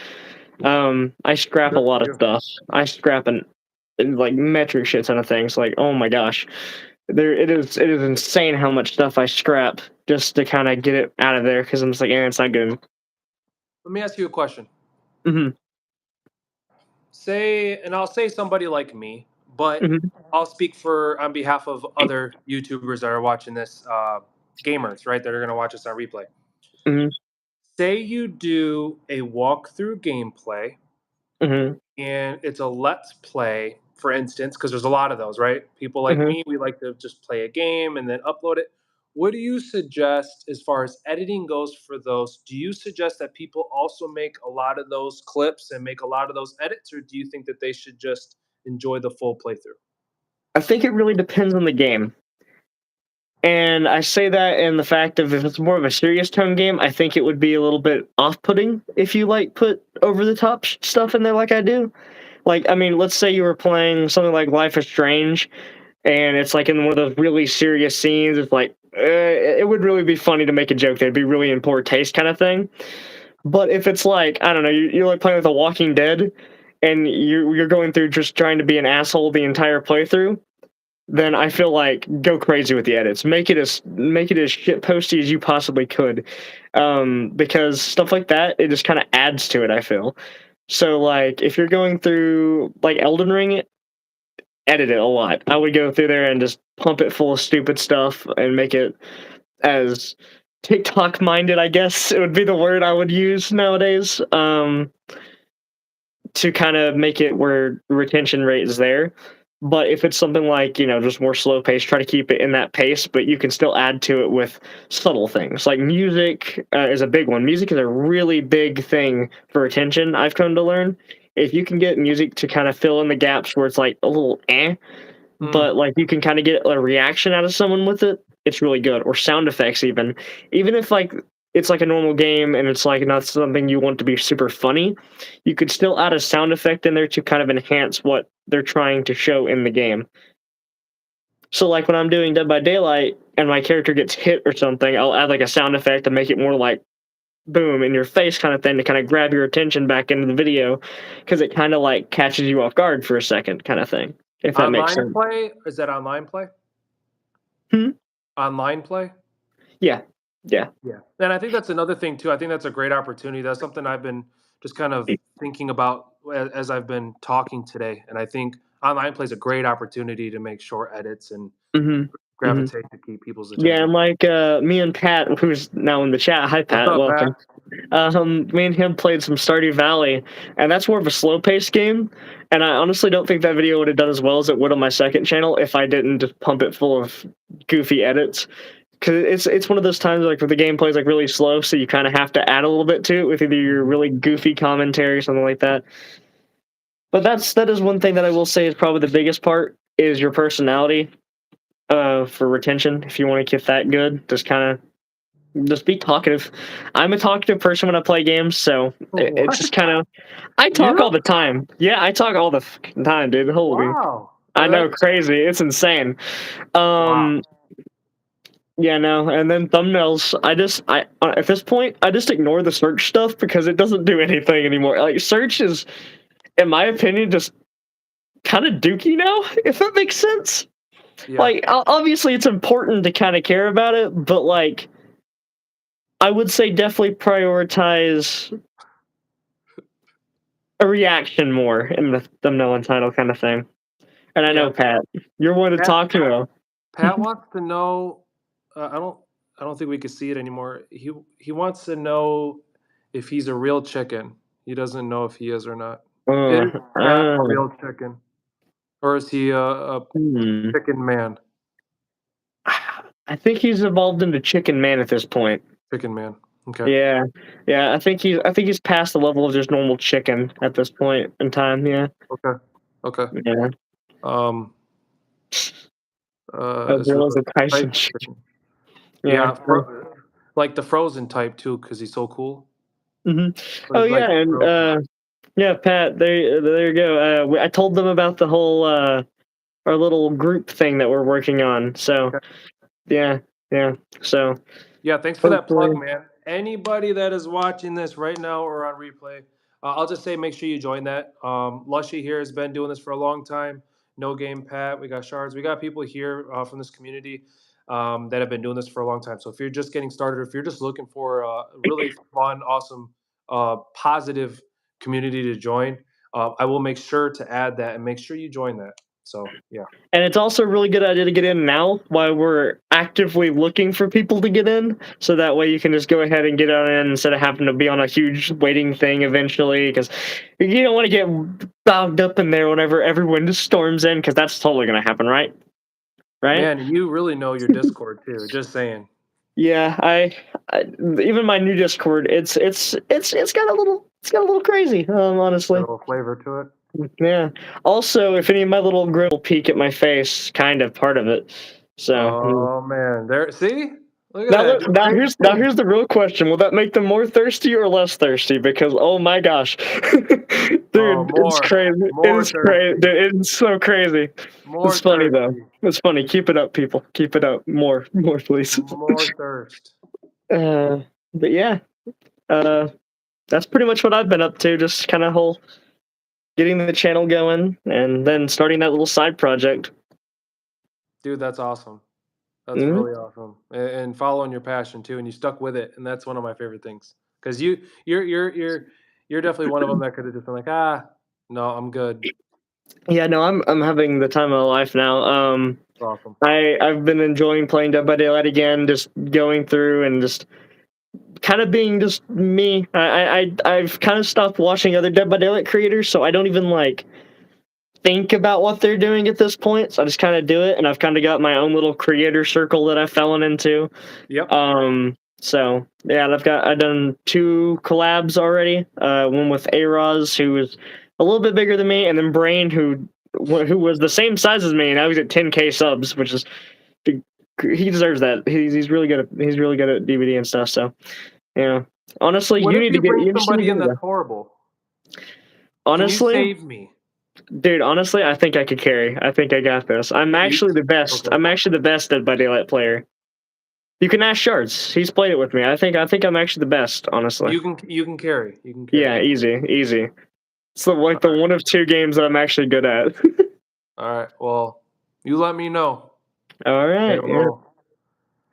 I scrap a Good lot for of you. stuff. I scrap like metric shit ton of things. Like, oh my gosh, it is insane how much stuff I scrap just to kind of get it out of there because I'm just like, it's not good. Let me ask you a question. Hmm. And I'll say somebody like me, but Hmm. I'll speak on behalf of other YouTubers that are watching this, gamers, right? That are going to watch us on replay. Hmm. Say you do a walkthrough gameplay, Hmm. and it's a let's play, for instance, because there's a lot of those, right? People like Hmm. me, we like to just play a game and then upload it. What do you suggest as far as editing goes for those? Do you suggest that people also make a lot of those clips and make a lot of those edits, or do you think that they should just enjoy the full playthrough? I think it really depends on the game. And I say that in the fact of if it's more of a serious tone game, I think it would be a little bit off-putting if you like put over the top stuff in there like I do. Like, I mean, let's say you were playing something like Life is Strange, and it's like in one of those really serious scenes. It's like it would really be funny to make a joke that'd be really in poor taste kind of thing. But if it's like, I don't know, you're like playing with The Walking Dead, and you're going through just trying to be an asshole the entire playthrough, then I feel like go crazy with the edits. Make it as shit posty as you possibly could, because stuff like that, it just kind of adds to it. I feel so like if you're going through like Elden Ring, edit it a lot. I would go through there and just pump it full of stupid stuff and make it as TikTok minded, I guess it would be the word I would use nowadays, to kind of make it where retention rate is there. But if it's something like, just more slow pace, try to keep it in that pace, but you can still add to it with subtle things. Like music is a big one. Music is a really big thing for retention, I've come to learn. If you can get music to kind of fill in the gaps where it's like a little but like you can kind of get a reaction out of someone with it, it's really good. Or sound effects, even if like it's like a normal game and it's like not something you want to be super funny, you could still add a sound effect in there to kind of enhance what they're trying to show in the game. So like when I'm doing Dead by Daylight and my character gets hit or something, I'll add like a sound effect to make it more like boom in your face kind of thing to kind of grab your attention back into the video, because it kind of like catches you off guard for a second kind of thing, if that makes sense. Online play? Is that online play? Online play? Yeah. And I think that's another thing too. I think that's a great opportunity. That's something I've been just kind of thinking about as I've been talking today. And I think online play is a great opportunity to make short edits and gravitate to keep people's attention. Yeah, and like me and Pat, who's now in the chat. Hi, Pat. What's up, Welcome. Pat? Me and him played some Stardew Valley, and that's more of a slow-paced game. And I honestly don't think that video would have done as well as it would on my second channel if I didn't just pump it full of goofy edits. Because it's one of those times like where the gameplay is like really slow, so you kind of have to add a little bit to it with either your really goofy commentary or something like that. But that is one thing that I will say is probably the biggest part is your personality. For retention, if you want to get that good, just be talkative. I'm a talkative person when I play games, so it's just kind of I talk all the time. Yeah, I talk all the time, dude. Holy, wow! I know, crazy. It's insane. Wow. Yeah, no, and then thumbnails. I at this point, I just ignore the search stuff because it doesn't do anything anymore. Like search is, in my opinion, just kind of dookie now. If that makes sense. Yeah. Like, obviously, it's important to kind of care about it, but like, I would say definitely prioritize a reaction more in the thumbnail and title kind of thing. And I know, Pat, you're one to talk to. Pat wants to know. I don't think we can see it anymore. He wants to know if he's a real chicken. He doesn't know if he is or not. Is Pat a real chicken, or is he a chicken man? I think he's evolved into Chicken Man at this point. Chicken Man. Okay. Yeah. I think he's past the level of just normal chicken at this point in time. Yeah. Okay. Yeah. As well as a Tyson chicken. Yeah, like the Frozen type too, because he's so cool. Oh yeah, and yeah, Pat, there you go. I told them about the whole our little group thing that we're working on. So yeah. So yeah, thanks for that plug, man. Anybody that is watching this right now or on replay, I'll just say make sure you join that. Lushi here has been doing this for a long time. No Game Pat, we got Shards, we got people here from this community that have been doing this for a long time. So if you're just getting started, or if you're just looking for a really fun, awesome, positive community to join, I will make sure to add that and make sure you join that. So yeah. And it's also a really good idea to get in now while we're actively looking for people to get in. So that way you can just go ahead and get on in instead of having to be on a huge waiting thing eventually. Because you don't want to get bogged up in there whenever everyone just storms in, because that's totally going to happen, right? Right? Man, you really know your Discord too. Just saying. Yeah, I even my new Discord, it's got a little crazy, honestly. A little flavor to it. Yeah. Also, if any of my little grill peek at my face, kind of part of it. So. Oh man, there. See. Look at that. Now here's the real question: will that make them more thirsty or less thirsty? Because oh my gosh, dude, it's crazy. It's crazy. Dude, it's so crazy. It's funny though. It's funny. Keep it up, people. Keep it up. More, please. More thirst. But yeah. that's pretty much what I've been up to. Just kind of whole getting the channel going and then starting that little side project. Dude, that's awesome. That's Mhm. really awesome, and following your passion too, and you stuck with it, and that's one of my favorite things. Because you're definitely one of them that could have just been like, no, I'm good. Yeah, no, I'm having the time of my life now. It's awesome. I've been enjoying playing Dead by Daylight again, just going through and just kind of being just me. I've kind of stopped watching other Dead by Daylight creators, so I don't even like think about what they're doing at this point. So I just kind of do it, and I've kind of got my own little creator circle that I've fallen into. Yep. So yeah, I've done 2 collabs already. One with Aroz, who is a little bit bigger than me, and then Brain, who was the same size as me, and now he's at 10K subs, which is he deserves that. He's really good at DVD and stuff. So yeah, honestly, What you if need to you get bring you just need to somebody get in it. that's horrible? Can you Honestly, save me? dude, honestly, I think I could carry. I think I got this. I'm actually the best. Okay. I'm actually the best Dead by Daylight player. You can ask Shards. He's played it with me. I think I'm actually the best, honestly. You can carry. You can carry. Yeah, easy. It's the one of 2 games that I'm actually good at. All right. Well, you let me know. All right.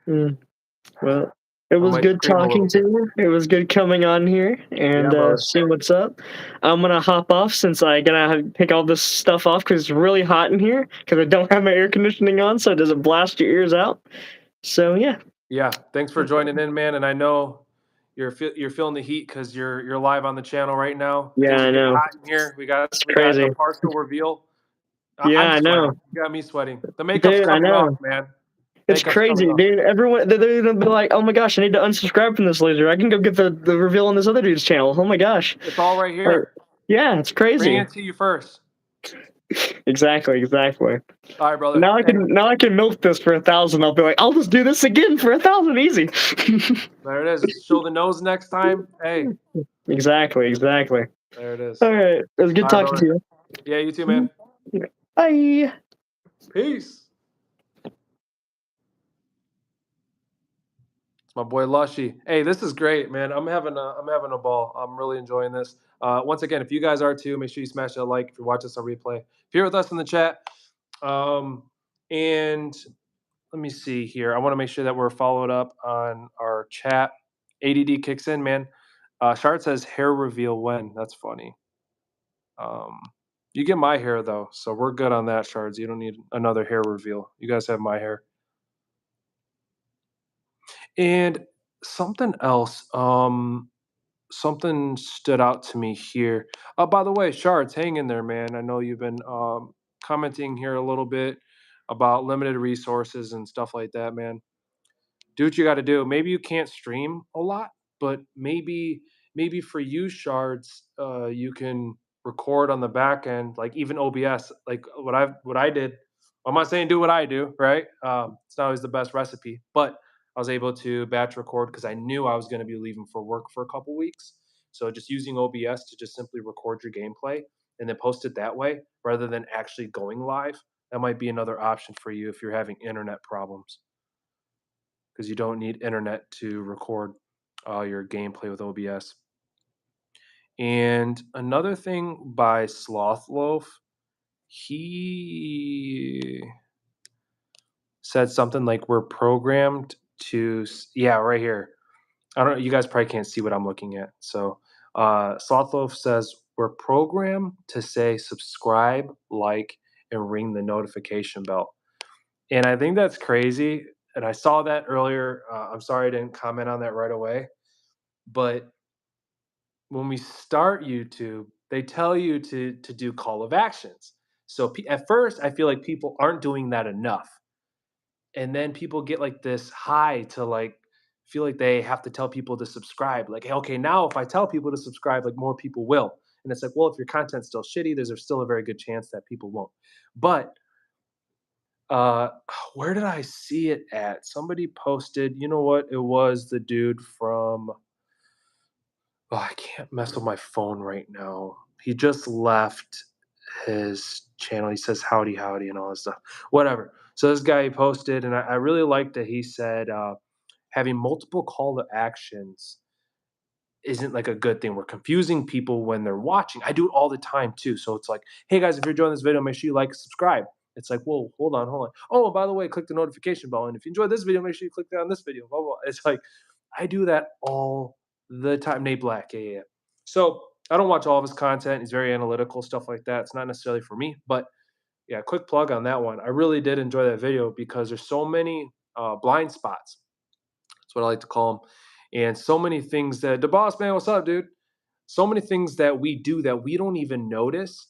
Yeah. Well, it I was might good stream a talking little to bit. you. It was good coming on here and Yeah, brother. seeing what's up. I'm gonna hop off since I gotta pick all this stuff off because it's really hot in here because I don't have my air conditioning on, so it doesn't blast your ears out. So yeah. Yeah. Thanks for joining in, man. And I know you're feeling the heat because you're live on the channel right now. Yeah, Things I are getting know. hot in here. We got It's the crazy. partial reveal. Yeah, I'm I sweating. know. You got me sweating. The makeup's Dude, I coming off, know. man. It's Makeup's coming crazy, off. dude. Everyone, they're gonna be like, "Oh my gosh, I need to unsubscribe from this loser. I can go get the reveal on this other dude's channel." Oh my gosh. It's all right Like, here. yeah, it's Bring crazy. it to you first. Exactly. All right, brother. Now Hey, I can milk this for 1,000. I'll be like, I'll just do this again for 1,000, easy. there it is. Show the nose next time. Hey, Exactly. there it is. All right, it was good All right, talking to brother. you. Yeah, you too, man. Bye. Peace. It's my boy Lushy. Hey, this is great, man. I'm having a ball. I'm really enjoying this. Once again, if you guys are too, make sure you smash that like if you're watching this on replay. If you're with us in the chat, and let me see here. I want to make sure that we're followed up on our chat. ADD kicks in, man. Shard says hair reveal when. That's funny. You get my hair though, so we're good on that, Shards. You don't need another hair reveal. You guys have my hair. And something else. Something stood out to me here. By the way, Shards, hang in there, man. I know you've been commenting here a little bit about limited resources and stuff like that, man. Do what you got to do. Maybe you can't stream a lot, but maybe for you, Shards, you can record on the back end, like even OBS, like what I did. I'm not saying do what I do, right? It's not always the best recipe, but I was able to batch record because I knew I was going to be leaving for work for a couple weeks. So just using OBS to just simply record your gameplay and then post it that way rather than actually going live. That might be another option for you if you're having internet problems because you don't need internet to record your gameplay with OBS. And another thing by Slothloaf, he said something like we're programmed to, yeah, right here. I don't know, you guys probably can't see what I'm looking at. So Slothloaf says we're programmed to say subscribe, like, and ring the notification bell. And I think that's crazy. And I saw that earlier. I'm sorry I didn't comment on that right away. But when we start YouTube, they tell you to do call of actions. So at first, I feel like people aren't doing that enough, and then people get like this high to like feel like they have to tell people to subscribe. Like, hey, okay, now if I tell people to subscribe, like more people will. And it's like, well, if your content's still shitty, there's still a very good chance that people won't. But uh, where did I see it at? Somebody posted. You know what? It was the dude from. Oh, I can't mess with my phone right now. He just left his channel. He says howdy howdy and all this stuff. Whatever. So this guy posted, and I really liked that he said having multiple call to actions isn't like a good thing. We're confusing people when they're watching. I do it all the time too. So it's like, hey guys, if you're enjoying this video, make sure you like, subscribe. It's like, whoa, hold on, hold on. Oh, by the way, click the notification bell. And if you enjoyed this video, make sure you click that on this video. Blah, blah. It's like, I do that all the time. Nate Black, yeah. So I don't watch all of his content. He's very analytical, stuff like that. It's not necessarily for me, but yeah, quick plug on that one. I really did enjoy that video because there's so many blind spots. That's what I like to call them. And so many things that the boss man, what's up, dude? So many things that we do that we don't even notice.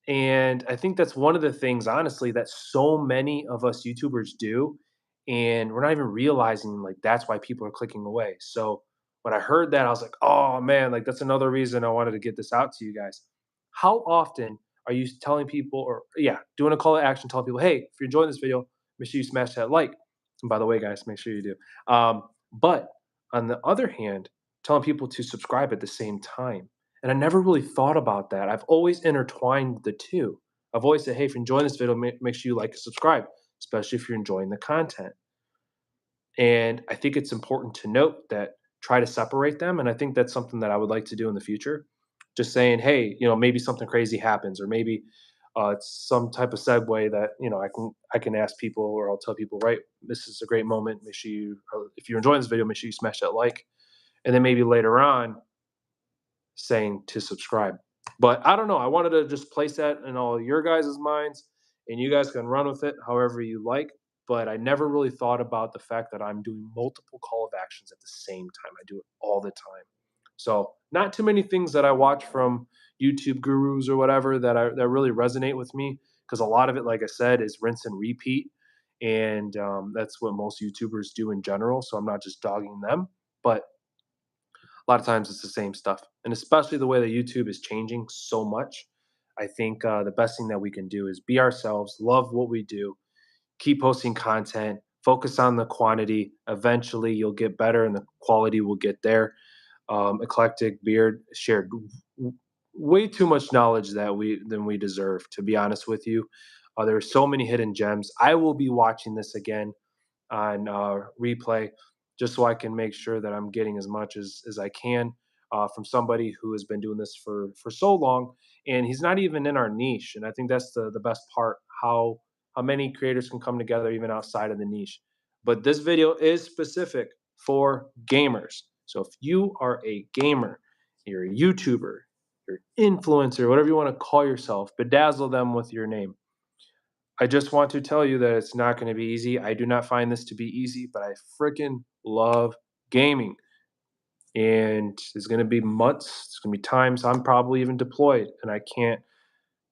And I think that's one of the things, honestly, that so many of us YouTubers do. And we're not even realizing like that's why people are clicking away. So when I heard that, I was like, oh man, like that's another reason I wanted to get this out to you guys. How often are you telling people, or yeah, doing a call to action, telling people, hey, if you're enjoying this video, make sure you smash that like. And by the way, guys, make sure you do. But on the other hand, telling people to subscribe at the same time. And I never really thought about that. I've always intertwined the two. I've always said, hey, if you're enjoying this video, make sure you like and subscribe, especially if you're enjoying the content. And I think it's important to note that try to separate them. And I think that's something that I would like to do in the future. Just saying, hey, maybe something crazy happens, or maybe it's some type of segue that I can ask people, or I'll tell people, right, this is a great moment. Make sure if you're enjoying this video, make sure you smash that like, and then maybe later on saying to subscribe. But I don't know. I wanted to just place that in all your guys' minds, and you guys can run with it however you like. But I never really thought about the fact that I'm doing multiple call of actions at the same time. I do it all the time. So not too many things that I watch from YouTube gurus or whatever that really resonate with me, because a lot of it, like I said, is rinse and repeat, and that's what most YouTubers do in general. So I'm not just dogging them, but a lot of times it's the same stuff. And especially the way that YouTube is changing so much, I think the best thing that we can do is be ourselves, love what we do, keep posting content, focus on the quantity. Eventually, you'll get better and the quality will get there. Eclectic Beard shared way too much knowledge than we deserve, to be honest with you. There are so many hidden gems. I will be watching this again on replay, just so I can make sure that I'm getting as much as I can from somebody who has been doing this for so long, and he's not even in our niche. And I think that's the best part, how many creators can come together even outside of the niche. But this video is specific for gamers. So if you are a gamer, you're a YouTuber, you're an influencer, whatever you want to call yourself, bedazzle them with your name. I just want to tell you that it's not going to be easy. I do not find this to be easy, but I freaking love gaming. And there's going to be months, there's going to be times I'm probably even deployed and I can't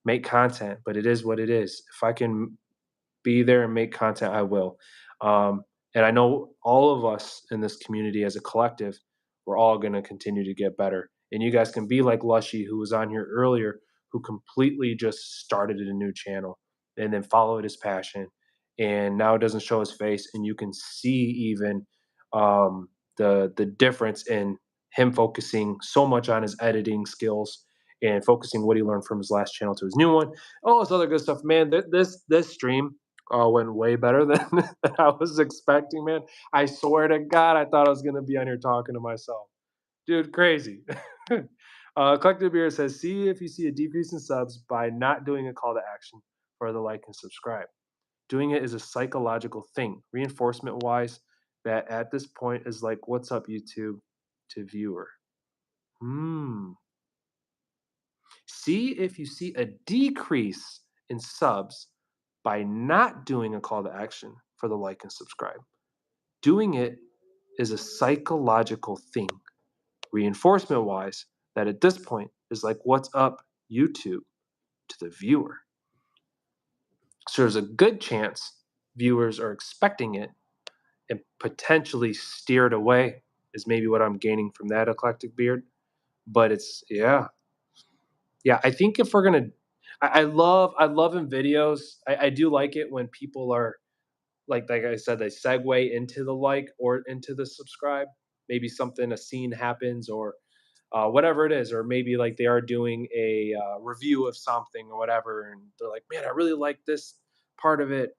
make content, but it is what it is. If I can be there and make content, I will. And I know all of us in this community as a collective, we're all going to continue to get better. And you guys can be like Lushi, who was on here earlier, who completely just started a new channel and then followed his passion. And now it doesn't show his face. And you can see even the difference in him focusing so much on his editing skills and focusing what he learned from his last channel to his new one. All this other good stuff, man. This stream went way better than, than I was expecting, man. I swear to God, I thought I was gonna be on here talking to myself, dude. Crazy. Collective Beard says, "See if you see a decrease in subs by not doing a call to action for the like and subscribe. Doing it is a psychological thing, reinforcement wise. That at this point is like, what's up, YouTube, to viewer. See if you see a decrease in subs by not doing a call to action for the like and subscribe. Doing it is a psychological thing, reinforcement wise, that at this point is like, what's up, YouTube, to the viewer. So there's a good chance viewers are expecting it and potentially steered away, is maybe what I'm gaining from that Eclectic Beard. But it's, yeah. I think if we're gonna, I love in videos. I do like it when people are like I said, they segue into the like or into the subscribe. Maybe a scene happens, or whatever it is, or maybe like they are doing a review of something or whatever, and they're like, man, I really like this part of it,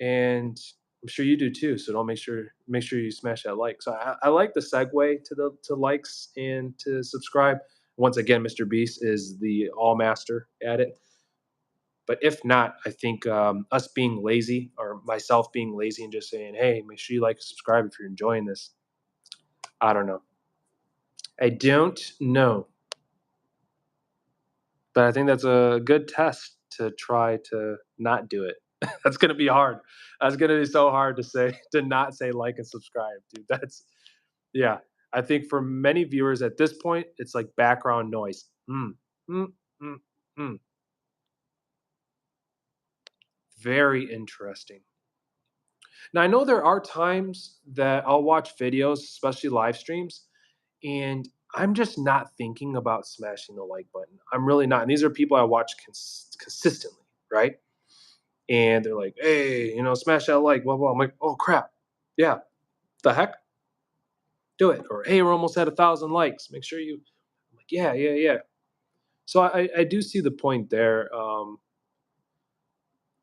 and I'm sure you do too. So don't make sure you smash that like. So I like the segue to likes and to subscribe. Once again, Mr. Beast is the all master at it. But if not, I think us being lazy or myself being lazy and just saying, hey, make sure you like and subscribe if you're enjoying this. I don't know. I don't know. But I think that's a good test to try to not do it. That's gonna be hard. That's gonna be so hard to say to not say like and subscribe, dude. Yeah. I think for many viewers at this point, it's like background noise. Mm, mm, mm, mm. Very interesting. Now I know there are times that I'll watch videos, especially live streams, and I'm just not thinking about smashing the like button. I'm really not. And these are people I watch consistently, right? And they're like, "Hey, smash that like, blah blah." I'm like, "Oh crap, yeah, the heck, do it!" Or, "Hey, we're almost at 1,000 likes. Make sure you." I'm like, "Yeah, yeah, yeah." So I do see the point there,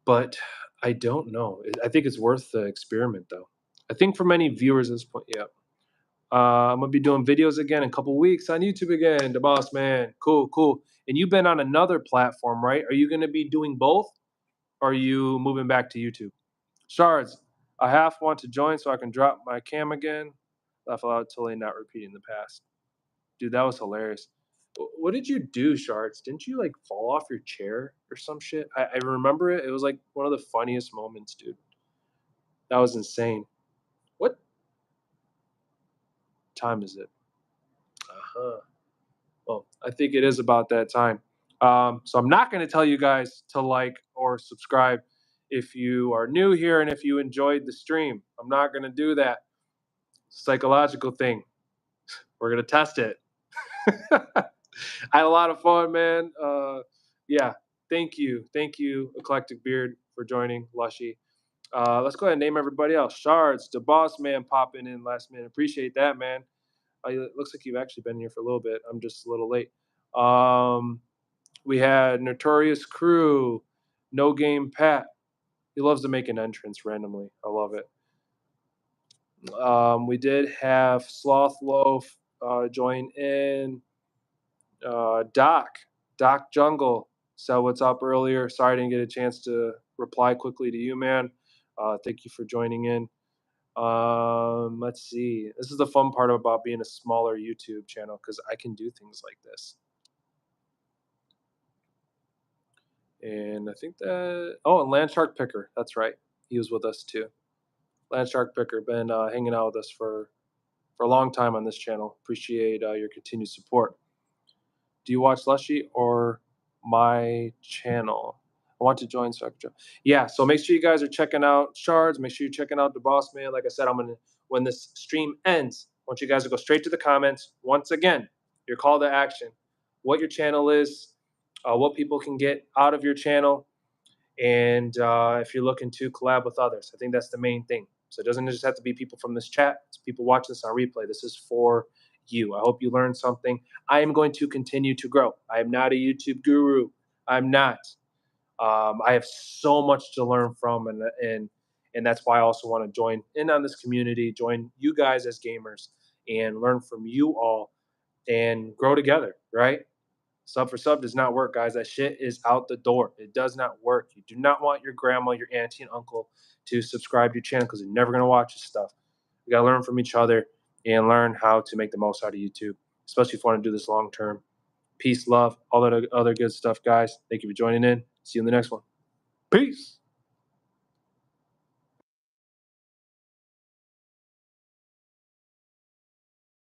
but I don't know. I think it's worth the experiment though. I think for many viewers at this point, yeah. I'm gonna be doing videos again in a couple weeks on YouTube again. The boss man, cool, cool. And you've been on another platform, right? Are you gonna be doing both? Or are you moving back to YouTube? Shards, I half want to join so I can drop my cam again. Laugh aloud, totally not repeating the past. Dude, that was hilarious. What did you do, Shards? Didn't you like fall off your chair or some shit? I remember it. It was like one of the funniest moments, dude. That was insane. What time is it? Uh-huh. Well, I think it is about that time. So I'm not going to tell you guys to like or subscribe if you are new here and if you enjoyed the stream. I'm not going to do that. Psychological thing. We're going to test it. I had a lot of fun, man. Yeah. Thank you. Thank you, Eclectic Beard, for joining Lushy. Let's go ahead and name everybody else. Shards, the boss man popping in last minute. Appreciate that, man. It looks like you've actually been here for a little bit. I'm just a little late. We had Notorious Crew, No Game Pat. He loves to make an entrance randomly. I love it. We did have Sloth Loaf join in. Doc Jungle said what's up earlier. Sorry I didn't get a chance to reply quickly to you, man. Thank you for joining in. Let's see. This is the fun part about being a smaller YouTube channel because I can do things like this. And I think that, and Landshark Picker. That's right. He was with us too. Landshark Picker, been hanging out with us for a long time on this channel. Appreciate your continued support. Do you watch Lushy or my channel? I want to join Yeah, so make sure you guys are checking out Shards. Make sure you're checking out the boss man. Like I said, when this stream ends, I want you guys to go straight to the comments. Once again, your call to action, what your channel is, what people can get out of your channel, and if you're looking to collab with others. I think that's the main thing. So it doesn't just have to be people from this chat. It's people watch this on replay. This is for you. I hope you learned something. I am going to continue to grow. I am not a YouTube guru. I'm not. I have so much to learn from, and that's why I also want to join in on this community, join you guys as gamers, and learn from you all and grow together, right? Sub for sub does not work, guys. That shit is out the door. It does not work. You do not want your grandma, your auntie, and uncle to subscribe to your channel because they're never going to watch this stuff. We got to learn from each other and learn how to make the most out of YouTube, especially if you want to do this long term. Peace, love, all that other good stuff, guys. Thank you for joining in. See you in the next one. Peace.